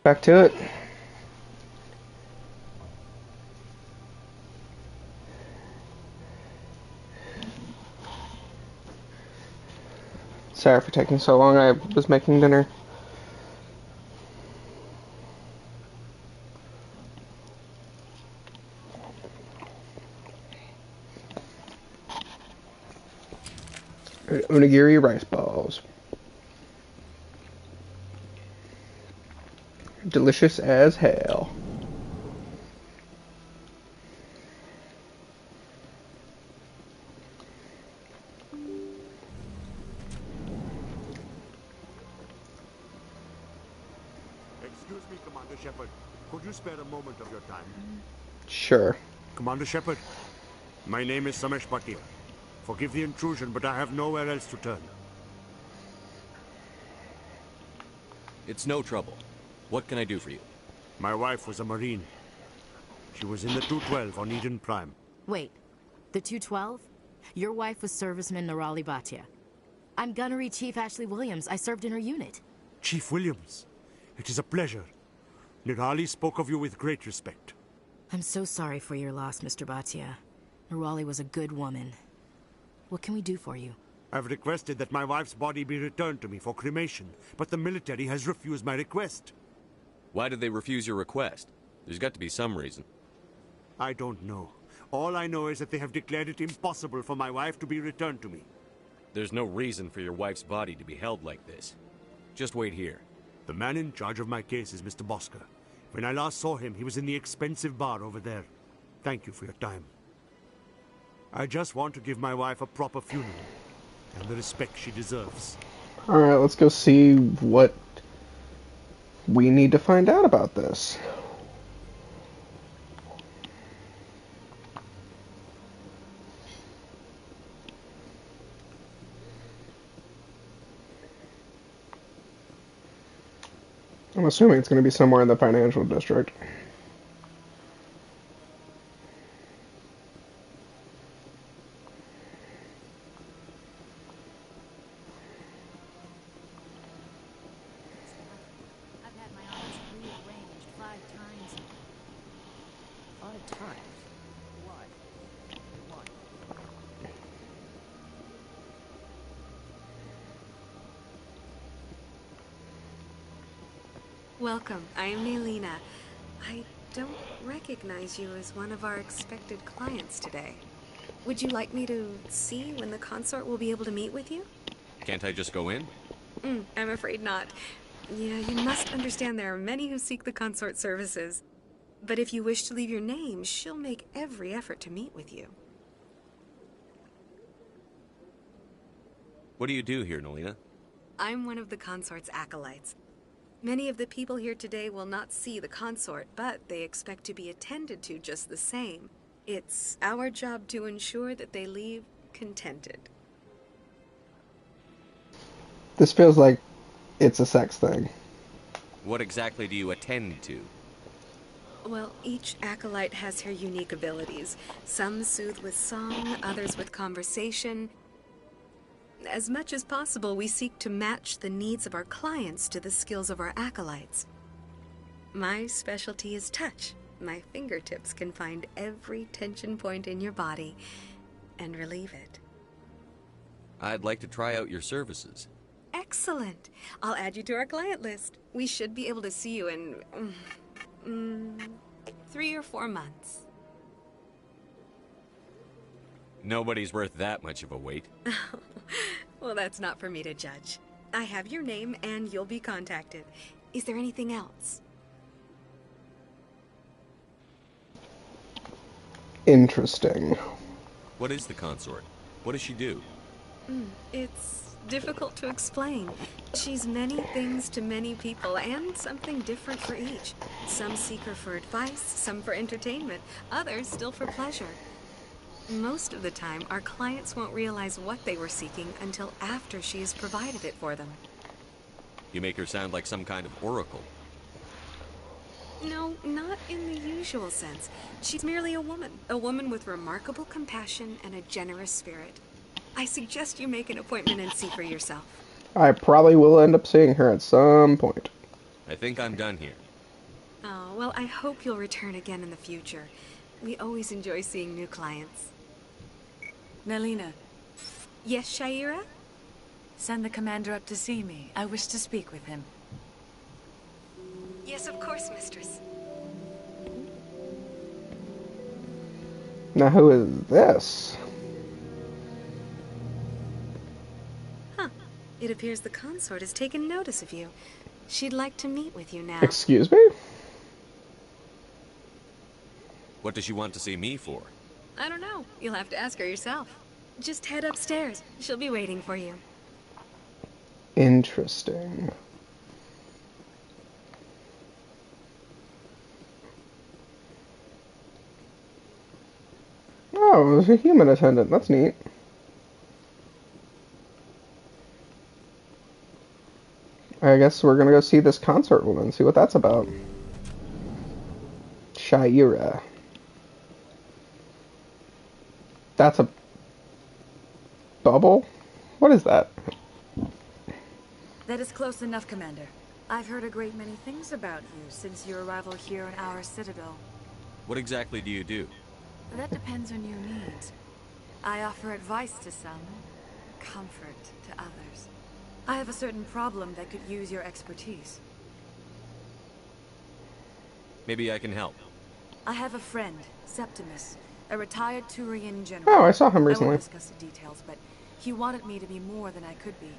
back to it. Sorry for taking so long. I was making dinner. Onigiri rice balls. Delicious as hell. Excuse me, Commander Shepard. Could you spare a moment of your time? Sure. Commander Shepard, my name is Samesh Patil. Forgive the intrusion, but I have nowhere else to turn. It's no trouble. What can I do for you? My wife was a Marine. She was in the 212 on Eden Prime. Wait, the 212? Your wife was serviceman Nirali Bhatia. I'm Gunnery Chief Ashley Williams. I served in her unit. Chief Williams, it is a pleasure. Nirali spoke of you with great respect. I'm so sorry for your loss, Mr. Bhatia. Nirali was a good woman. What can we do for you? I've requested that my wife's body be returned to me for cremation, but the military has refused my request. Why did they refuse your request? There's got to be some reason. I don't know. All I know is that they have declared it impossible for my wife to be returned to me. There's no reason for your wife's body to be held like this. Just wait here. The man in charge of my case is Mr. Bosker. When I last saw him, he was in the expensive bar over there. Thank you for your time. I just want to give my wife a proper funeral, and the respect she deserves. Alright, let's go see what we need to find out about this. I'm assuming it's going to be somewhere in the financial district. I've had my arms rearranged 5 times. 5 times? Why? Why? Welcome. I am Naylina. I don't recognize you as one of our expected clients today. Would you like me to see when the consort will be able to meet with you? Can't I just go in? I'm afraid not. Yeah, you must understand there are many who seek the consort services. But if you wish to leave your name, she'll make every effort to meet with you. What do you do here, Naylina? I'm one of the consort's acolytes. Many of the people here today will not see the consort, but they expect to be attended to just the same. It's our job to ensure that they leave contented. This feels like it's a sex thing. What exactly do you attend to? Well, each acolyte has her unique abilities. Some soothe with song, others with conversation. As much as possible, we seek to match the needs of our clients to the skills of our acolytes. My specialty is touch. My fingertips can find every tension point in your body and relieve it. I'd like to try out your services. Excellent. I'll add you to our client list. We should be able to see you in 3 or 4 months. Nobody's worth that much of a wait. Well, that's not for me to judge. I have your name and you'll be contacted. Is there anything else? Interesting. What is the consort? What does she do? It's difficult to explain. She's many things to many people and something different for each. Some seek her for advice, some for entertainment, others still for pleasure. Most of the time, our clients won't realize what they were seeking until after she has provided it for them. You make her sound like some kind of oracle. No, not in the usual sense. She's merely a woman with remarkable compassion and a generous spirit. I suggest you make an appointment and see for yourself. I probably will end up seeing her at some point. I think I'm done here. Oh, well, I hope you'll return again in the future. We always enjoy seeing new clients. Nelina. Yes, Shaira? Send the commander up to see me. I wish to speak with him. Yes, of course, mistress. Now, who is this? Huh. It appears the consort has taken notice of you. She'd like to meet with you now. Excuse me? What does she want to see me for? I don't know. You'll have to ask her yourself. Just head upstairs. She'll be waiting for you. Interesting. Oh, there's a human attendant. That's neat. I guess we're gonna go see this consort woman, see what that's about. Shaira. That's a bubble? What is that? That is close enough, Commander. I've heard a great many things about you since your arrival here in our citadel. What exactly do you do? That depends on your needs. I offer advice to some, comfort to others. I have a certain problem that could use your expertise. Maybe I can help. I have a friend, Septimus, a retired Turian general. Oh, I saw him I recently. won't discuss the details, but he wanted me to be more than I could be.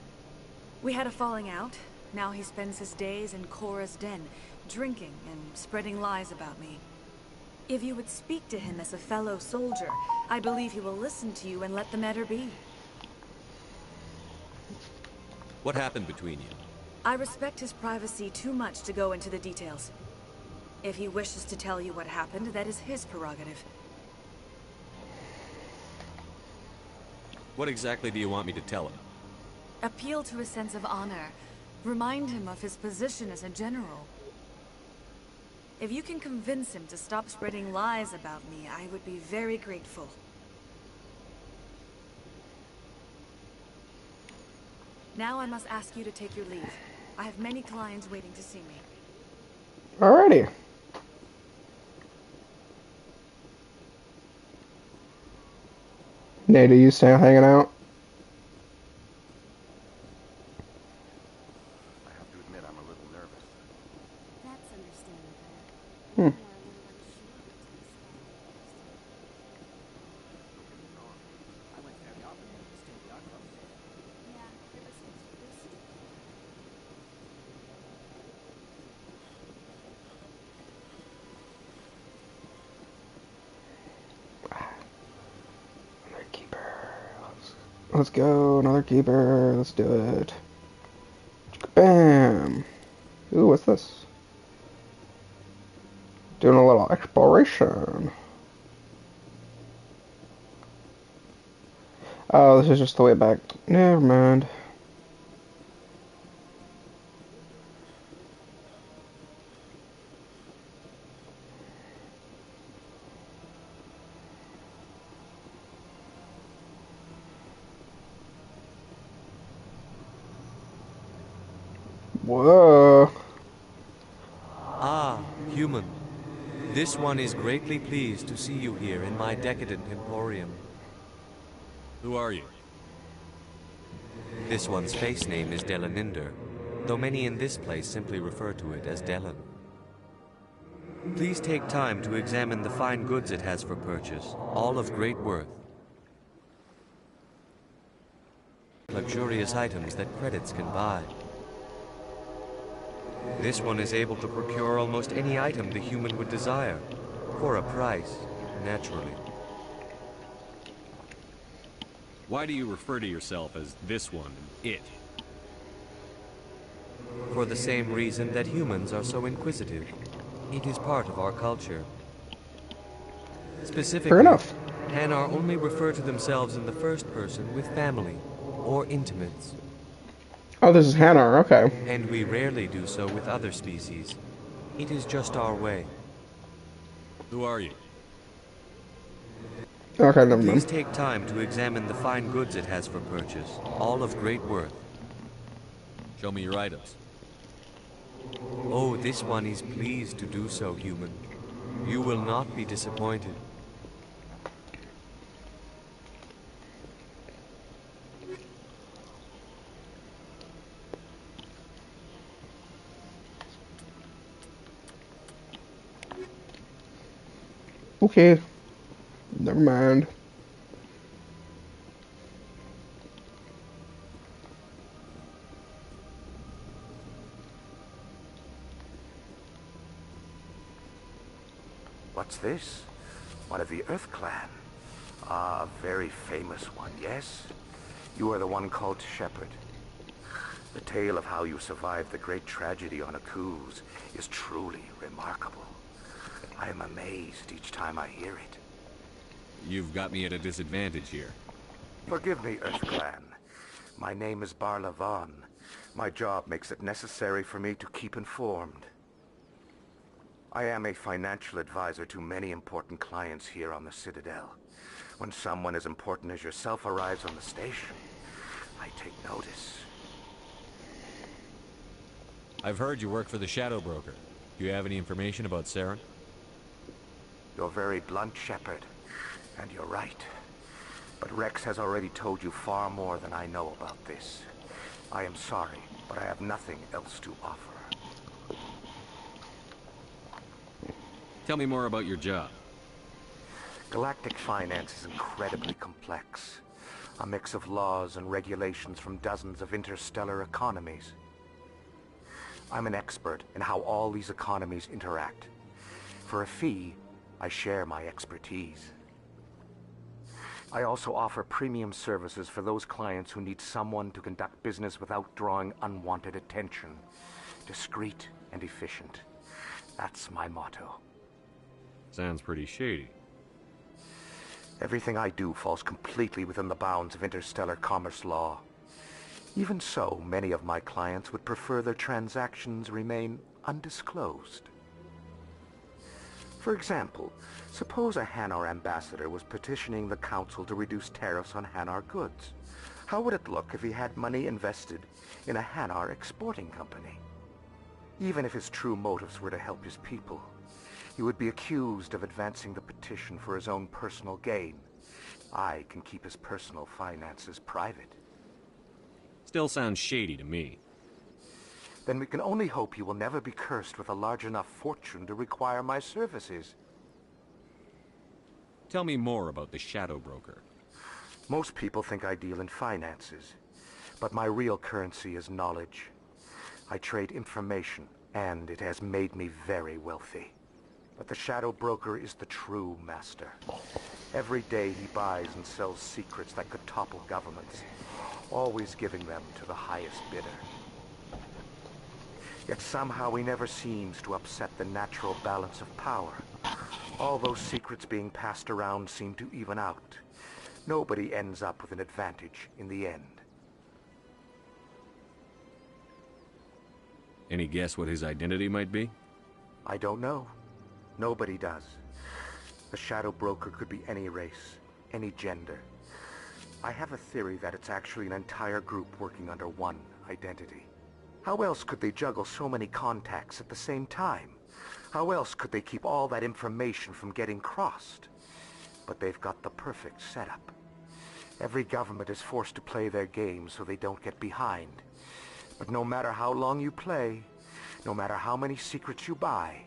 We had a falling out. Now he spends his days in Korra's den, drinking and spreading lies about me. If you would speak to him as a fellow soldier, I believe he will listen to you and let the matter be. What happened between you? I respect his privacy too much to go into the details. If he wishes to tell you what happened, that is his prerogative. What exactly do you want me to tell him? Appeal to his sense of honor. Remind him of his position as a general. If you can convince him to stop spreading lies about me, I would be very grateful. Now I must ask you to take your leave. I have many clients waiting to see me. Alrighty. Nate, are you still hanging out? I have to admit I'm a little nervous. That's understandable. Hmm. Another keeper. Let's go. Another keeper. Let's do it. Bam. Ooh, what's this? Doing a little exploration. Oh, this is just the way back. Never mind. Whoa. Ah, human. This one is greatly pleased to see you here in my decadent emporium. Who are you? This one's face name is Delaninder, though many in this place simply refer to it as Delan. Please take time to examine the fine goods it has for purchase, all of great worth. Luxurious items that credits can buy. This one is able to procure almost any item the human would desire, for a price, naturally. Why do you refer to yourself as this one, it? For the same reason that humans are so inquisitive. It is part of our culture. Specifically, Fair enough. Hanar only refer to themselves in the first person with family or intimates. Oh, this is Hanar, okay. And we rarely do so with other species. It is just our way. Who are you? Okay, never mind. Please take time to examine the fine goods it has for purchase, all of great worth. Show me your items. Oh, this one is pleased to do so, human. You will not be disappointed. Okay. Never mind. What's this? One of the Earth Clan. Ah, a very famous one, yes? You are the one called Shepherd. The tale of how you survived the great tragedy on Akuz is truly remarkable. I am amazed each time I hear it. You've got me at a disadvantage here. Forgive me, Earth Clan. My name is Barla Vaughn. My job makes it necessary for me to keep informed. I am a financial advisor to many important clients here on the Citadel. When someone as important as yourself arrives on the station, I take notice. I've heard you work for the Shadow Broker. Do you have any information about Saren? You're very blunt, Shepard, and you're right. But Rex has already told you far more than I know about this. I am sorry, but I have nothing else to offer. Tell me more about your job. Galactic finance is incredibly complex. A mix of laws and regulations from dozens of interstellar economies. I'm an expert in how all these economies interact. For a fee, I share my expertise. I also offer premium services for those clients who need someone to conduct business without drawing unwanted attention. Discreet and efficient. That's my motto. Sounds pretty shady. Everything I do falls completely within the bounds of interstellar commerce law. Even so, many of my clients would prefer their transactions remain undisclosed. For example, suppose a Hanar ambassador was petitioning the council to reduce tariffs on Hanar goods. How would it look if he had money invested in a Hanar exporting company? Even if his true motives were to help his people, he would be accused of advancing the petition for his own personal gain. I can keep his personal finances private. Still sounds shady to me. Then we can only hope he will never be cursed with a large enough fortune to require my services. Tell me more about the Shadow Broker. Most people think I deal in finances, but my real currency is knowledge. I trade information, and it has made me very wealthy. But the Shadow Broker is the true master. Every day he buys and sells secrets that could topple governments, always giving them to the highest bidder. Yet somehow he never seems to upset the natural balance of power. All those secrets being passed around seem to even out. Nobody ends up with an advantage in the end. Any guess what his identity might be? I don't know. Nobody does. The Shadow Broker could be any race, any gender. I have a theory that it's actually an entire group working under one identity. How else could they juggle so many contacts at the same time? How else could they keep all that information from getting crossed? But they've got the perfect setup. Every government is forced to play their game so they don't get behind. But no matter how long you play, no matter how many secrets you buy,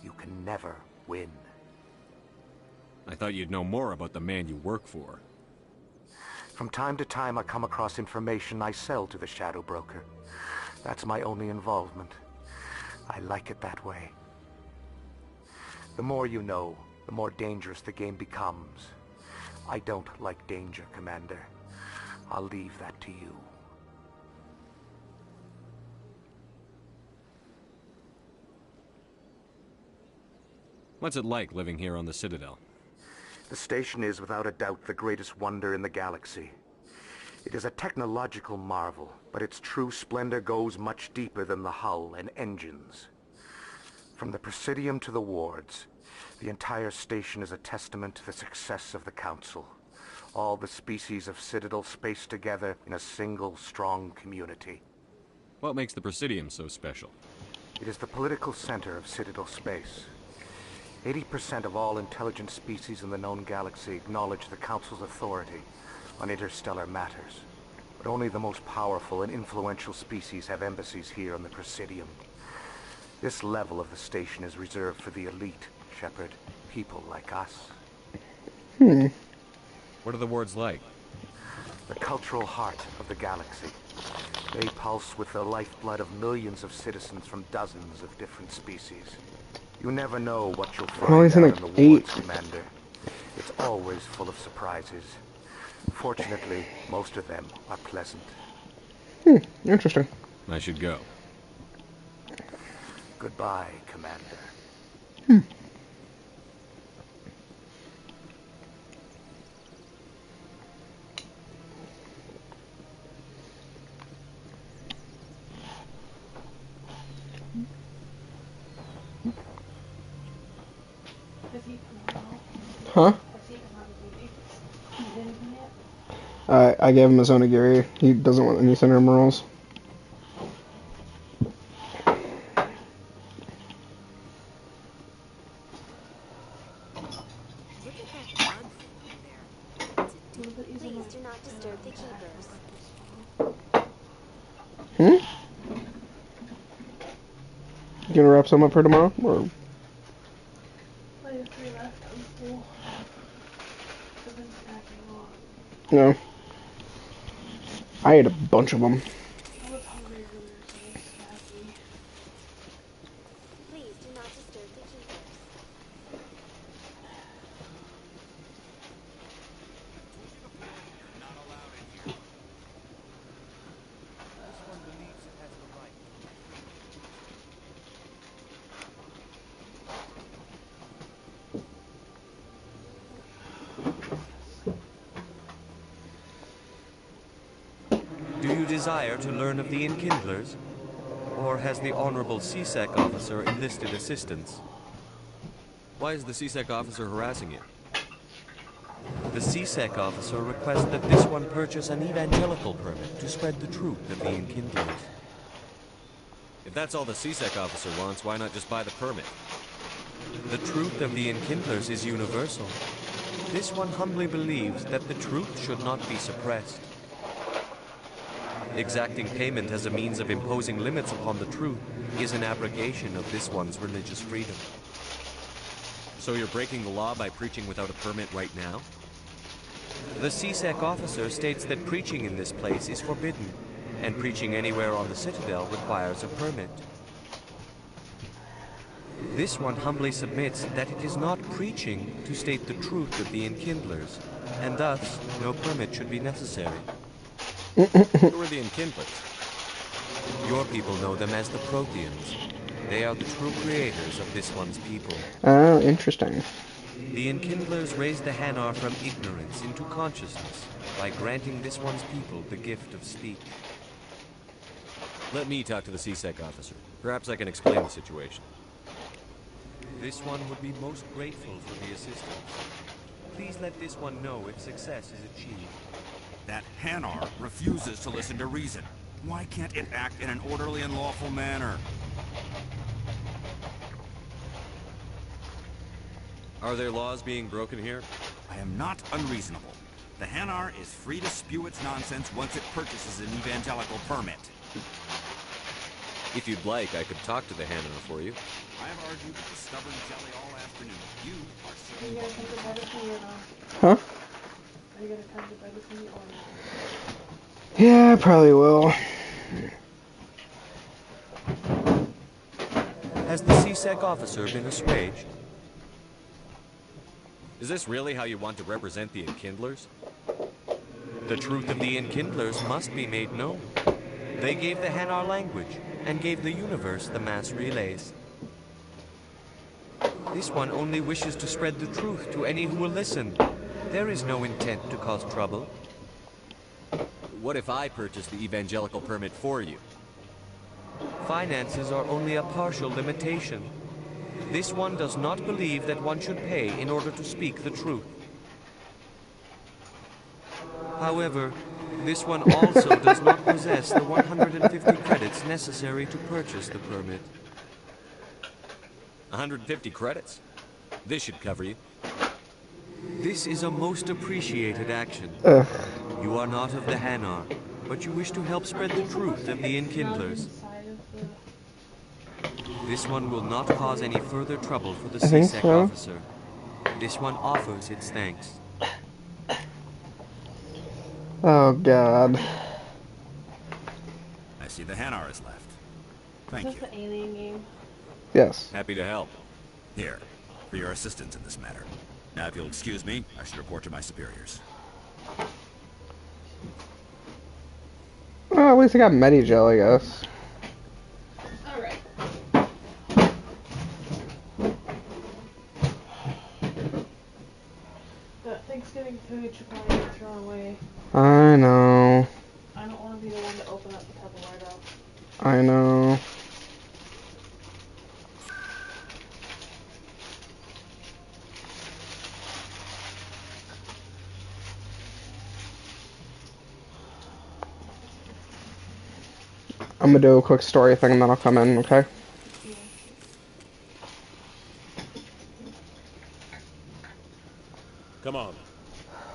you can never win. I thought you'd know more about the man you work for. From time to time I come across information I sell to the Shadow Broker. That's my only involvement. I like it that way. The more you know, the more dangerous the game becomes. I don't like danger, Commander. I'll leave that to you. What's it like living here on the Citadel? The station is without a doubt the greatest wonder in the galaxy. It is a technological marvel, but its true splendor goes much deeper than the hull and engines. From the Presidium to the wards, the entire station is a testament to the success of the Council. All the species of Citadel spaced together in a single strong community. What makes the Presidium so special? It is the political center of Citadel space. 80% of all intelligent species in the known galaxy acknowledge the Council's authority on interstellar matters. But only the most powerful and influential species have embassies here on the Presidium. This level of the station is reserved for the elite, Shepard. People like us. What are the wards like? The cultural heart of the galaxy. They pulse with the lifeblood of millions of citizens from dozens of different species. You never know what you'll find Well, he's in out like in the 8. wards, Commander. It's always full of surprises. Fortunately, most of them are pleasant. Interesting. I should go. Goodbye, Commander. Huh? I gave him his own Onigiri. He doesn't want any Cinnamon rolls. Please do not disturb the keepers. You gonna wrap some up for tomorrow, or? No. I ate a bunch of them. Please do not disturb the keepers. Do you desire to learn of the Enkindlers? Or has the Honorable C-Sec officer enlisted assistance? Why is the C-Sec officer harassing you? The C-Sec officer requests that this one purchase an evangelical permit to spread the truth of the Enkindlers. If that's all the C-Sec officer wants, why not just buy the permit? The truth of the Enkindlers is universal. This one humbly believes that the truth should not be suppressed. Exacting payment as a means of imposing limits upon the truth is an abrogation of this one's religious freedom. So you're breaking the law by preaching without a permit right now? The C-Sec officer states that preaching in this place is forbidden, and preaching anywhere on the Citadel requires a permit. This one humbly submits that it is not preaching to state the truth of the Enkindlers, and thus no permit should be necessary. Who are the Enkindlers? Your people know them as the Protheans. They are the true creators of this one's people. Oh, interesting. The Enkindlers raised the Hanar from ignorance into consciousness by granting this one's people the gift of speech. Let me talk to the C-Sec officer. Perhaps I can explain the situation. This one would be most grateful for the assistance. Please let this one know if success is achieved. That Hanar refuses to listen to reason. Why can't it act in an orderly and lawful manner? Are there laws being broken here? I am not unreasonable. The Hanar is free to spew its nonsense once it purchases an evangelical permit. If you'd like, I could talk to the Hanar for you. I have argued with the stubborn jelly all afternoon. You are certainly Huh? Are you gonna come to bed with me or? Yeah, I probably will. Has the C-Sec officer been assuaged? Is this really how you want to represent the Enkindlers? The truth of the Enkindlers must be made known. They gave the Hanar language, and gave the universe the mass relays. This one only wishes to spread the truth to any who will listen. There is no intent to cause trouble. What if I purchase the evangelical permit for you? Finances are only a partial limitation. This one does not believe that one should pay in order to speak the truth. However, this one also does not possess the 150 credits necessary to purchase the permit. 150 credits. This should cover you. This is a most appreciated action. Ugh. You are not of the Hanar, but you wish to help spread the truth of the Enkindlers. This one will not cause any further trouble for the I think CSEC so. officer. This one offers its thanks. Oh, God. I see the Hanar is left. Thank Is you. this the alien game? Yes. Happy to help. Here, for your assistance in this matter. Now, if you'll excuse me, I should report to my superiors. Well, at least I got Medigel, I guess. Alright. That Thanksgiving food should probably get thrown away. I know. I don't want to be the one to open up the Tupperware though. I know. I'm gonna do a quick story thing and then I'll come in, okay? Come on.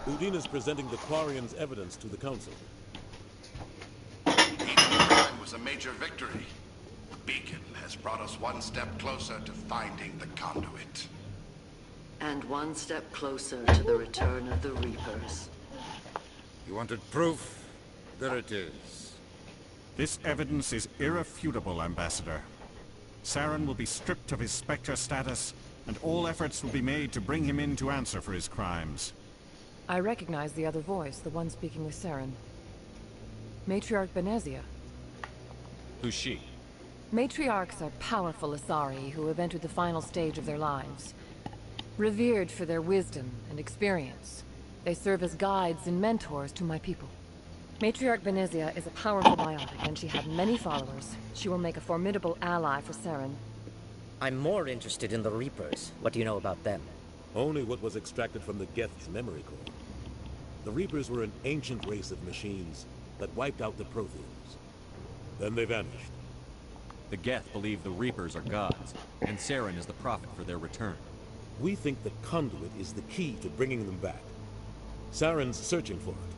Udine is presenting the Quarian's evidence to the Council. Each crime was a major victory. The beacon has brought us one step closer to finding the conduit. And one step closer to the return of the Reapers. You wanted proof? There it is. This evidence is irrefutable, Ambassador. Saren will be stripped of his Spectre status, and all efforts will be made to bring him in to answer for his crimes. I recognize the other voice, the one speaking with Saren. Matriarch Benezia. Who's she? Matriarchs are powerful Asari who have entered the final stage of their lives. Revered for their wisdom and experience, they serve as guides and mentors to my people. Matriarch Benezia is a powerful biotic, and she had many followers. She will make a formidable ally for Saren. I'm more interested in the Reapers. What do you know about them? Only what was extracted from the Geth's memory core. The Reapers were an ancient race of machines that wiped out the Protheans. Then they vanished. The Geth believe the Reapers are gods, and Saren is the prophet for their return. We think the conduit is the key to bringing them back. Saren's searching for it.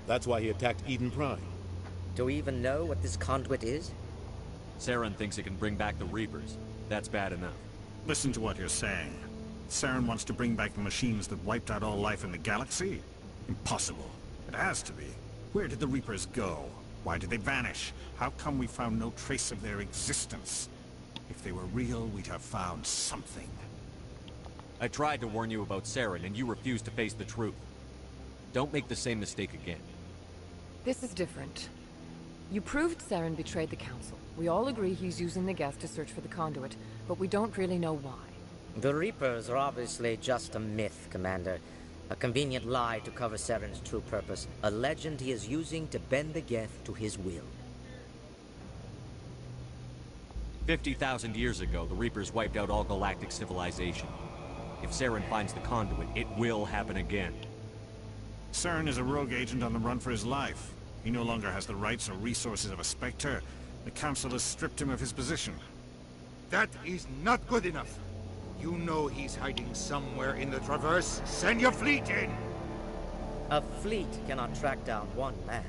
That's why he attacked Eden Prime. Do we even know what this conduit is? Saren thinks it can bring back the Reapers. That's bad enough. Listen to what you're saying. Saren wants to bring back the machines that wiped out all life in the galaxy? Impossible. It has to be. Where did the Reapers go? Why did they vanish? How come we found no trace of their existence? If they were real, we'd have found something. I tried to warn you about Saren, and you refused to face the truth. Don't make the same mistake again. This is different. You proved Saren betrayed the Council. We all agree he's using the Geth to search for the conduit, but we don't really know why. The Reapers are obviously just a myth, Commander. A convenient lie to cover Saren's true purpose. A legend he is using to bend the Geth to his will. 50,000 years ago, the Reapers wiped out all galactic civilization. If Saren finds the conduit, it will happen again. Saren is a rogue agent on the run for his life. He no longer has the rights or resources of a Spectre. The Council has stripped him of his position. That is not good enough. You know he's hiding somewhere in the Traverse. Send your fleet in! A fleet cannot track down one man.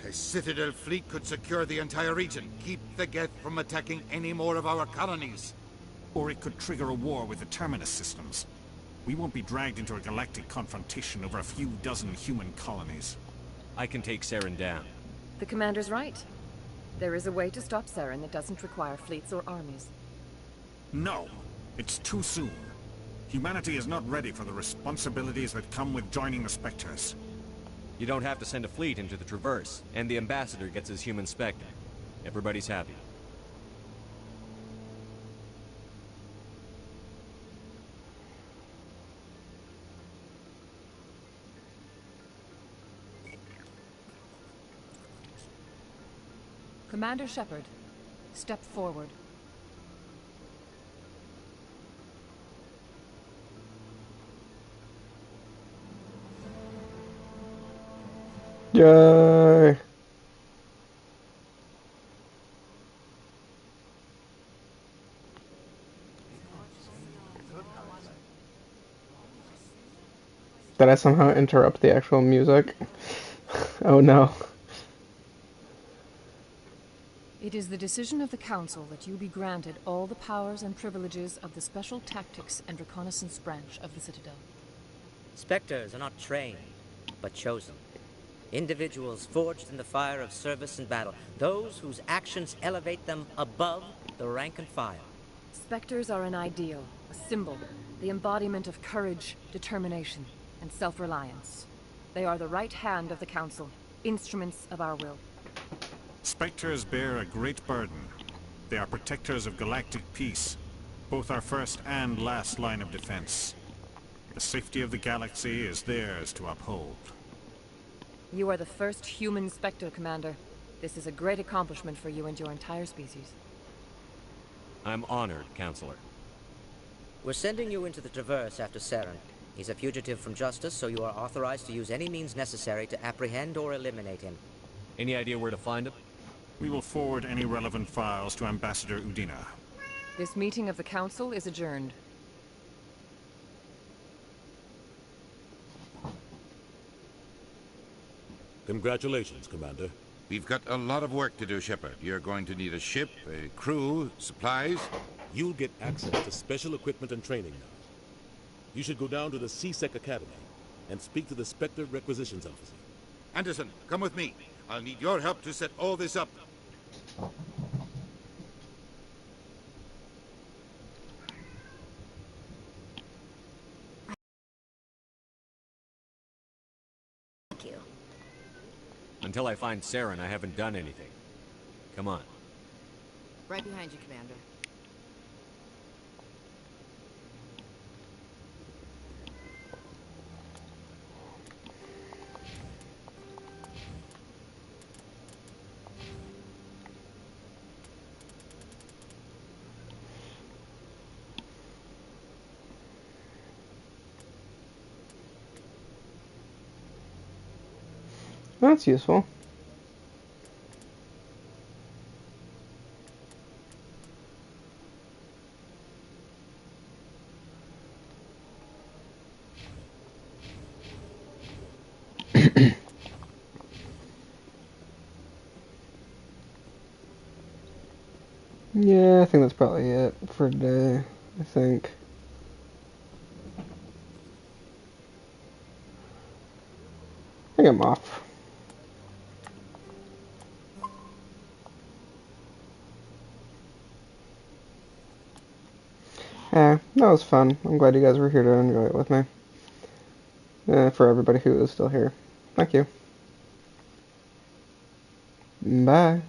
A Citadel fleet could secure the entire region. Keep the Geth from attacking any more of our colonies. Or it could trigger a war with the Terminus systems. We won't be dragged into a galactic confrontation over a few dozen human colonies. I can take Saren down. The Commander's right. There is a way to stop Saren that doesn't require fleets or armies. No, it's too soon. Humanity is not ready for the responsibilities that come with joining the Spectres. You don't have to send a fleet into the Traverse, and the Ambassador gets his human Spectre. Everybody's happy. Commander Shepard, step forward. Yay! Did I somehow interrupt the actual music? Oh no. It is the decision of the Council that you be granted all the powers and privileges of the Special Tactics and Reconnaissance Branch of the Citadel. Spectres are not trained, but chosen. Individuals forged in the fire of service and battle, those whose actions elevate them above the rank and file. Spectres are an ideal, a symbol, the embodiment of courage, determination, and self-reliance. They are the right hand of the Council, instruments of our will. Spectres bear a great burden. They are protectors of galactic peace, both our first and last line of defense. The safety of the galaxy is theirs to uphold. You are the first human Spectre, Commander. This is a great accomplishment for you and your entire species. I'm honored, Counselor. We're sending you into the Traverse after Saren. He's a fugitive from justice, so you are authorized to use any means necessary to apprehend or eliminate him. Any idea where to find him? We will forward any relevant files to Ambassador Udina. This meeting of the Council is adjourned. Congratulations, Commander. We've got a lot of work to do, Shepard. You're going to need a ship, a crew, supplies. You'll get access to special equipment and training now. You should go down to the C-Sec Academy and speak to the Spectre Requisitions Officer. Anderson, come with me. I'll need your help to set all this up. Thank you. Until I find Saren, I haven't done anything. Come on. Right behind you, Commander. That's useful. Yeah, I think that's probably it for today, I think. I think I'm off. Yeah, that was fun. I'm glad you guys were here to enjoy it with me. For everybody who is still here. Thank you. Bye.